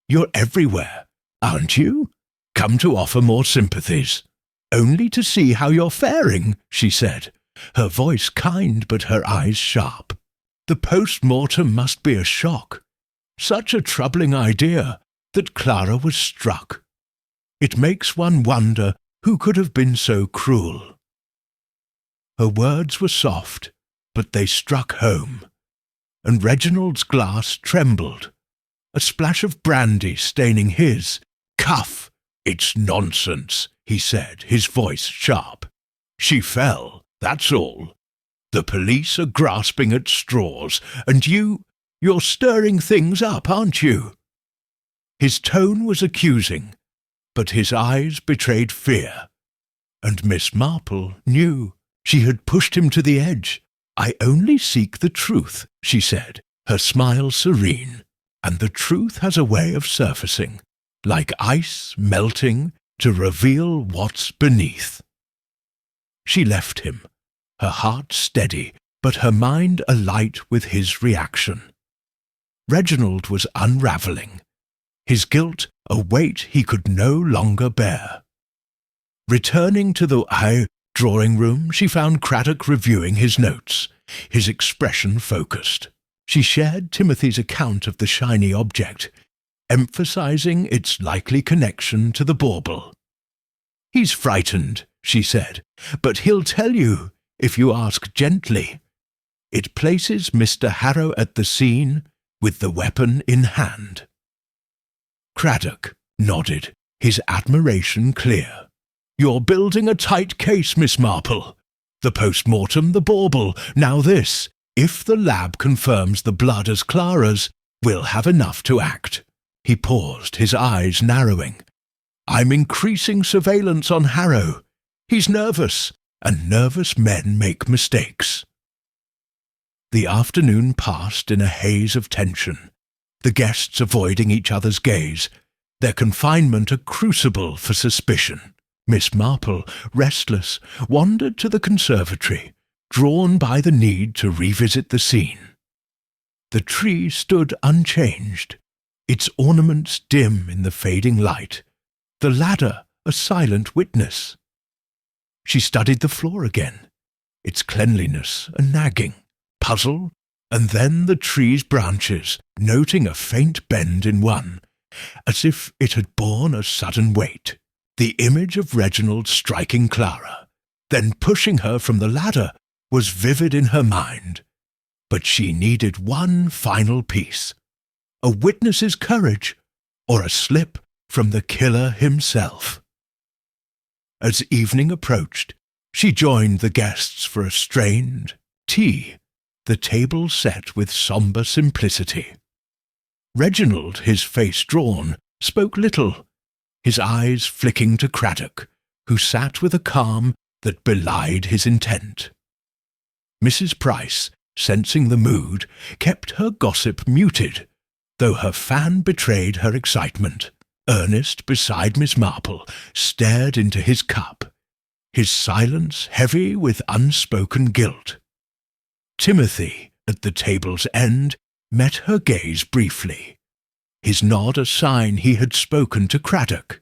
"you're everywhere, aren't you? Come to offer more sympathies." "Only to see how you're faring," she said, her voice kind but her eyes sharp. "The post-mortem must be a shock. Such a troubling idea that Clara was struck. It makes one wonder who could have been so cruel." Her words were soft, but they struck home, and Reginald's glass trembled, a splash of brandy staining his. "Cuff! It's nonsense," he said, his voice sharp. "She fell, that's all. The police are grasping at straws, and you're stirring things up, aren't you?" His tone was accusing, but his eyes betrayed fear, and Miss Marple knew. She had pushed him to the edge. "I only seek the truth," she said, her smile serene, "and the truth has a way of surfacing, like ice melting to reveal what's beneath." She left him, her heart steady, but her mind alight with his reaction. Reginald was unravelling, his guilt a weight he could no longer bear. Returning to the drawing-room, she found Craddock reviewing his notes, his expression focused. She shared Timothy's account of the shiny object, emphasizing its likely connection to the bauble. "He's frightened," she said, "but he'll tell you, if you ask gently. It places Mr. Harrow at the scene, with the weapon in hand." Craddock nodded, his admiration clear. "You're building a tight case, Miss Marple. The post-mortem, the bauble, now this. If the lab confirms the blood as Clara's, we'll have enough to act." He paused, his eyes narrowing. I'm increasing surveillance on Harrow. He's nervous, and nervous men make mistakes." The afternoon passed in a haze of tension, the guests avoiding each other's gaze, their confinement a crucible for suspicion. Miss Marple, restless, wandered to the conservatory, drawn by the need to revisit the scene. The tree stood unchanged, its ornaments dim in the fading light, the ladder a silent witness. She studied the floor again, its cleanliness a nagging puzzle, and then the tree's branches, noting a faint bend in one, as if it had borne a sudden weight. The image of Reginald striking Clara, then pushing her from the ladder, was vivid in her mind. But she needed one final piece, a witness's courage, or a slip from the killer himself. As evening approached, she joined the guests for a strained tea, the table set with sombre simplicity. Reginald, his face drawn, spoke little, his eyes flicking to Craddock, who sat with a calm that belied his intent. Mrs. Price, sensing the mood, kept her gossip muted, though her fan betrayed her excitement. Ernest, beside Miss Marple, stared into his cup, his silence heavy with unspoken guilt. Timothy, at the table's end, met her gaze briefly, his nod a sign he had spoken to Craddock.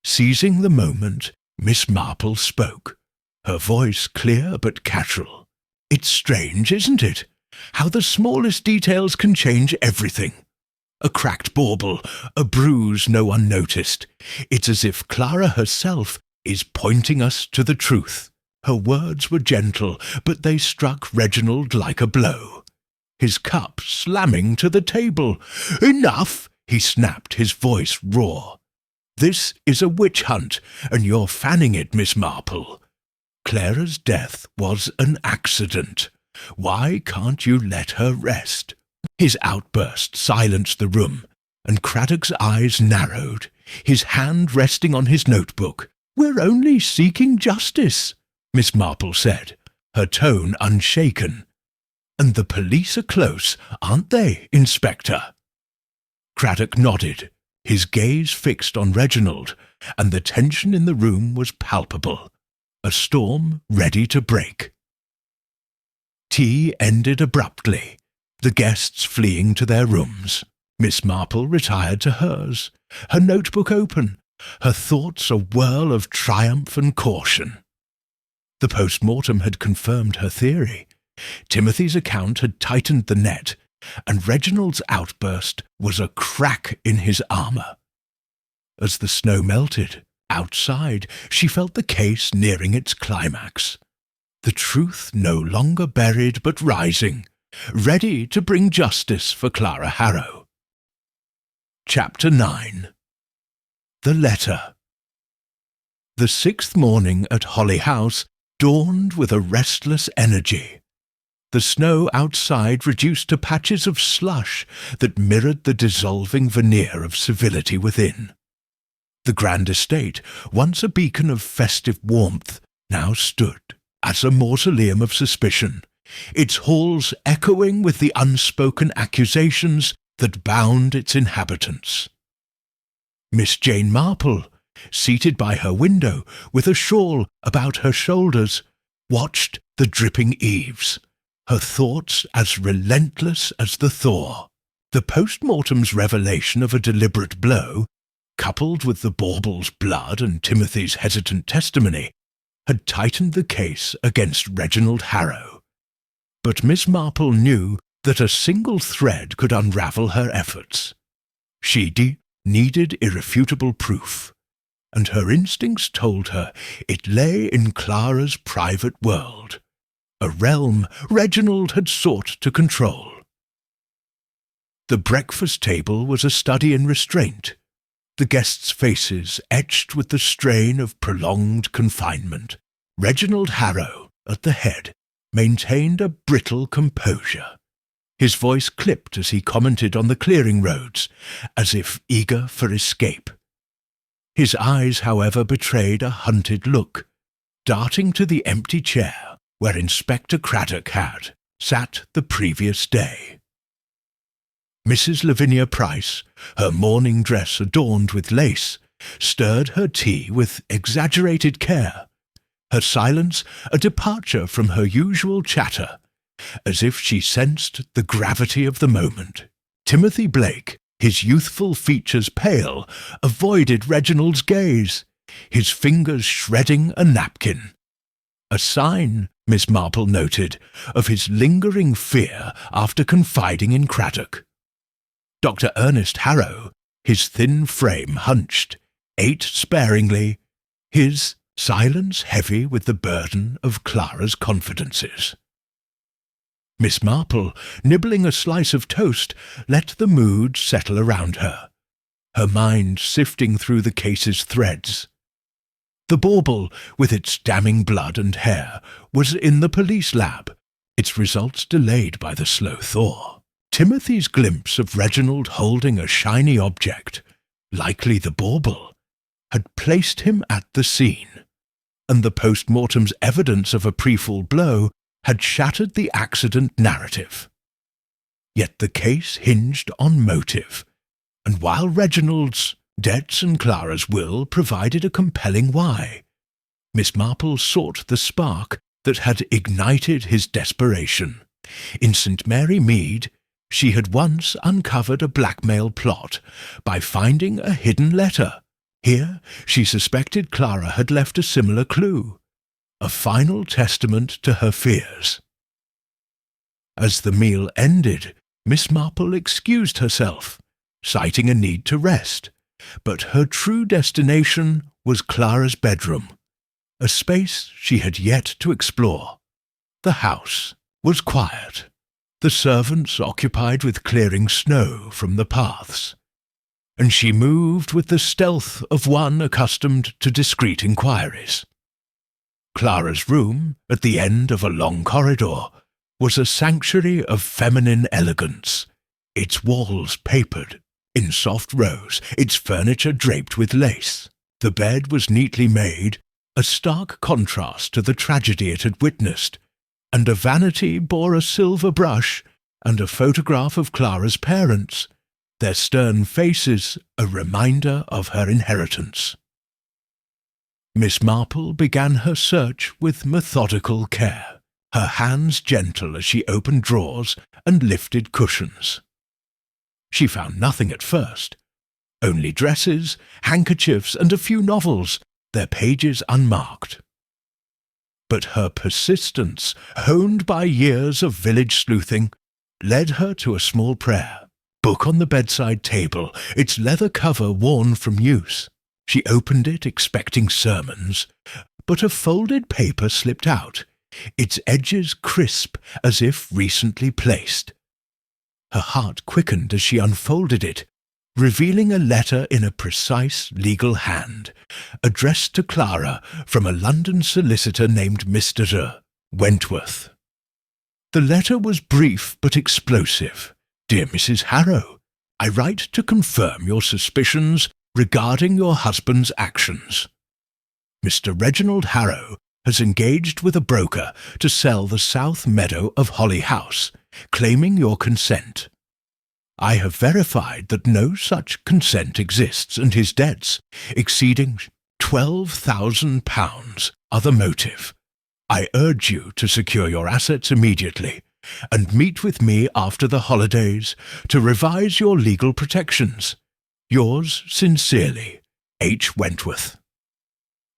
Seizing the moment, Miss Marple spoke, her voice clear but casual. "It's strange, isn't it, how the smallest details can change everything? A cracked bauble, a bruise no one noticed. It's as if Clara herself is pointing us to the truth." Her words were gentle, but they struck Reginald like a blow, his cup slamming to the table. "Enough!" he snapped, his voice raw. "This is a witch hunt, and you're fanning it, Miss Marple. Clara's death was an accident. Why can't you let her rest?" His outburst silenced the room, and Craddock's eyes narrowed, his hand resting on his notebook. "We're only seeking justice," Miss Marple said, her tone unshaken. "And the police are close, aren't they, Inspector?" Craddock nodded, his gaze fixed on Reginald, and the tension in the room was palpable, a storm ready to break. Tea ended abruptly, the guests fleeing to their rooms. Miss Marple retired to hers, her notebook open, her thoughts a whirl of triumph and caution. The post-mortem had confirmed her theory. Timothy's account had tightened the net, and Reginald's outburst was a crack in his armour. As the snow melted, outside, she felt the case nearing its climax. The truth no longer buried but rising, ready to bring justice for Clara Harrow. Chapter 9. The Letter. The 6th morning at Holly House dawned with a restless energy. The snow outside reduced to patches of slush that mirrored the dissolving veneer of civility within. The grand estate, once a beacon of festive warmth, now stood as a mausoleum of suspicion, its halls echoing with the unspoken accusations that bound its inhabitants. Miss Jane Marple, seated by her window with a shawl about her shoulders, watched the dripping eaves, her thoughts as relentless as the thaw. The post-mortem's revelation of a deliberate blow, coupled with the bauble's blood and Timothy's hesitant testimony, had tightened the case against Reginald Harrow. But Miss Marple knew that a single thread could unravel her efforts. She needed irrefutable proof, and her instincts told her it lay in Clara's private world, a realm Reginald had sought to control. The breakfast table was a study in restraint, the guests' faces etched with the strain of prolonged confinement. Reginald Harrow, at the head, maintained a brittle composure. His voice clipped as he commented on the clearing roads, as if eager for escape. His eyes, however, betrayed a hunted look, darting to the empty chair where Inspector Craddock had sat the previous day. Mrs. Lavinia Price, her morning dress adorned with lace, stirred her tea with exaggerated care, her silence a departure from her usual chatter, as if she sensed the gravity of the moment. Timothy Blake, his youthful features pale, avoided Reginald's gaze, his fingers shredding a napkin. A sign, Miss Marple noted, of his lingering fear after confiding in Craddock. Dr. Ernest Harrow, his thin frame hunched, ate sparingly, his silence heavy with the burden of Clara's confidences. Miss Marple, nibbling a slice of toast, let the mood settle around her, her mind sifting through the case's threads. The bauble, with its damning blood and hair, was in the police lab, its results delayed by the slow thaw. Timothy's glimpse of Reginald holding a shiny object, likely the bauble, had placed him at the scene, and the post-mortem's evidence of a pre-fall blow had shattered the accident narrative. Yet the case hinged on motive, and while Reginald's debts and Clara's will provided a compelling why, Miss Marple sought the spark that had ignited his desperation. In St. Mary Mead, she had once uncovered a blackmail plot by finding a hidden letter. Here she suspected Clara had left a similar clue, a final testament to her fears. As the meal ended, Miss Marple excused herself, citing a need to rest, but her true destination was Clara's bedroom, a space she had yet to explore. The house was quiet, the servants occupied with clearing snow from the paths, and she moved with the stealth of one accustomed to discreet inquiries. Clara's room, at the end of a long corridor, was a sanctuary of feminine elegance, its walls papered in soft rose, its furniture draped with lace. The bed was neatly made, a stark contrast to the tragedy it had witnessed, and a vanity bore a silver brush and a photograph of Clara's parents, their stern faces a reminder of her inheritance. Miss Marple began her search with methodical care, her hands gentle as she opened drawers and lifted cushions. She found nothing at first, only dresses, handkerchiefs, and a few novels, their pages unmarked. But her persistence, honed by years of village sleuthing, led her to a small prayer book on the bedside table, its leather cover worn from use. She opened it expecting sermons, but a folded paper slipped out, its edges crisp as if recently placed. Her heart quickened as she unfolded it, revealing a letter in a precise legal hand, addressed to Clara from a London solicitor named Mr. Wentworth. The letter was brief but explosive. "Dear Mrs. Harrow, I write to confirm your suspicions regarding your husband's actions. Mr. Reginald Harrow has engaged with a broker to sell the south meadow of Holly House, claiming your consent. I have verified that no such consent exists, and his debts, exceeding £12,000, are the motive. I urge you to secure your assets immediately and meet with me after the holidays to revise your legal protections. Yours sincerely, H. Wentworth."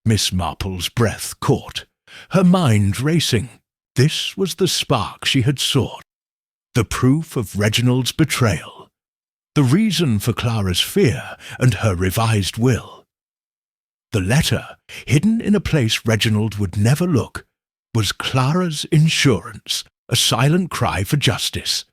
Miss Marple's breath caught, her mind racing. This was the spark she had sought, the proof of Reginald's betrayal, the reason for Clara's fear and her revised will. The letter, hidden in a place Reginald would never look, was Clara's insurance, a silent cry for justice.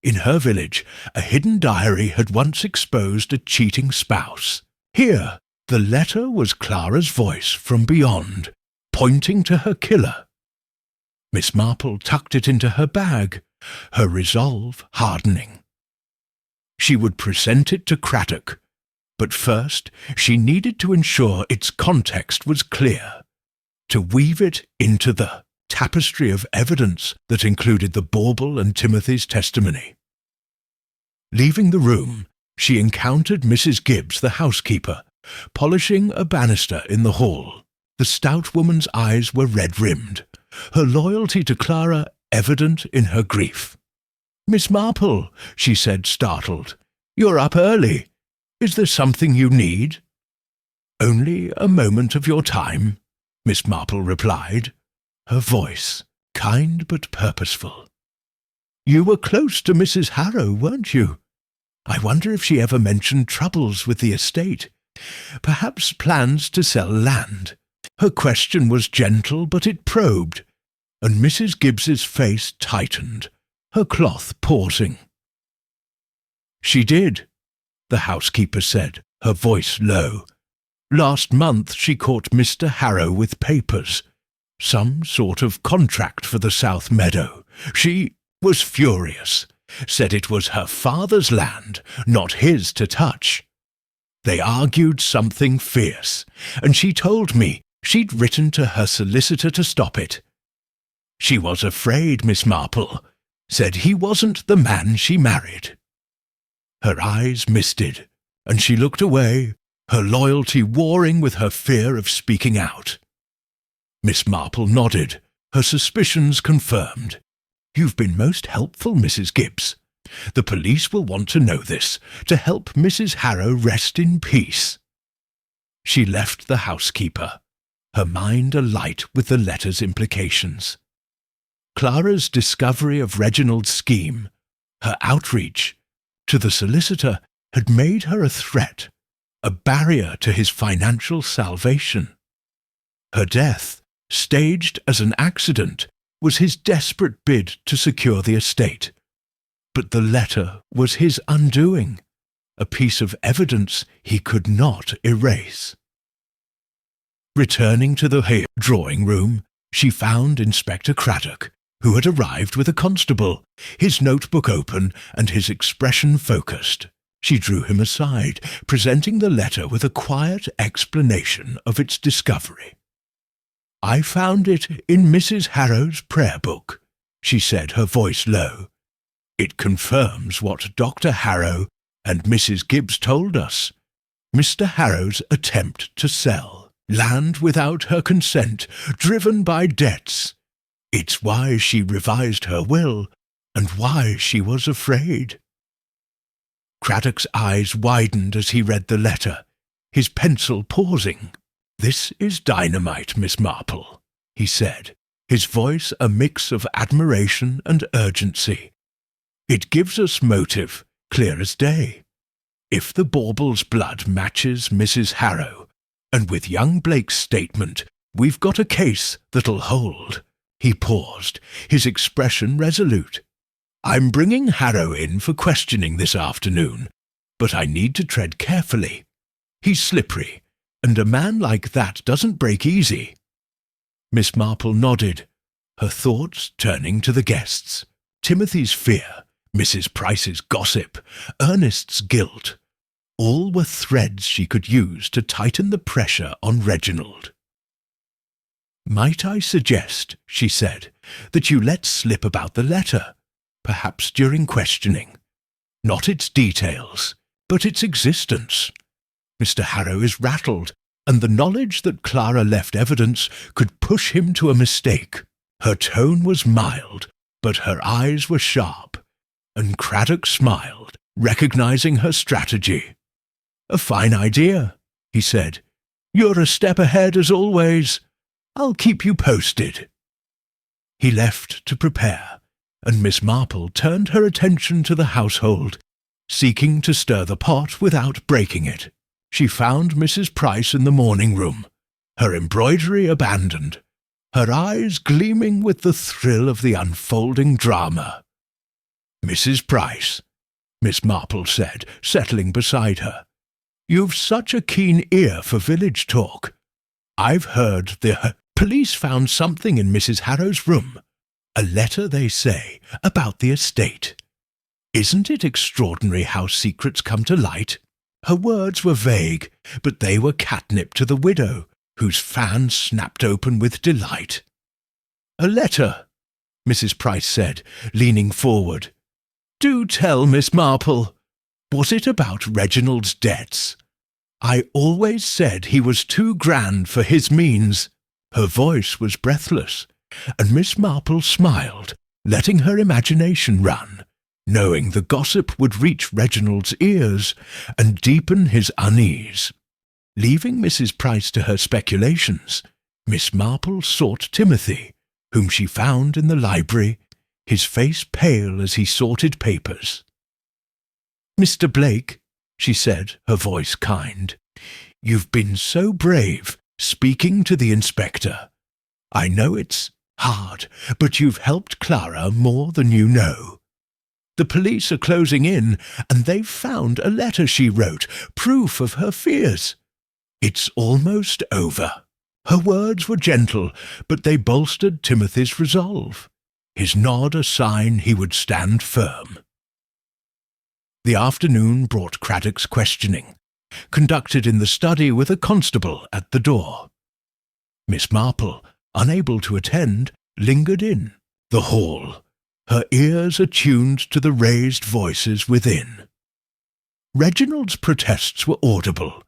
In her village, a hidden diary had once exposed a cheating spouse. Here, the letter was Clara's voice from beyond, pointing to her killer. Miss Marple tucked it into her bag, her resolve hardening. She would present it to Craddock, But first, she needed to ensure its context was clear, to weave it into the tapestry of evidence that included the bauble and Timothy's testimony. Leaving the room, she encountered Mrs. Gibbs, the housekeeper, polishing a banister in the hall. The stout woman's eyes were red-rimmed, her loyalty to Clara evident in her grief. "Miss Marple," she said, startled, "you're up early. Is there something you need?" "Only a moment of your time," Miss Marple replied, her voice kind but purposeful. "You were close to Mrs. Harrow, weren't you? I wonder if she ever mentioned troubles with the estate. Perhaps plans to sell land." Her question was gentle, but it probed, and Mrs. Gibbs's face tightened, her cloth pausing. "She did," the housekeeper said, her voice low. "Last month she caught Mr. Harrow with papers, some sort of contract for the South Meadow. She was furious, said it was her father's land, not his to touch. They argued something fierce, and she told me she'd written to her solicitor to stop it. She was afraid, Miss Marple, said he wasn't the man she married." Her eyes misted, and she looked away, her loyalty warring with her fear of speaking out. Miss Marple nodded, her suspicions confirmed. "You've been most helpful, Mrs. Gibbs. The police will want to know this, to help Mrs. Harrow rest in peace." She left the housekeeper, her mind alight with the letter's implications. Clara's discovery of Reginald's scheme, her outreach to the solicitor, had made her a threat, a barrier to his financial salvation. Her death, staged as an accident, was his desperate bid to secure the estate. But the letter was his undoing, a piece of evidence he could not erase. Returning to the drawing-room, she found Inspector Craddock, who had arrived with a constable, his notebook open and his expression focused. She drew him aside, presenting the letter with a quiet explanation of its discovery. "I found it in Mrs. Harrow's prayer book," she said, her voice low. "It confirms what Dr. Harrow and Mrs. Gibbs told us. Mr. Harrow's attempt to sell land without her consent, driven by debts. It's why she revised her will, and why she was afraid." Craddock's eyes widened as he read the letter, his pencil pausing. "This is dynamite, Miss Marple," he said, his voice a mix of admiration and urgency. "It gives us motive, clear as day. If the bauble's blood matches Mrs. Harrow, and with young Blake's statement, we've got a case that'll hold." He paused, his expression resolute. "I'm bringing Harrow in for questioning this afternoon, but I need to tread carefully. He's slippery, and a man like that doesn't break easy." Miss Marple nodded, her thoughts turning to the guests. Timothy's fear, Mrs. Price's gossip, Ernest's guilt, all were threads she could use to tighten the pressure on Reginald. "Might I suggest," she said, "that you let slip about the letter, perhaps during questioning. Not its details, but its existence. Mr. Harrow is rattled, and the knowledge that Clara left evidence could push him to a mistake." Her tone was mild, but her eyes were sharp, and Craddock smiled, recognizing her strategy. "A fine idea," he said. "You're a step ahead as always. I'll keep you posted." He left to prepare, and Miss Marple turned her attention to the household, seeking to stir the pot without breaking it. She found Mrs. Price in the morning-room, her embroidery abandoned, her eyes gleaming with the thrill of the unfolding drama. "Mrs. Price," Miss Marple said, settling beside her, "you've such a keen ear for village talk. I've heard the police found something in Mrs. Harrow's room, a letter, they say, about the estate. Isn't it extraordinary how secrets come to light? Her words were vague, but they were catnip to the widow, whose fan snapped open with delight. "A letter," Mrs. Price said, leaning forward. "Do tell, Miss Marple. Was it about Reginald's debts? I always said he was too grand for his means." Her voice was breathless, and Miss Marple smiled, letting her imagination run, knowing the gossip would reach Reginald's ears and deepen his unease. Leaving Mrs. Price to her speculations, Miss Marple sought Timothy, whom she found in the library, his face pale as he sorted papers. "Mr. Blake," she said, her voice kind, "you've been so brave, speaking to the inspector. I know it's hard, but you've helped Clara more than you know. The police are closing in, and they've found a letter she wrote, proof of her fears. It's almost over." Her words were gentle, but they bolstered Timothy's resolve, his nod a sign he would stand firm. The afternoon brought Craddock's questioning, conducted in the study with a constable at the door. Miss Marple, unable to attend, lingered in the hall, her ears attuned to the raised voices within. Reginald's protests were audible,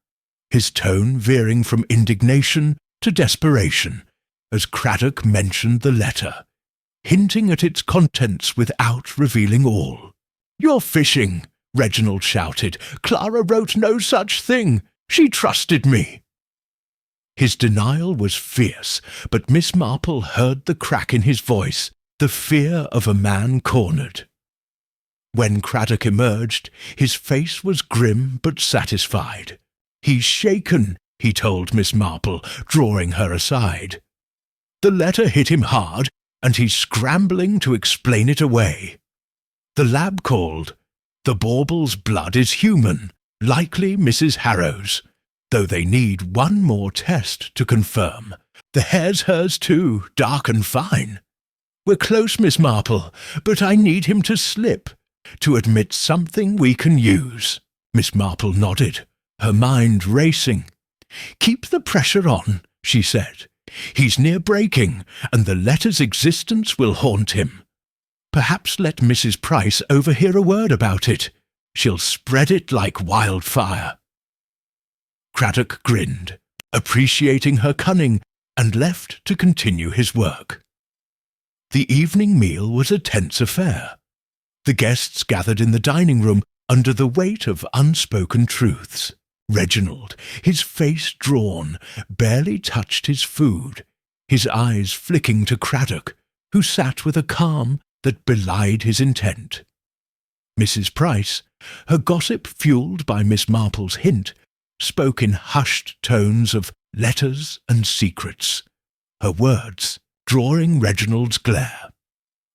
his tone veering from indignation to desperation as Craddock mentioned the letter, hinting at its contents without revealing all. "You're fishing," Reginald shouted. "Clara wrote no such thing. She trusted me." His denial was fierce, but Miss Marple heard the crack in his voice, the fear of a man cornered. When Craddock emerged, his face was grim but satisfied. "He's shaken," he told Miss Marple, drawing her aside. "The letter hit him hard, and he's scrambling to explain it away. The lab called. The bauble's blood is human, likely Mrs. Harrow's, though they need one more test to confirm. The hair's hers too, dark and fine. We're close, Miss Marple, but I need him to slip, to admit something we can use." Miss Marple nodded, her mind racing. "Keep the pressure on," she said. "He's near breaking, and the letter's existence will haunt him. Perhaps let Mrs. Price overhear a word about it. She'll spread it like wildfire." Craddock grinned, appreciating her cunning, and left to continue his work. The evening meal was a tense affair. The guests gathered in the dining room under the weight of unspoken truths. Reginald, his face drawn, barely touched his food, his eyes flicking to Craddock, who sat with a calm that belied his intent. Mrs. Price, her gossip fueled by Miss Marple's hint, spoke in hushed tones of letters and secrets, her words drawing Reginald's glare.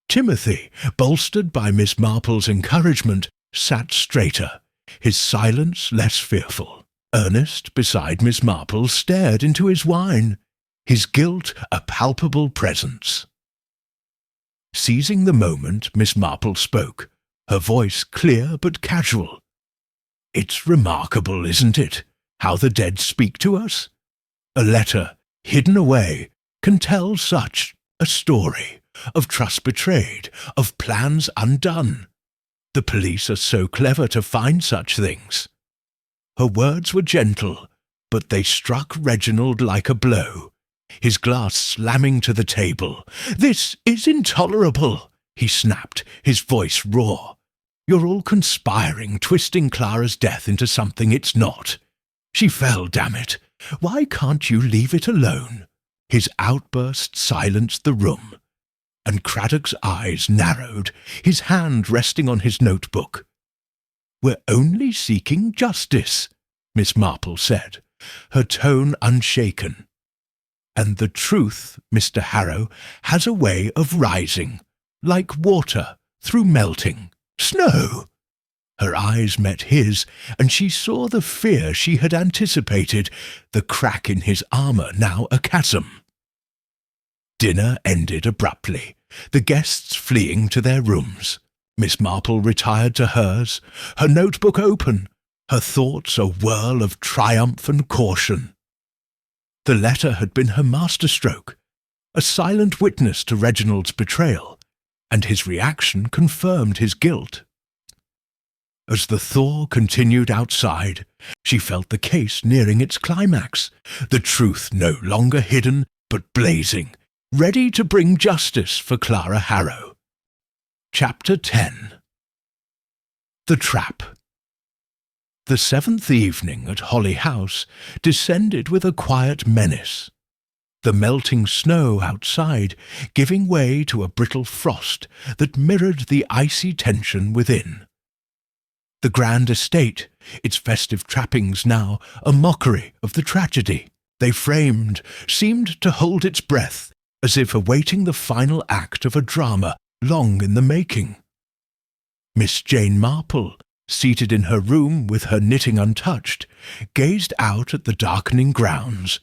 Timothy, bolstered by Miss Marple's encouragement, sat straighter, his silence less fearful. Ernest, beside Miss Marple, stared into his wine, his guilt a palpable presence. Seizing the moment, Miss Marple spoke, her voice clear but casual. "It's remarkable, isn't it, how the dead speak to us? A letter, hidden away, can tell such a story, of trust betrayed, of plans undone. The police are so clever to find such things." Her words were gentle, but they struck Reginald like a blow, his glass slamming to the table. "This is intolerable," he snapped, his voice raw. "You're all conspiring, twisting Clara's death into something it's not. She fell, damn it. Why can't you leave it alone?" His outburst silenced the room, and Craddock's eyes narrowed, his hand resting on his notebook. "We're only seeking justice," Miss Marple said, her tone unshaken. "And the truth, Mr. Harrow, has a way of rising, like water through melting snow." Her eyes met his, and she saw the fear she had anticipated, the crack in his armour now a chasm. Dinner ended abruptly, the guests fleeing to their rooms. Miss Marple retired to hers, her notebook open, her thoughts a whirl of triumph and caution. The letter had been her masterstroke, a silent witness to Reginald's betrayal, and his reaction confirmed his guilt. As the thaw continued outside, she felt the case nearing its climax, the truth no longer hidden but blazing, ready to bring justice for Clara Harrow. Chapter 10. The Trap. The 7th evening at Holly House descended with a quiet menace, the melting snow outside giving way to a brittle frost that mirrored the icy tension within. The grand estate, its festive trappings now a mockery of the tragedy they framed, seemed to hold its breath, as if awaiting the final act of a drama long in the making. Miss Jane Marple, seated in her room with her knitting untouched, gazed out at the darkening grounds,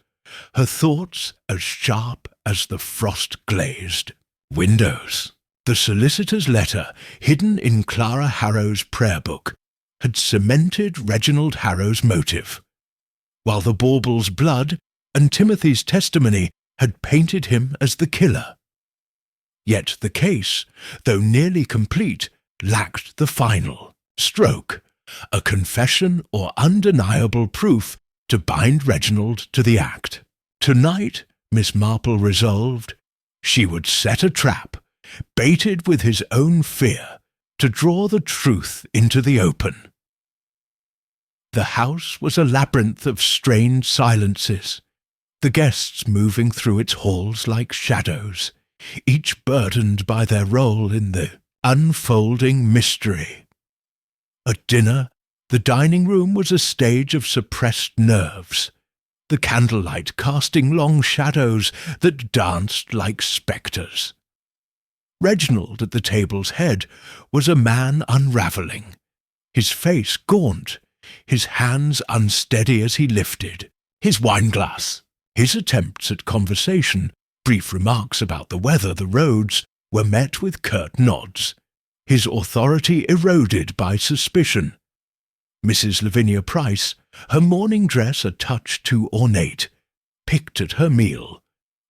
her thoughts as sharp as the frost-glazed windows. The solicitor's letter, hidden in Clara Harrow's prayer book, had cemented Reginald Harrow's motive, while the bauble's blood and Timothy's testimony had painted him as the killer. Yet the case, though nearly complete, lacked the final stroke, a confession or undeniable proof to bind Reginald to the act. Tonight, Miss Marple resolved, she would set a trap, baited with his own fear, to draw the truth into the open. The house was a labyrinth of strange silences, the guests moving through its halls like shadows, each burdened by their role in the unfolding mystery. At dinner, the dining room was a stage of suppressed nerves, the candlelight casting long shadows that danced like spectres. Reginald at the table's head was a man unravelling, his face gaunt, his hands unsteady as he lifted his wineglass. His attempts at conversation, brief remarks about the weather, the roads, were met with curt nods, his authority eroded by suspicion. Mrs. Lavinia Price, her morning dress a touch too ornate, picked at her meal,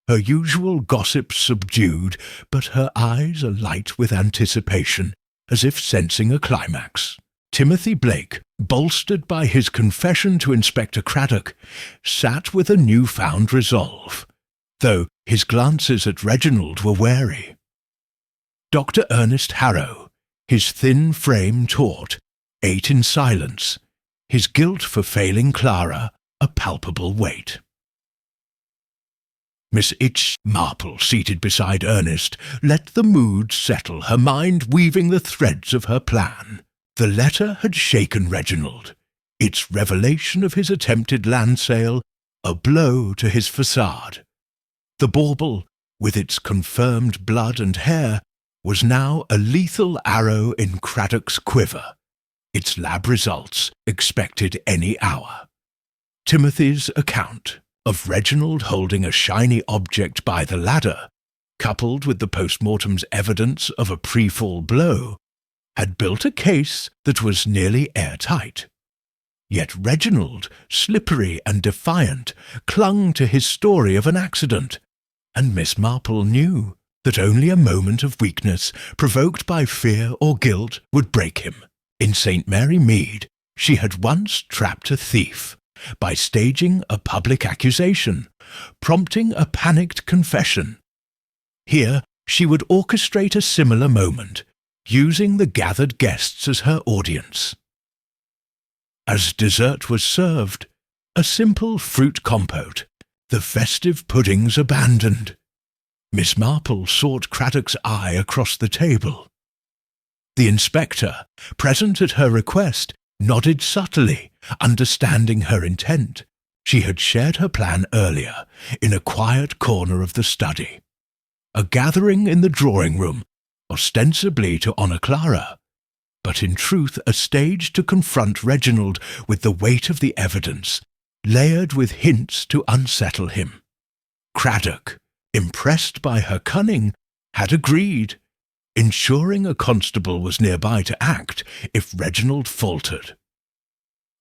her usual gossip subdued, but her eyes alight with anticipation, as if sensing a climax. Timothy Blake, bolstered by his confession to Inspector Craddock, sat with a newfound resolve, though his glances at Reginald were wary. Dr. Ernest Harrow, his thin frame taut, ate in silence, his guilt for failing Clara a palpable weight. Miss Marple, seated beside Ernest, let the mood settle, her mind weaving the threads of her plan. The letter had shaken Reginald, its revelation of his attempted land sale a blow to his facade. The bauble, with its confirmed blood and hair, was now a lethal arrow in Craddock's quiver, its lab results expected any hour. Timothy's account of Reginald holding a shiny object by the ladder, coupled with the post-mortem's evidence of a pre-fall blow, had built a case that was nearly airtight. Yet Reginald, slippery and defiant, clung to his story of an accident, and Miss Marple knew that only a moment of weakness, provoked by fear or guilt, would break him. In St. Mary Mead, she had once trapped a thief by staging a public accusation, prompting a panicked confession. Here she would orchestrate a similar moment, using the gathered guests as her audience. As dessert was served, a simple fruit compote, the festive puddings abandoned, Miss Marple sought Craddock's eye across the table. The inspector, present at her request, nodded subtly, understanding her intent. She had shared her plan earlier, in a quiet corner of the study. A gathering in the drawing-room, ostensibly to honour Clara, but in truth a stage to confront Reginald with the weight of the evidence, layered with hints to unsettle him. Craddock, impressed by her cunning, had agreed, ensuring a constable was nearby to act if Reginald faltered.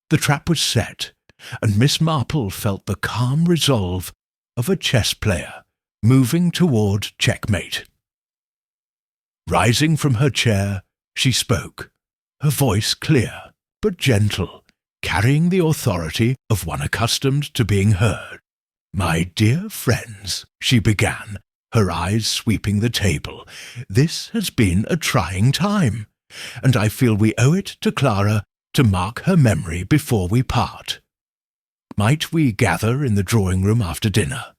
The trap was set, and Miss Marple felt the calm resolve of a chess player moving toward checkmate. Rising from her chair, she spoke, her voice clear but gentle, carrying the authority of one accustomed to being heard. "My dear friends," she began, her eyes sweeping the table, "this has been a trying time, and I feel we owe it to Clara to mark her memory before we part. Might we gather in the drawing-room after dinner?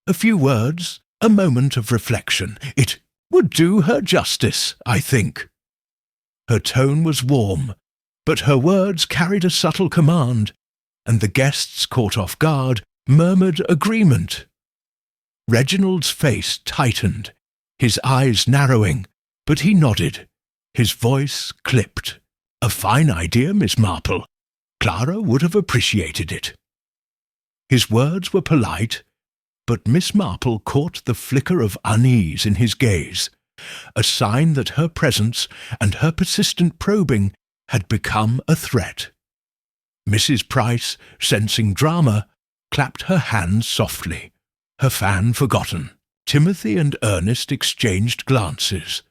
A few words, a moment of reflection. It would do her justice, I think." Her tone was warm, but her words carried a subtle command, and the guests, caught off guard, murmured agreement. Reginald's face tightened, his eyes narrowing, but he nodded, his voice clipped. "A fine idea, Miss Marple. Clara would have appreciated it." His words were polite, but Miss Marple caught the flicker of unease in his gaze, a sign that her presence and her persistent probing had become a threat. Mrs. Price, sensing drama, clapped her hands softly, her fan forgotten. Timothy and Ernest exchanged glances,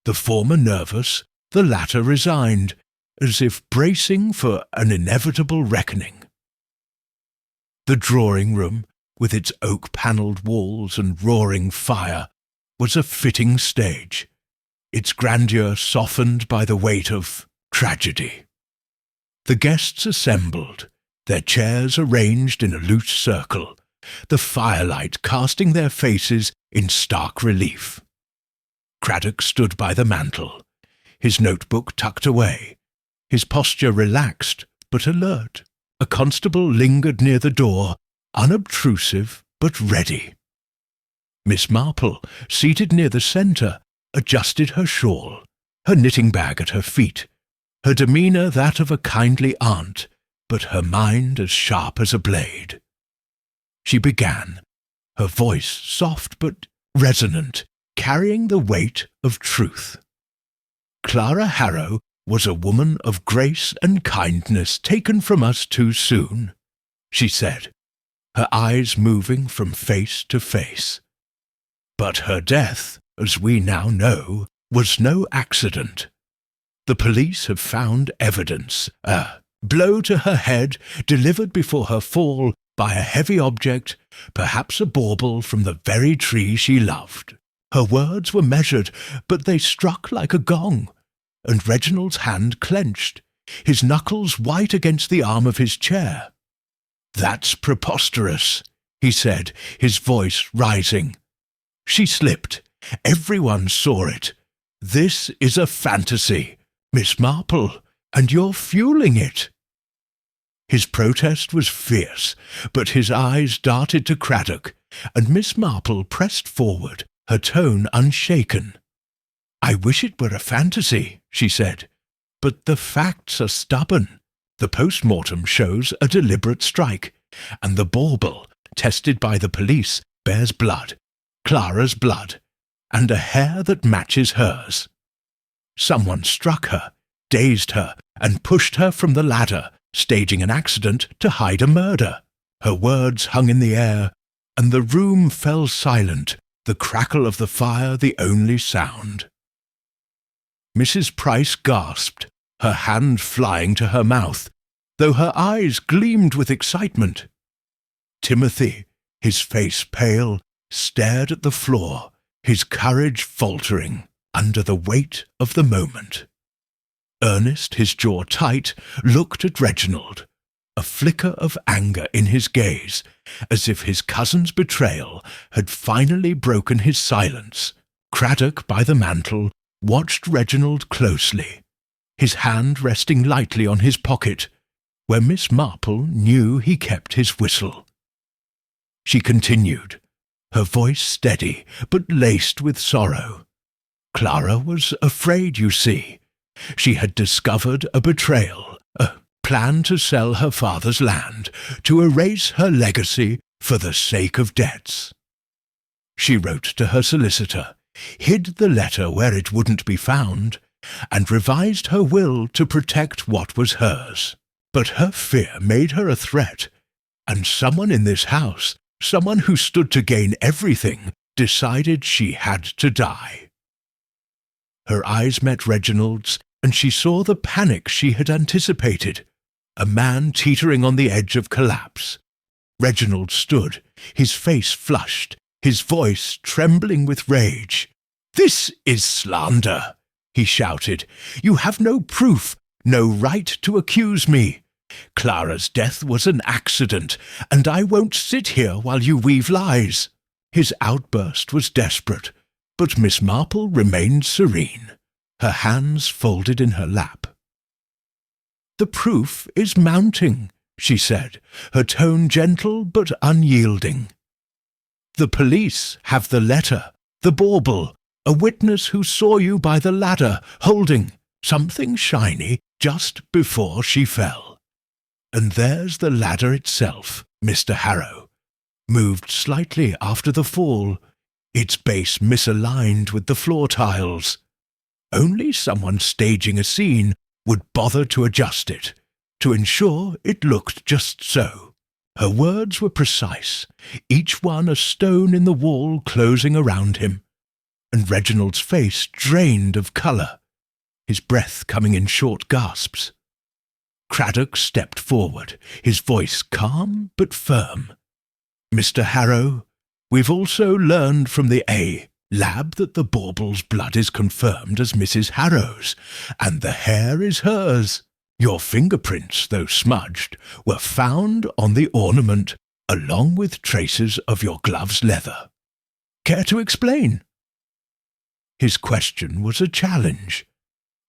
the former nervous, the latter resigned, as if bracing for an inevitable reckoning. The drawing-room, with its oak-panelled walls and roaring fire, was a fitting stage, its grandeur softened by the weight of tragedy. The guests assembled, their chairs arranged in a loose circle, the firelight casting their faces in stark relief. Craddock stood by the mantel, his notebook tucked away, his posture relaxed but alert. A constable lingered near the door, unobtrusive but ready. Miss Marple, seated near the centre, adjusted her shawl, her knitting bag at her feet, her demeanour that of a kindly aunt, but her mind as sharp as a blade. She began, her voice soft but resonant, carrying the weight of truth. "Clara Harrow was a woman of grace and kindness taken from us too soon," she said, her eyes moving from face to face. "But her death, as we now know, was no accident. The police have found evidence, a blow to her head delivered before her fall by a heavy object, perhaps a bauble from the very tree she loved. Her words were measured, but they struck like a gong, and Reginald's hand clenched, his knuckles white against the arm of his chair. "That's preposterous," he said, his voice rising. "She slipped. Everyone saw it. This is a fantasy, Miss Marple, and you're fueling it." His protest was fierce, but his eyes darted to Craddock, and Miss Marple pressed forward, her tone unshaken. "I wish it were a fantasy," she said, "but the facts are stubborn. The post-mortem shows a deliberate strike, and the bauble, tested by the police, bears blood, Clara's blood, and a hair that matches hers. Someone struck her, dazed her, and pushed her from the ladder, staging an accident to hide a murder." Her words hung in the air, and the room fell silent, the crackle of the fire the only sound. Mrs. Price gasped, her hand flying to her mouth, though her eyes gleamed with excitement. Timothy, his face pale, stared at the floor, his courage faltering under the weight of the moment. Ernest, his jaw tight, looked at Reginald, a flicker of anger in his gaze, as if his cousin's betrayal had finally broken his silence. Craddock, by the mantel, watched Reginald closely, his hand resting lightly on his pocket, where Miss Marple knew he kept his whistle. She continued, her voice steady, but laced with sorrow. "Clara was afraid, you see. She had discovered a betrayal, a plan to sell her father's land, to erase her legacy for the sake of debts. She wrote to her solicitor, hid the letter where it wouldn't be found, and revised her will to protect what was hers. But her fear made her a threat, and someone in this house, someone who stood to gain everything, decided she had to die. Her eyes met Reginald's, and she saw the panic she had anticipated, a man teetering on the edge of collapse. Reginald stood, his face flushed, his voice trembling with rage. "This is slander," he shouted. "You have no proof, no right to accuse me. Clara's death was an accident, and I won't sit here while you weave lies." His outburst was desperate, but Miss Marple remained serene, her hands folded in her lap. "The proof is mounting," she said, her tone gentle but unyielding. "The police have the letter, the bauble, a witness who saw you by the ladder, holding something shiny just before she fell. And there's the ladder itself, Mr. Harrow, moved slightly after the fall, its base misaligned with the floor tiles. Only someone staging a scene would bother to adjust it, to ensure it looked just so." Her words were precise, each one a stone in the wall closing around him, and Reginald's face drained of colour, his breath coming in short gasps. Craddock stepped forward, his voice calm but firm. "Mr. Harrow, we've also learned from the lab that the bauble's blood is confirmed as Mrs. Harrow's, and the hair is hers. Your fingerprints, though smudged, were found on the ornament, along with traces of your glove's leather. Care to explain?" His question was a challenge,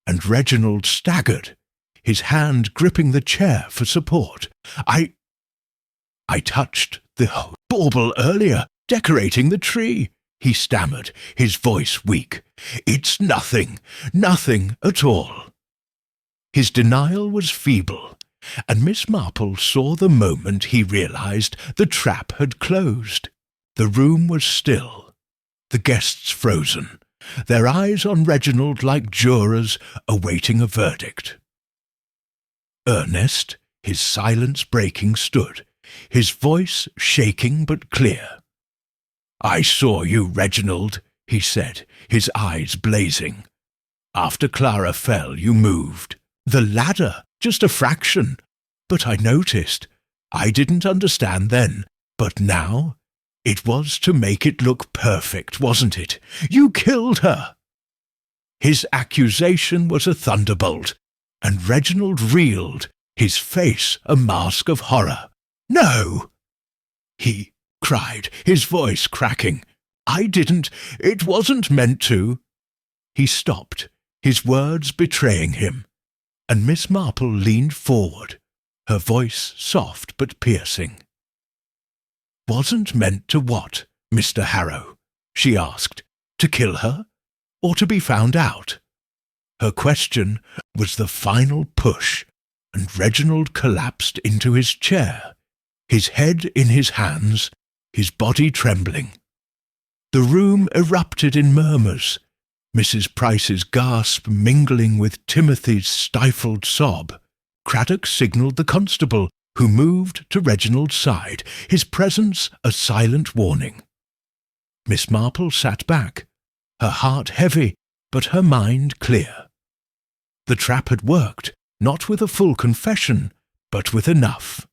and Reginald staggered, his hand gripping the chair for support. I touched the bauble earlier, decorating the tree," he stammered, his voice weak. "It's nothing at all." His denial was feeble, and Miss Marple saw the moment he realized the trap had closed. The room was still, the guests frozen, their eyes on Reginald like jurors awaiting a verdict. Ernest, his silence breaking, stood, his voice shaking but clear. "I saw you, Reginald," he said, his eyes blazing. "After Clara fell, you moved. The ladder, just a fraction. But I noticed. I didn't understand then, but now it was to make it look perfect, wasn't it? You killed her." His accusation was a thunderbolt, and Reginald reeled, his face a mask of horror. "No!" he cried, his voice cracking. It wasn't meant to." He stopped, his words betraying him, and Miss Marple leaned forward, her voice soft but piercing. "Wasn't meant to what, Mr. Harrow?" she asked. "To kill her, or to be found out?" Her question was the final push, and Reginald collapsed into his chair, his head in his hands, his body trembling. The room erupted in murmurs, Mrs. Price's gasp mingling with Timothy's stifled sob. Craddock signalled the constable, who moved to Reginald's side, his presence a silent warning. Miss Marple sat back, her heart heavy, but her mind clear. The trap had worked, not with a full confession, but with enough.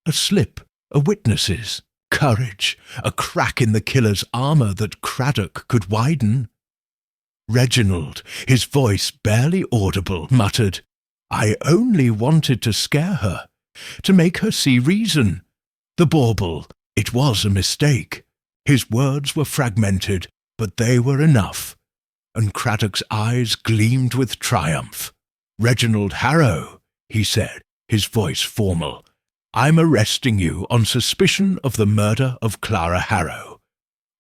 A slip, a witness's, courage, a crack in the killer's armour that Craddock could widen. Reginald, his voice barely audible, muttered, "I only wanted to scare her, to make her see reason. The bauble, it was a mistake." His words were fragmented, but they were enough, and Craddock's eyes gleamed with triumph. "Reginald Harrow," he said, his voice formal, "I'm arresting you on suspicion of the murder of Clara Harrow.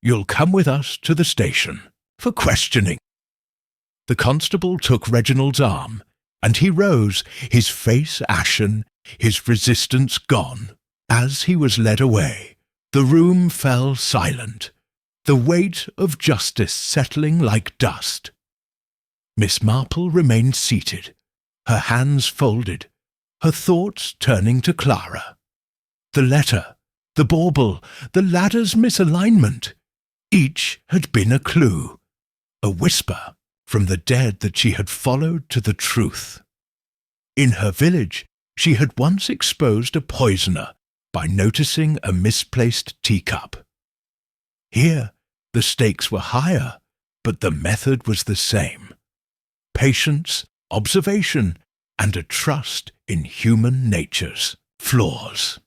You'll come with us to the station for questioning." The constable took Reginald's arm, and he rose, his face ashen, his resistance gone. As he was led away, the room fell silent, the weight of justice settling like dust. Miss Marple remained seated, her hands folded, her thoughts turning to Clara. The letter, the bauble, the ladder's misalignment, each had been a clue, a whisper from the dead that she had followed to the truth. In her village, she had once exposed a poisoner by noticing a misplaced teacup. Here, the stakes were higher, but the method was the same. Patience, observation, and a trust in human nature's flaws.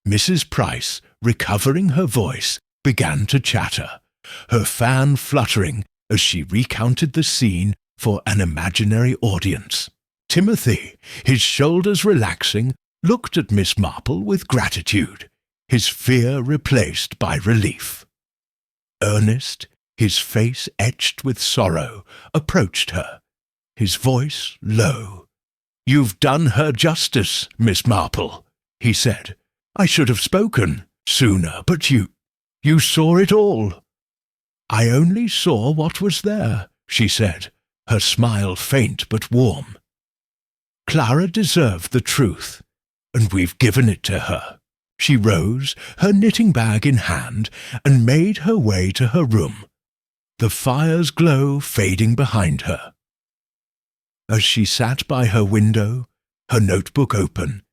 Mrs. Price, recovering her voice, began to chatter, her fan fluttering as she recounted the scene for an imaginary audience. Timothy, his shoulders relaxing, looked at Miss Marple with gratitude, his fear replaced by relief. Ernest, his face etched with sorrow, approached her, his voice low. "You've done her justice, Miss Marple," he said. "I should have spoken sooner, but you saw it all." "I only saw what was there," she said, her smile faint but warm. "Clara deserved the truth, and we've given it to her." She rose, her knitting bag in hand, and made her way to her room, the fire's glow fading behind her. As she sat by her window, her notebook open,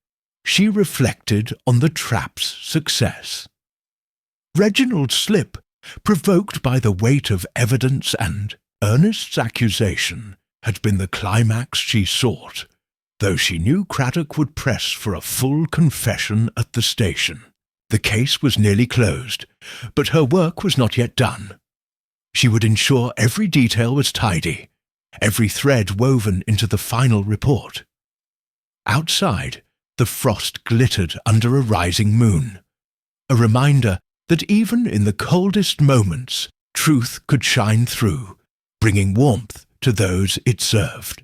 she reflected on the trap's success. Reginald's slip, provoked by the weight of evidence and Ernest's accusation, had been the climax she sought, though she knew Craddock would press for a full confession at the station. The case was nearly closed, but her work was not yet done. She would ensure every detail was tidy, every thread woven into the final report. Outside, the frost glittered under a rising moon, a reminder that even in the coldest moments, truth could shine through, bringing warmth to those it served.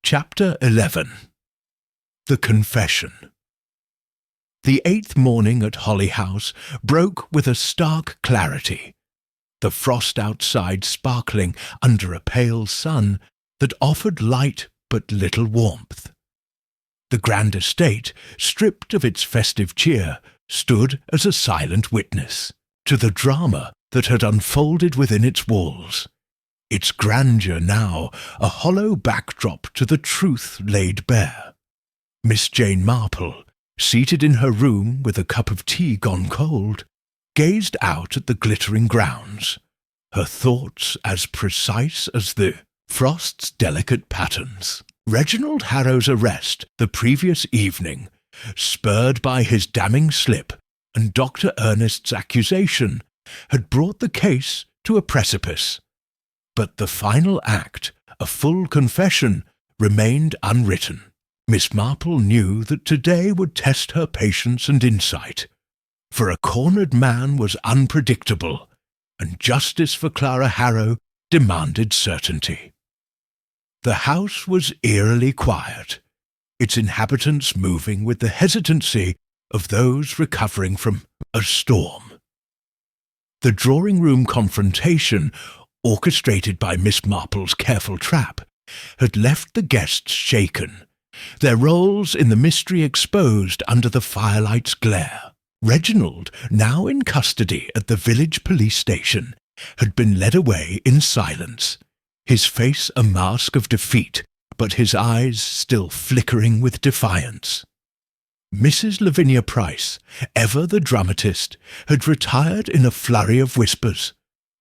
Chapter 11. The Confession. The 8th morning at Holly House broke with a stark clarity, the frost outside sparkling under a pale sun that offered light but little warmth. The grand estate, stripped of its festive cheer, stood as a silent witness to the drama that had unfolded within its walls, its grandeur now a hollow backdrop to the truth laid bare. Miss Jane Marple, seated in her room with a cup of tea gone cold, gazed out at the glittering grounds, her thoughts as precise as the frost's delicate patterns. Reginald Harrow's arrest the previous evening, spurred by his damning slip and Dr. Ernest's accusation, had brought the case to a precipice. But the final act, a full confession, remained unwritten. Miss Marple knew that today would test her patience and insight, for a cornered man was unpredictable, and justice for Clara Harrow demanded certainty. The house was eerily quiet, its inhabitants moving with the hesitancy of those recovering from a storm. The drawing-room confrontation, orchestrated by Miss Marple's careful trap, had left the guests shaken, their roles in the mystery exposed under the firelight's glare. Reginald, now in custody at the village police station, had been led away in silence, his face a mask of defeat, but his eyes still flickering with defiance. Mrs. Lavinia Price, ever the dramatist, had retired in a flurry of whispers,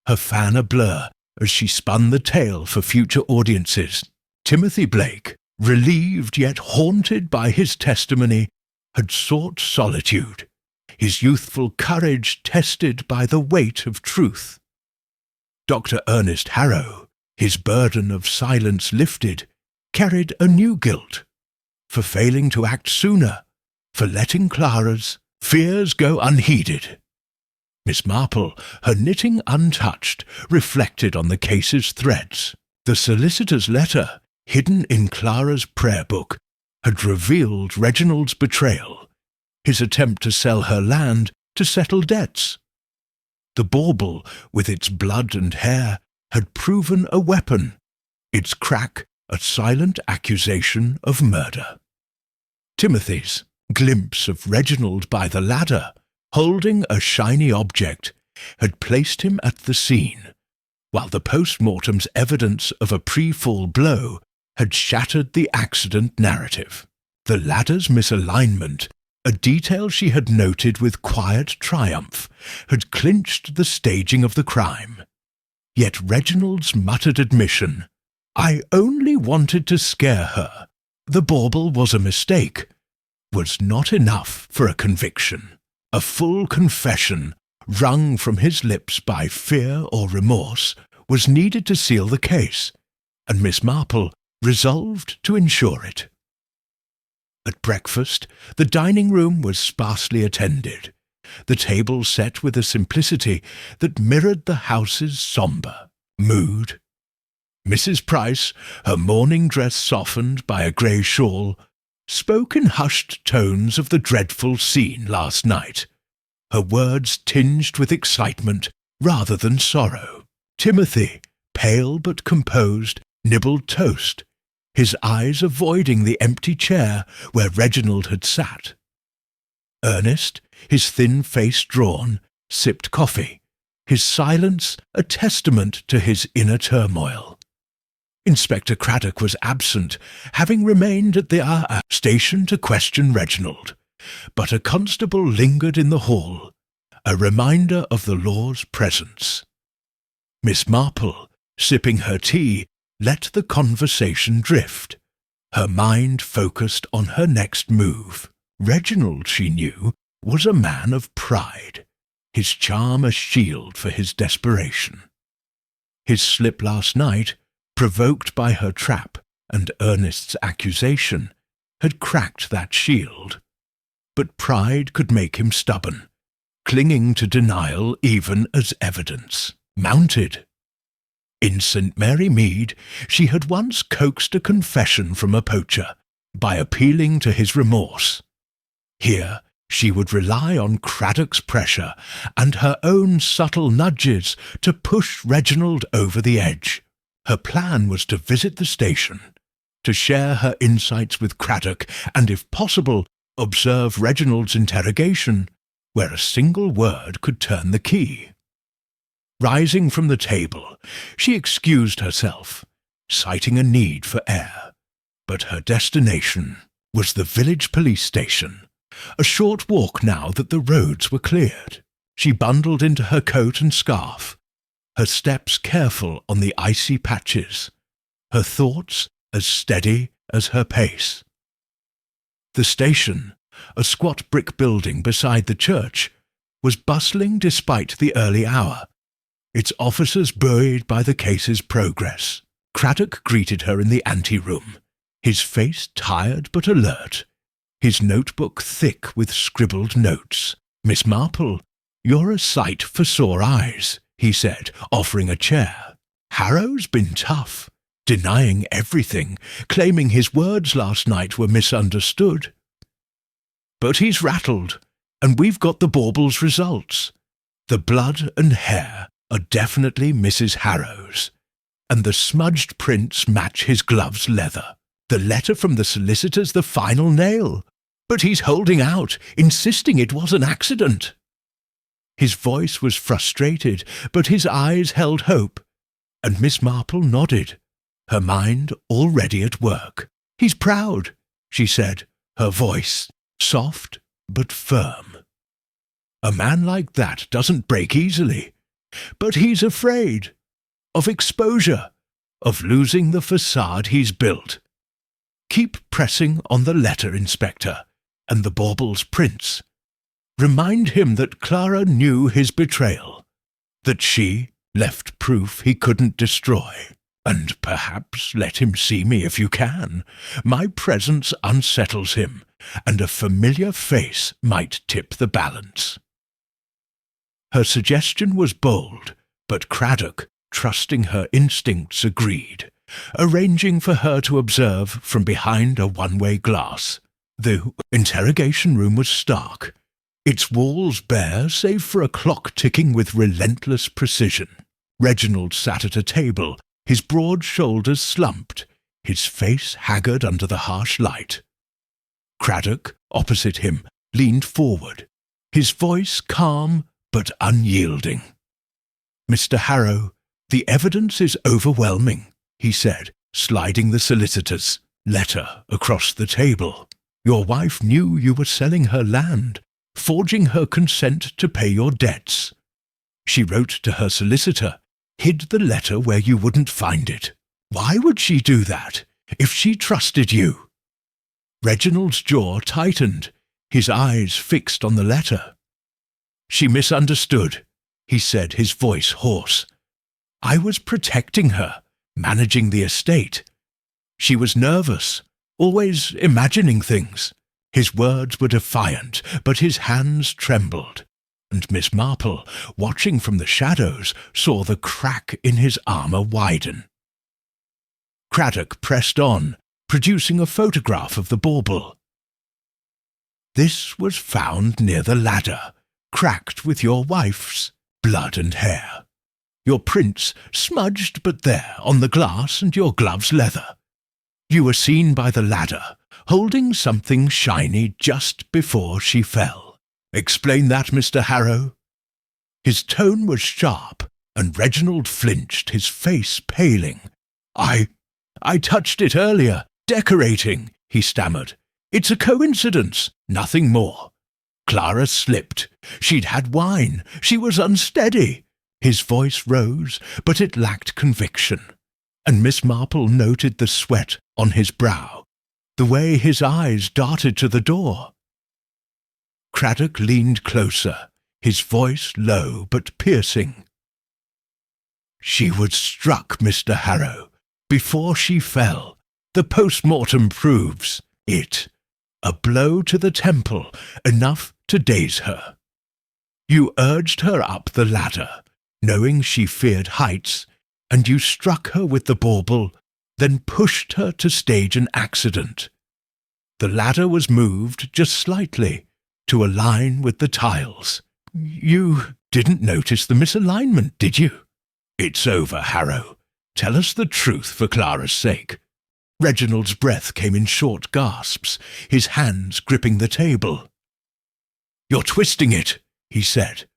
her fan a blur as she spun the tale for future audiences. Timothy Blake, relieved yet haunted by his testimony, had sought solitude, his youthful courage tested by the weight of truth. Dr. Ernest Harrow, his burden of silence lifted, carried a new guilt, for failing to act sooner, for letting Clara's fears go unheeded. Miss Marple, her knitting untouched, reflected on the case's threads. The solicitor's letter, hidden in Clara's prayer book, had revealed Reginald's betrayal, his attempt to sell her land to settle debts. The bauble, with its blood and hair, had proven a weapon, its crack a silent accusation of murder. Timothy's glimpse of Reginald by the ladder, holding a shiny object, had placed him at the scene, while the post-mortem's evidence of a pre-fall blow had shattered the accident narrative. The ladder's misalignment, a detail she had noted with quiet triumph, had clinched the staging of the crime. Yet Reginald's muttered admission, "I only wanted to scare her. The bauble was a mistake," was not enough for a conviction. A full confession, wrung from his lips by fear or remorse, was needed to seal the case, and Miss Marple resolved to ensure it. At breakfast, the dining-room was sparsely attended, the table set with a simplicity that mirrored the house's sombre mood. Mrs. Price, her morning dress softened by a grey shawl, spoke in hushed tones of the dreadful scene last night, her words tinged with excitement rather than sorrow. Timothy, pale but composed, nibbled toast, his eyes avoiding the empty chair where Reginald had sat. Ernest, his thin face drawn, sipped coffee, his silence a testament to his inner turmoil. Inspector Craddock was absent, having remained at the station to question Reginald, but a constable lingered in the hall, a reminder of the law's presence. Miss Marple, sipping her tea, let the conversation drift, her mind focused on her next move. Reginald, she knew, was a man of pride, his charm a shield for his desperation. His slip last night, provoked by her trap and Ernest's accusation, had cracked that shield. But pride could make him stubborn, clinging to denial even as evidence mounted. In St. Mary Mead, she had once coaxed a confession from a poacher by appealing to his remorse. Here, she would rely on Craddock's pressure and her own subtle nudges to push Reginald over the edge. Her plan was to visit the station, to share her insights with Craddock and, if possible, observe Reginald's interrogation, where a single word could turn the key. Rising from the table, she excused herself, citing a need for air. But her destination was the village police station, a short walk now that the roads were cleared. She bundled into her coat and scarf, her steps careful on the icy patches, her thoughts as steady as her pace. The station, a squat brick building beside the church, was bustling despite the early hour, its officers buoyed by the case's progress. Craddock greeted her in the anteroom, his face tired but alert, his notebook thick with scribbled notes. "Miss Marple, you're a sight for sore eyes," he said, offering a chair. "Harrow's been tough, denying everything, claiming his words last night were misunderstood. But he's rattled, and we've got the bauble's results. The blood and hair are definitely Mrs. Harrow's, and the smudged prints match his glove's leather. The letter from the solicitor's the final nail, but he's holding out, insisting it was an accident." His voice was frustrated, but his eyes held hope, and Miss Marple nodded, her mind already at work. "He's proud," she said, her voice soft but firm. "A man like that doesn't break easily, but he's afraid of exposure, of losing the facade he's built. Keep pressing on the letter, Inspector, and the bauble's prints. Remind him that Clara knew his betrayal, that she left proof he couldn't destroy. And perhaps let him see me if you can. My presence unsettles him, and a familiar face might tip the balance." Her suggestion was bold, but Craddock, trusting her instincts, agreed, arranging for her to observe from behind a one-way glass. The interrogation room was stark, its walls bare save for a clock ticking with relentless precision. Reginald sat at a table, his broad shoulders slumped, his face haggard under the harsh light. Craddock, opposite him, leaned forward, his voice calm but unyielding. "Mr. Harrow, the evidence is overwhelming," he said, sliding the solicitor's letter across the table. "Your wife knew you were selling her land, forging her consent to pay your debts. She wrote to her solicitor, hid the letter where you wouldn't find it. Why would she do that, if she trusted you?" Reginald's jaw tightened, his eyes fixed on the letter. "She misunderstood," he said, his voice hoarse. "I was protecting her, managing the estate. She was nervous, always imagining things." His words were defiant, but his hands trembled, and Miss Marple, watching from the shadows, saw the crack in his armour widen. Craddock pressed on, producing a photograph of the bauble. "This was found near the ladder, cracked with your wife's blood and hair. Your prints smudged but there on the glass and your gloves leather. You were seen by the ladder, holding something shiny just before she fell. Explain that, Mr. Harrow." His tone was sharp, and Reginald flinched, his face paling. I touched it earlier, decorating," he stammered. "It's a coincidence, nothing more. Clara slipped. She'd had wine. She was unsteady." His voice rose, but it lacked conviction, and Miss Marple noted the sweat on his brow, the way his eyes darted to the door. Craddock leaned closer, his voice low but piercing. "She was struck, Mr. Harrow, before she fell. The post-mortem proves it. A blow to the temple, enough to daze her. You urged her up the ladder, knowing she feared heights, and you struck her with the bauble, then pushed her to stage an accident. The ladder was moved just slightly, to align with the tiles. You didn't notice the misalignment, did you? It's over, Harrow. Tell us the truth for Clara's sake." Reginald's breath came in short gasps, his hands gripping the table. "You're twisting it," he said,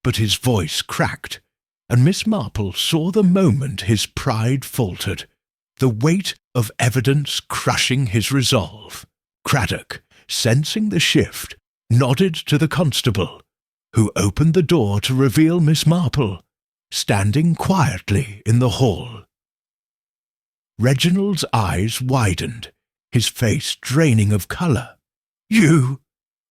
but his voice cracked, and Miss Marple saw the moment his pride faltered, the weight of evidence crushing his resolve. Craddock, sensing the shift, nodded to the constable, who opened the door to reveal Miss Marple, standing quietly in the hall. Reginald's eyes widened, his face draining of colour. "You,"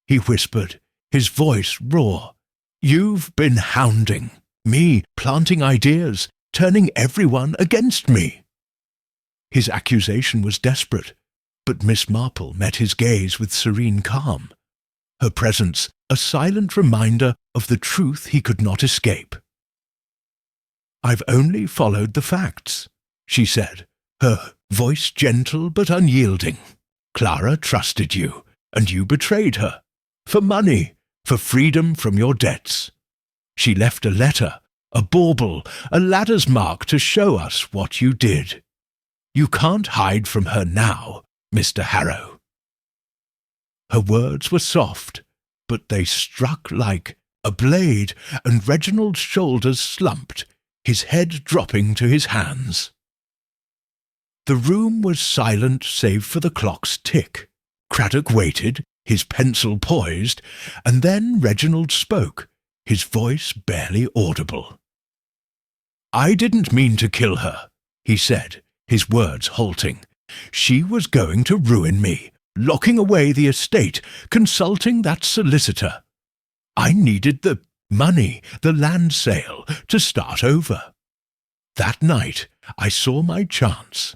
he whispered, his voice raw, "you've been hounding me, planting ideas, turning everyone against me." His accusation was desperate, but Miss Marple met his gaze with serene calm, her presence a silent reminder of the truth he could not escape. "I've only followed the facts," she said, her voice gentle but unyielding. "Clara trusted you, and you betrayed her. For money, for freedom from your debts. She left a letter, a bauble, a ladder's mark to show us what you did. You can't hide from her now, Mr. Harrow." Her words were soft, but they struck like a blade, and Reginald's shoulders slumped, his head dropping to his hands. The room was silent save for the clock's tick. Craddock waited, his pencil poised, and then Reginald spoke, his voice barely audible. "I didn't mean to kill her," he said, his words halting. "She was going to ruin me, locking away the estate, consulting that solicitor. I needed the money, the land sale, to start over. That night I saw my chance.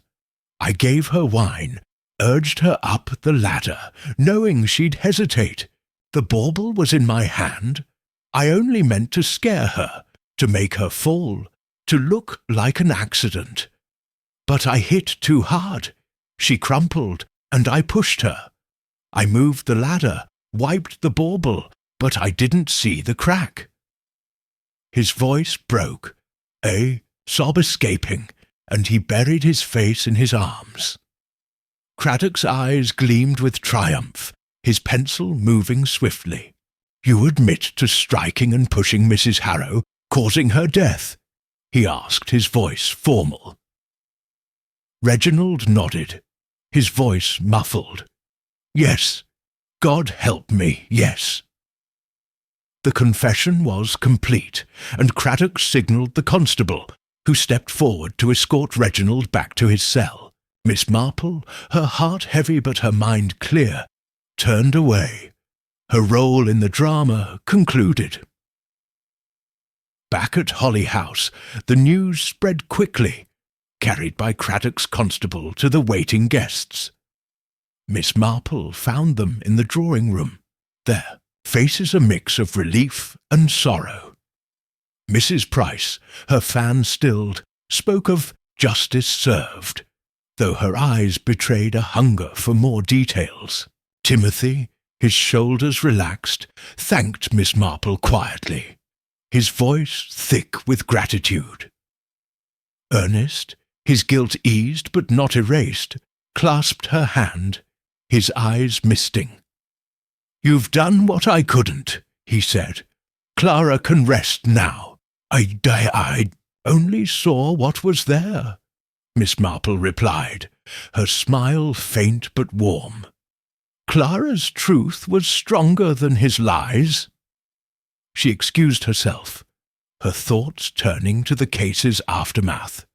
I gave her wine, urged her up the ladder, knowing she'd hesitate. The bauble was in my hand. I only meant to scare her, to make her fall, to look like an accident. But I hit too hard. She crumpled, and I pushed her. I moved the ladder, wiped the bauble, but I didn't see the crack." His voice broke, a sob escaping, and he buried his face in his arms. Craddock's eyes gleamed with triumph, his pencil moving swiftly. "You admit to striking and pushing Mrs. Harrow, causing her death?" he asked, his voice formal. Reginald nodded, his voice muffled. "Yes, God help me, yes." The confession was complete, and Craddock signalled the constable, who stepped forward to escort Reginald back to his cell. Miss Marple, her heart heavy but her mind clear, turned away. Her role in the drama concluded. Back at Holly House, the news spread quickly, carried by Craddock's constable to the waiting guests. Miss Marple found them in the drawing-room, their faces a mix of relief and sorrow. Mrs. Price, her fan stilled, spoke of justice served, though her eyes betrayed a hunger for more details. Timothy, his shoulders relaxed, thanked Miss Marple quietly, his voice thick with gratitude. Ernest, his guilt eased but not erased, clasped her hand, his eyes misting. "You've done what I couldn't," he said. "Clara can rest now. I only saw what was there," Miss Marple replied, her smile faint but warm. "Clara's truth was stronger than his lies." She excused herself, her thoughts turning to the case's aftermath.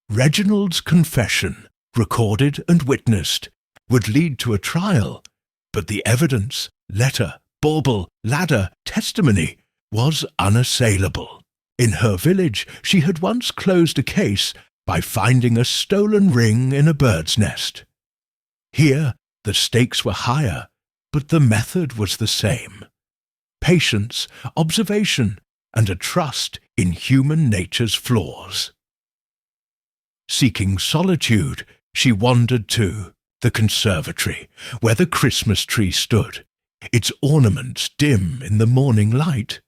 Reginald's confession, recorded and witnessed, would lead to a trial, but the evidence, letter, bauble, ladder, testimony, was unassailable. In her village she had once closed a case by finding a stolen ring in a bird's nest. Here the stakes were higher, but the method was the same. Patience, observation, and a trust in human nature's flaws. Seeking solitude, she wandered to the conservatory, where the Christmas tree stood, its ornaments dim in the morning light.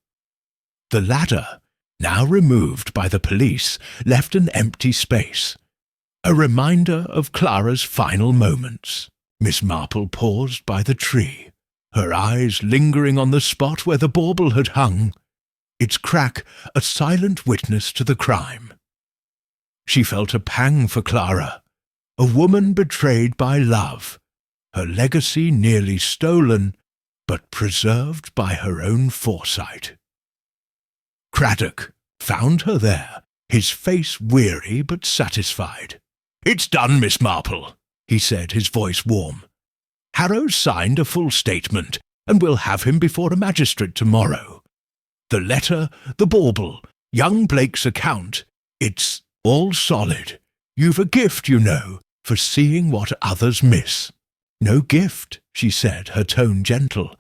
The ladder, now removed by the police, left an empty space, a reminder of Clara's final moments. Miss Marple paused by the tree, her eyes lingering on the spot where the bauble had hung, its crack a silent witness to the crime. She felt a pang for Clara, a woman betrayed by love, her legacy nearly stolen, but preserved by her own foresight. Craddock found her there, his face weary but satisfied. "It's done, Miss Marple," he said, his voice warm. "Harrow's signed a full statement, and we'll have him before a magistrate tomorrow. The letter, the bauble, young Blake's account, it's all solid. You've a gift, you know, for seeing what others miss." "No gift," she said, her tone gentle.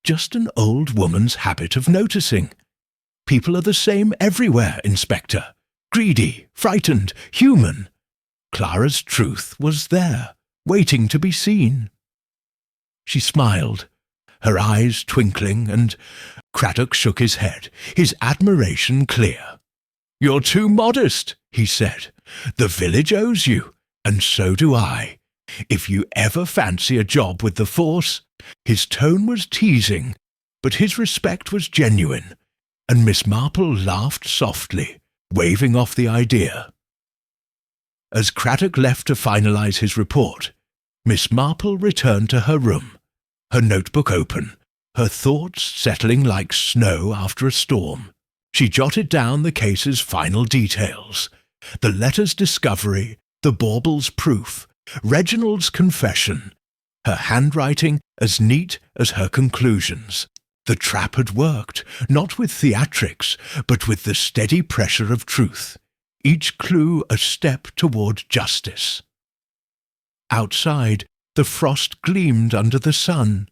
"Just an old woman's habit of noticing. People are the same everywhere, Inspector. Greedy, frightened, human. Clara's truth was there, waiting to be seen." She smiled, her eyes twinkling, and Craddock shook his head, his admiration clear. "You're too modest," he said. "The village owes you, and so do I. If you ever fancy a job with the force—" His tone was teasing, but his respect was genuine, and Miss Marple laughed softly, waving off the idea. As Craddock left to finalize his report, Miss Marple returned to her room, her notebook open, her thoughts settling like snow after a storm. She jotted down the case's final details, the letter's discovery, the bauble's proof, Reginald's confession, her handwriting as neat as her conclusions. The trap had worked, not with theatrics, but with the steady pressure of truth, each clue a step toward justice. Outside, the frost gleamed under the sun,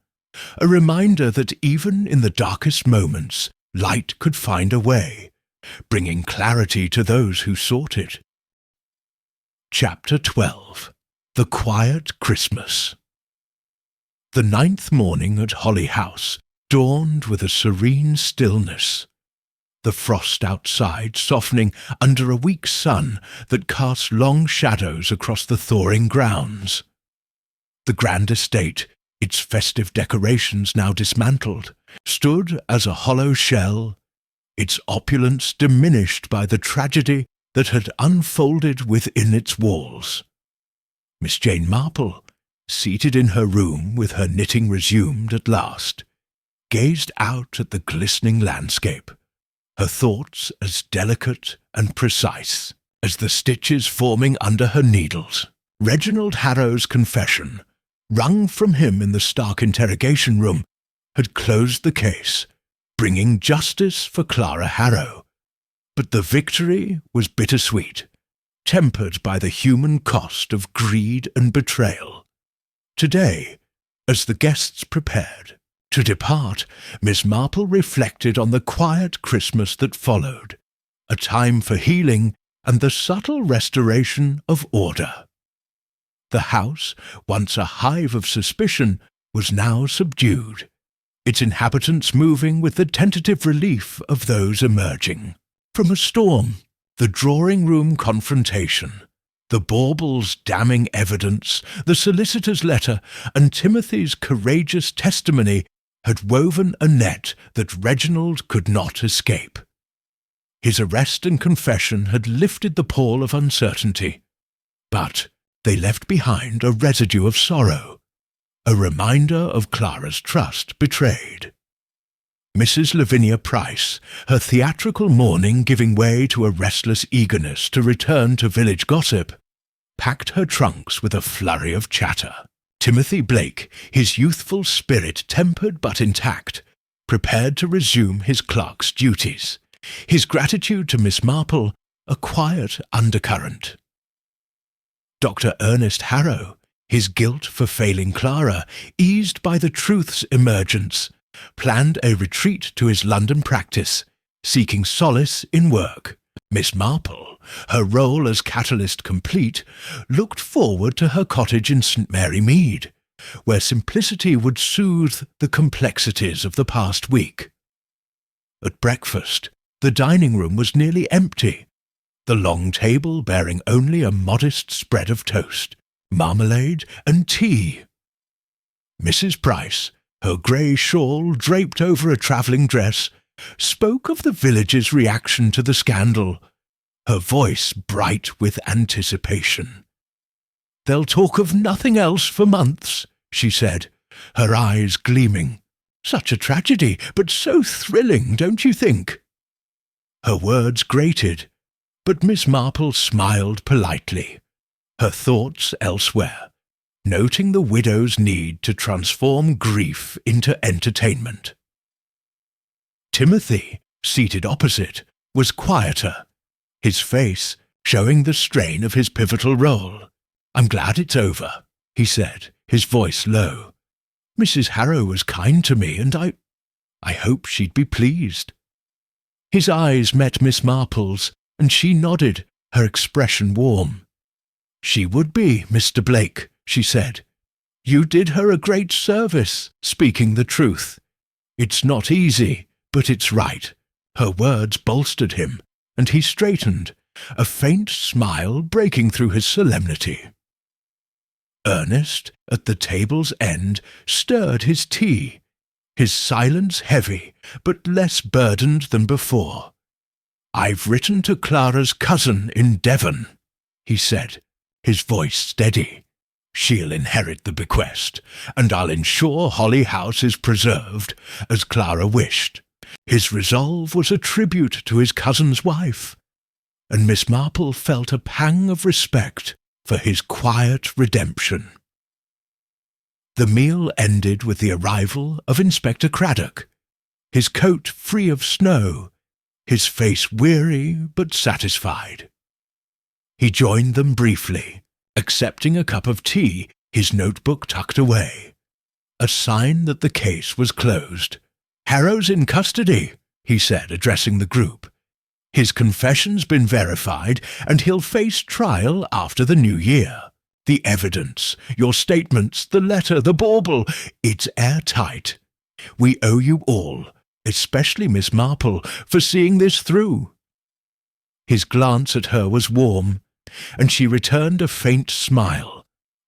a reminder that even in the darkest moments, light could find a way, bringing clarity to those who sought it. Chapter 12. The Quiet Christmas. The 9th morning at Holly House dawned with a serene stillness, the frost outside softening under a weak sun that cast long shadows across the thawing grounds. The grand estate, its festive decorations now dismantled, stood as a hollow shell, its opulence diminished by the tragedy that had unfolded within its walls. Miss Jane Marple, seated in her room with her knitting resumed at last, gazed out at the glistening landscape, her thoughts as delicate and precise as the stitches forming under her needles. Reginald Harrow's confession, wrung from him in the stark interrogation room, had closed the case, bringing justice for Clara Harrow. But the victory was bittersweet, tempered by the human cost of greed and betrayal. Today, as the guests prepared to depart, Miss Marple reflected on the quiet Christmas that followed, a time for healing and the subtle restoration of order. The house, once a hive of suspicion, was now subdued, its inhabitants moving with the tentative relief of those emerging from a storm. The drawing-room confrontation, the baubles damning evidence, the solicitor's letter, and Timothy's courageous testimony had woven a net that Reginald could not escape. His arrest and confession had lifted the pall of uncertainty, but they left behind a residue of sorrow, a reminder of Clara's trust betrayed. Mrs. Lavinia Price, her theatrical mourning giving way to a restless eagerness to return to village gossip, packed her trunks with a flurry of chatter. Timothy Blake, his youthful spirit tempered but intact, prepared to resume his clerk's duties, his gratitude to Miss Marple a quiet undercurrent. Dr. Ernest Harrow, his guilt for failing Clara eased by the truth's emergence, planned a retreat to his London practice, seeking solace in work. Miss Marple, her role as catalyst complete, looked forward to her cottage in St. Mary Mead, where simplicity would soothe the complexities of the past week. At breakfast, the dining room was nearly empty, the long table bearing only a modest spread of toast, marmalade, and tea. Mrs. Price, her grey shawl draped over a travelling dress, spoke of the village's reaction to the scandal, her voice bright with anticipation. "They'll talk of nothing else for months," she said, her eyes gleaming. "Such a tragedy, but so thrilling, don't you think?" Her words grated, but Miss Marple smiled politely, her thoughts elsewhere, noting the widow's need to transform grief into entertainment. Timothy, seated opposite, was quieter, his face showing the strain of his pivotal role. "I'm glad it's over," he said, his voice low. "Mrs. Harrow was kind to me, and I hope she'd be pleased." His eyes met Miss Marple's, and she nodded, her expression warm. "She would be, Mr. Blake," she said. "You did her a great service, speaking the truth. It's not easy, but it's right." Her words bolstered him, and he straightened, a faint smile breaking through his solemnity. Ernest, at the table's end, stirred his tea, his silence heavy, but less burdened than before. "I've written to Clara's cousin in Devon," he said, his voice steady. "She'll inherit the bequest, and I'll ensure Holly House is preserved, as Clara wished." His resolve was a tribute to his cousin's wife, and Miss Marple felt a pang of respect for his quiet redemption. The meal ended with the arrival of Inspector Craddock, his coat free of snow, his face weary but satisfied. He joined them briefly, accepting a cup of tea, his notebook tucked away, a sign that the case was closed. "Harrow's in custody," he said, addressing the group. "His confession's been verified, and he'll face trial after the new year. The evidence, your statements, the letter, the bauble, it's airtight. We owe you all, especially Miss Marple, for seeing this through." His glance at her was warm, and she returned a faint smile,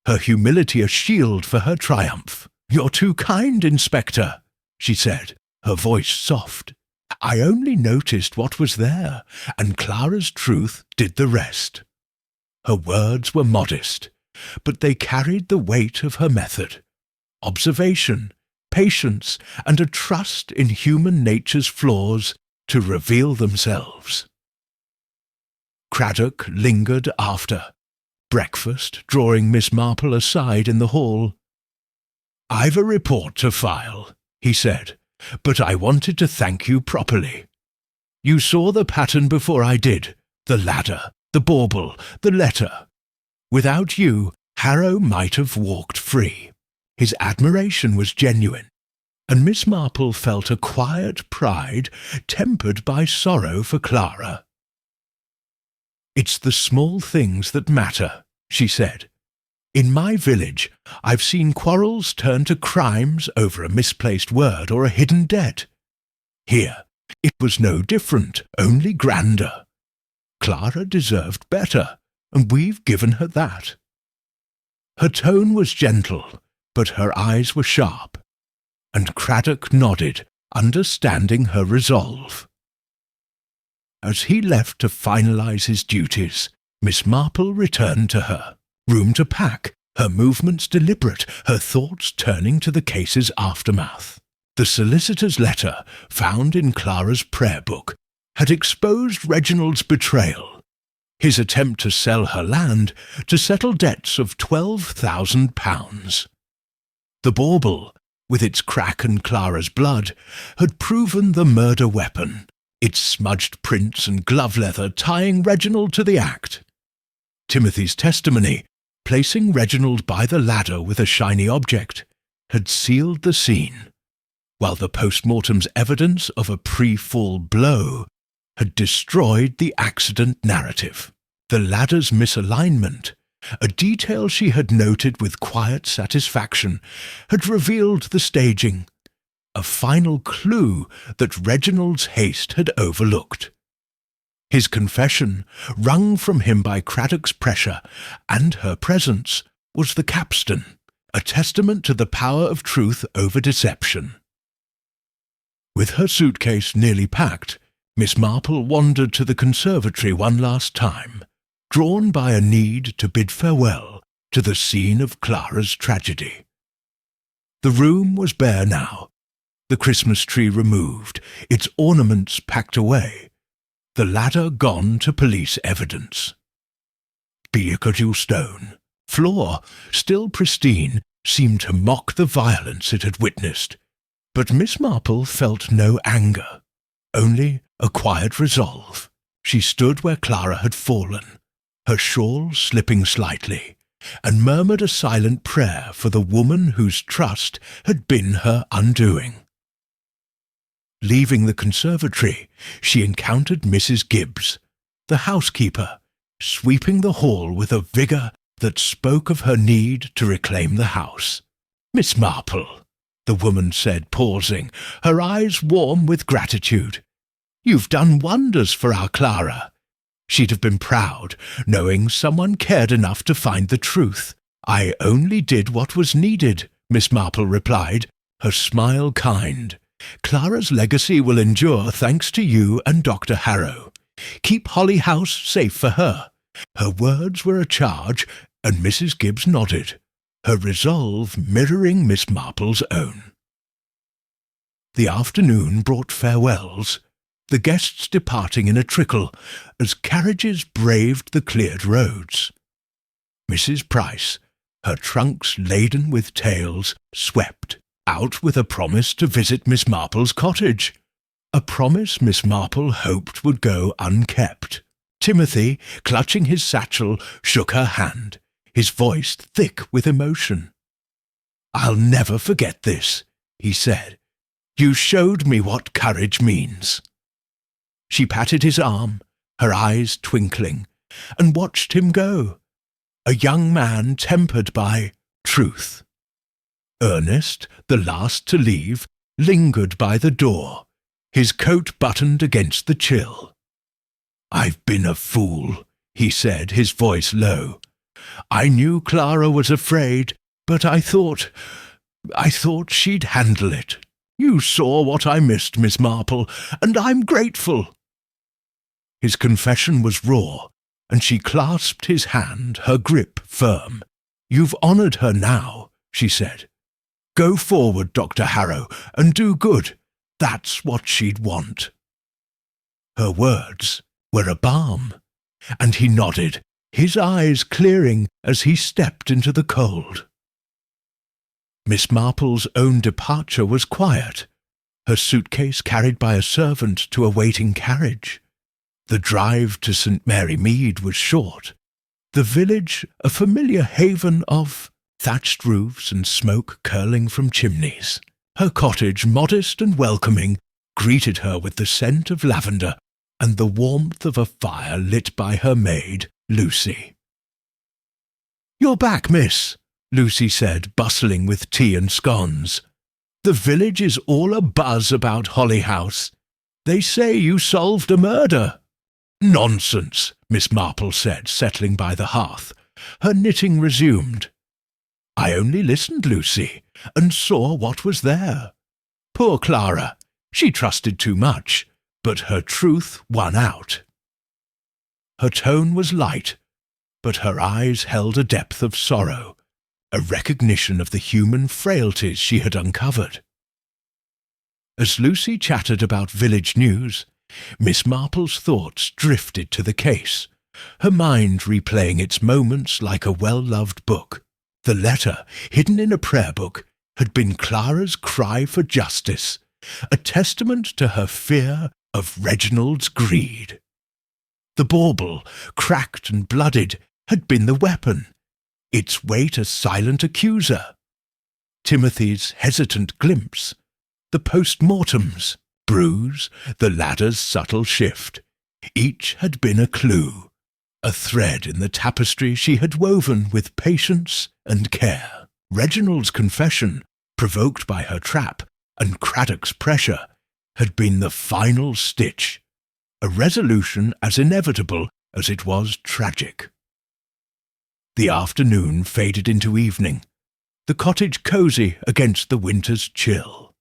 her humility a shield for her triumph. "You're too kind, Inspector," she said, her voice soft. "I only noticed what was there, and Clara's truth did the rest." Her words were modest, but they carried the weight of her method. Observation, patience, and a trust in human nature's flaws to reveal themselves. Craddock lingered after breakfast, drawing Miss Marple aside in the hall. "I've a report to file," he said, "but I wanted to thank you properly. You saw the pattern before I did, the ladder, the bauble, the letter. Without you, Harrow might have walked free." His admiration was genuine, and Miss Marple felt a quiet pride tempered by sorrow for Clara. "It's the small things that matter," she said. "In my village, I've seen quarrels turn to crimes over a misplaced word or a hidden debt. Here, it was no different, only grander. Clara deserved better, and we've given her that." Her tone was gentle, but her eyes were sharp, and Craddock nodded, understanding her resolve. As he left to finalize his duties, Miss Marple returned to her. Room to pack, her movements deliberate, her thoughts turning to the case's aftermath. The solicitor's letter, found in Clara's prayer book, had exposed Reginald's betrayal, his attempt to sell her land to settle debts of £12,000. The bauble, with its crack and Clara's blood, had proven the murder weapon, its smudged prints and glove leather tying Reginald to the act. Timothy's testimony, placing Reginald by the ladder with a shiny object, had sealed the scene, while the post-mortem's evidence of a pre-fall blow had destroyed the accident narrative. The ladder's misalignment, a detail she had noted with quiet satisfaction, had revealed the staging, a final clue that Reginald's haste had overlooked. His confession, wrung from him by Craddock's pressure and her presence, was the capstone, a testament to the power of truth over deception. With her suitcase nearly packed, Miss Marple wandered to the conservatory one last time, drawn by a need to bid farewell to the scene of Clara's tragedy. The room was bare now, the Christmas tree removed, its ornaments packed away, the ladder gone to police evidence. Beacadule stone, floor, still pristine, seemed to mock the violence it had witnessed, but Miss Marple felt no anger, only a quiet resolve. She stood where Clara had fallen, her shawl slipping slightly, and murmured a silent prayer for the woman whose trust had been her undoing. Leaving the conservatory, she encountered Mrs. Gibbs, the housekeeper, sweeping the hall with a vigour that spoke of her need to reclaim the house. "Miss Marple," the woman said, pausing, her eyes warm with gratitude, "you've done wonders for our Clara." She'd have been proud, knowing someone cared enough to find the truth. "I only did what was needed," Miss Marple replied, her smile kind. "Clara's legacy will endure thanks to you and Dr. Harrow. Keep Holly House safe for her." Her words were a charge, and Mrs. Gibbs nodded, her resolve mirroring Miss Marple's own. The afternoon brought farewells, the guests departing in a trickle as carriages braved the cleared roads. Mrs. Price, her trunks laden with tales, swept out with a promise to visit Miss Marple's cottage, a promise Miss Marple hoped would go unkept. Timothy, clutching his satchel, shook her hand, his voice thick with emotion. "I'll never forget this," he said. "You showed me what courage means." She patted his arm, her eyes twinkling, and watched him go, a young man tempered by truth. Ernest, the last to leave, lingered by the door, his coat buttoned against the chill. "I've been a fool," he said, his voice low. "I knew Clara was afraid, but I thought I thought she'd handle it. You saw what I missed, Miss Marple, and I'm grateful." His confession was raw, and she clasped his hand, her grip firm. "You've honoured her now," she said. "Go forward, Dr. Harrow, and do good. That's what she'd want." Her words were a balm, and he nodded, his eyes clearing as he stepped into the cold. Miss Marple's own departure was quiet, her suitcase carried by a servant to a waiting carriage. The drive to St. Mary Mead was short, the village a familiar haven of thatched roofs and smoke curling from chimneys. Her cottage, modest and welcoming, greeted her with the scent of lavender and the warmth of a fire lit by her maid, Lucy. "You're back, miss," Lucy said, bustling with tea and scones. "The village is all abuzz about Holly House. They say you solved a murder." "Nonsense," Miss Marple said, settling by the hearth. Her knitting resumed. "I only listened, Lucy, and saw what was there. Poor Clara, she trusted too much, but her truth won out." Her tone was light, but her eyes held a depth of sorrow, a recognition of the human frailties she had uncovered. As Lucy chattered about village news, Miss Marple's thoughts drifted to the case, her mind replaying its moments like a well-loved book. The letter, hidden in a prayer book, had been Clara's cry for justice, a testament to her fear of Reginald's greed. The bauble, cracked and blooded, had been the weapon, its weight a silent accuser. Timothy's hesitant glimpse, the post-mortems, brews, the ladder's subtle shift, each had been a clue, a thread in the tapestry she had woven with patience and care. Reginald's confession, provoked by her trap, and Craddock's pressure, had been the final stitch, a resolution as inevitable as it was tragic. The afternoon faded into evening, the cottage cosy against the winter's chill.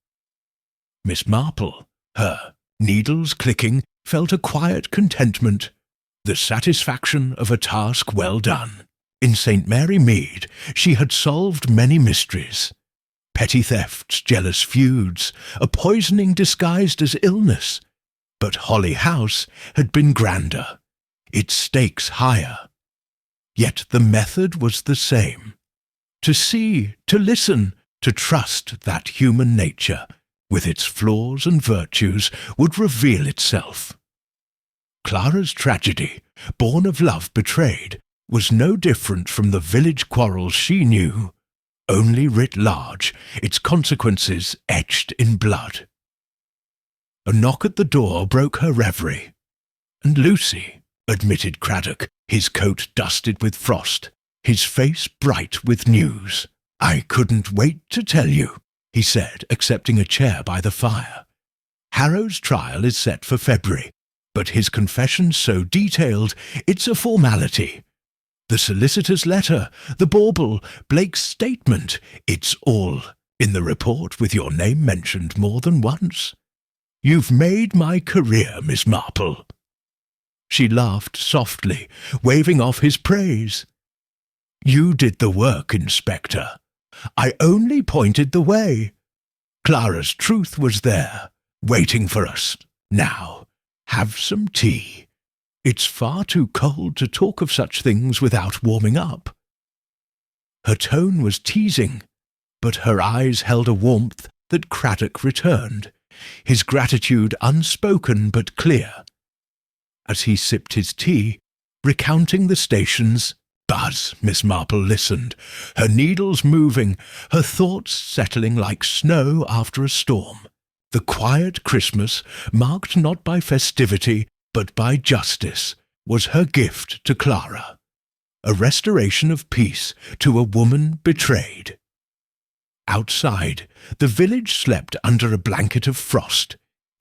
Miss Marple, her needles clicking, felt a quiet contentment, the satisfaction of a task well done. In St. Mary Mead she had solved many mysteries. Petty thefts, jealous feuds, a poisoning disguised as illness. But Holly House had been grander, its stakes higher. Yet the method was the same. To see, to listen, to trust that human nature, with its flaws and virtues, would reveal itself. Clara's tragedy, born of love betrayed, was no different from the village quarrels she knew, only writ large, its consequences etched in blood. A knock at the door broke her reverie. "And Lucy," admitted Craddock, his coat dusted with frost, his face bright with news. "I couldn't wait to tell you," he said, accepting a chair by the fire. "Harrow's trial is set for February, but his confession's so detailed it's a formality. The solicitor's letter, the bauble, Blake's statement, it's all in the report with your name mentioned more than once. You've made my career, Miss Marple." She laughed softly, waving off his praise. "You did the work, Inspector. I only pointed the way. Clara's truth was there, waiting for us. Now, have some tea. It's far too cold to talk of such things without warming up." Her tone was teasing, but her eyes held a warmth that Craddock returned, his gratitude unspoken but clear. As he sipped his tea, recounting the station's buzz, Miss Marple listened, her needles moving, her thoughts settling like snow after a storm. The quiet Christmas, marked not by festivity but by justice, was her gift to Clara, a restoration of peace to a woman betrayed. Outside, the village slept under a blanket of frost,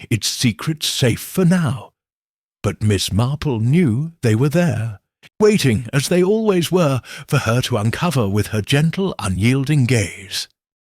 its secrets safe for now. But Miss Marple knew they were there, waiting, as they always were, for her to uncover with her gentle, unyielding gaze.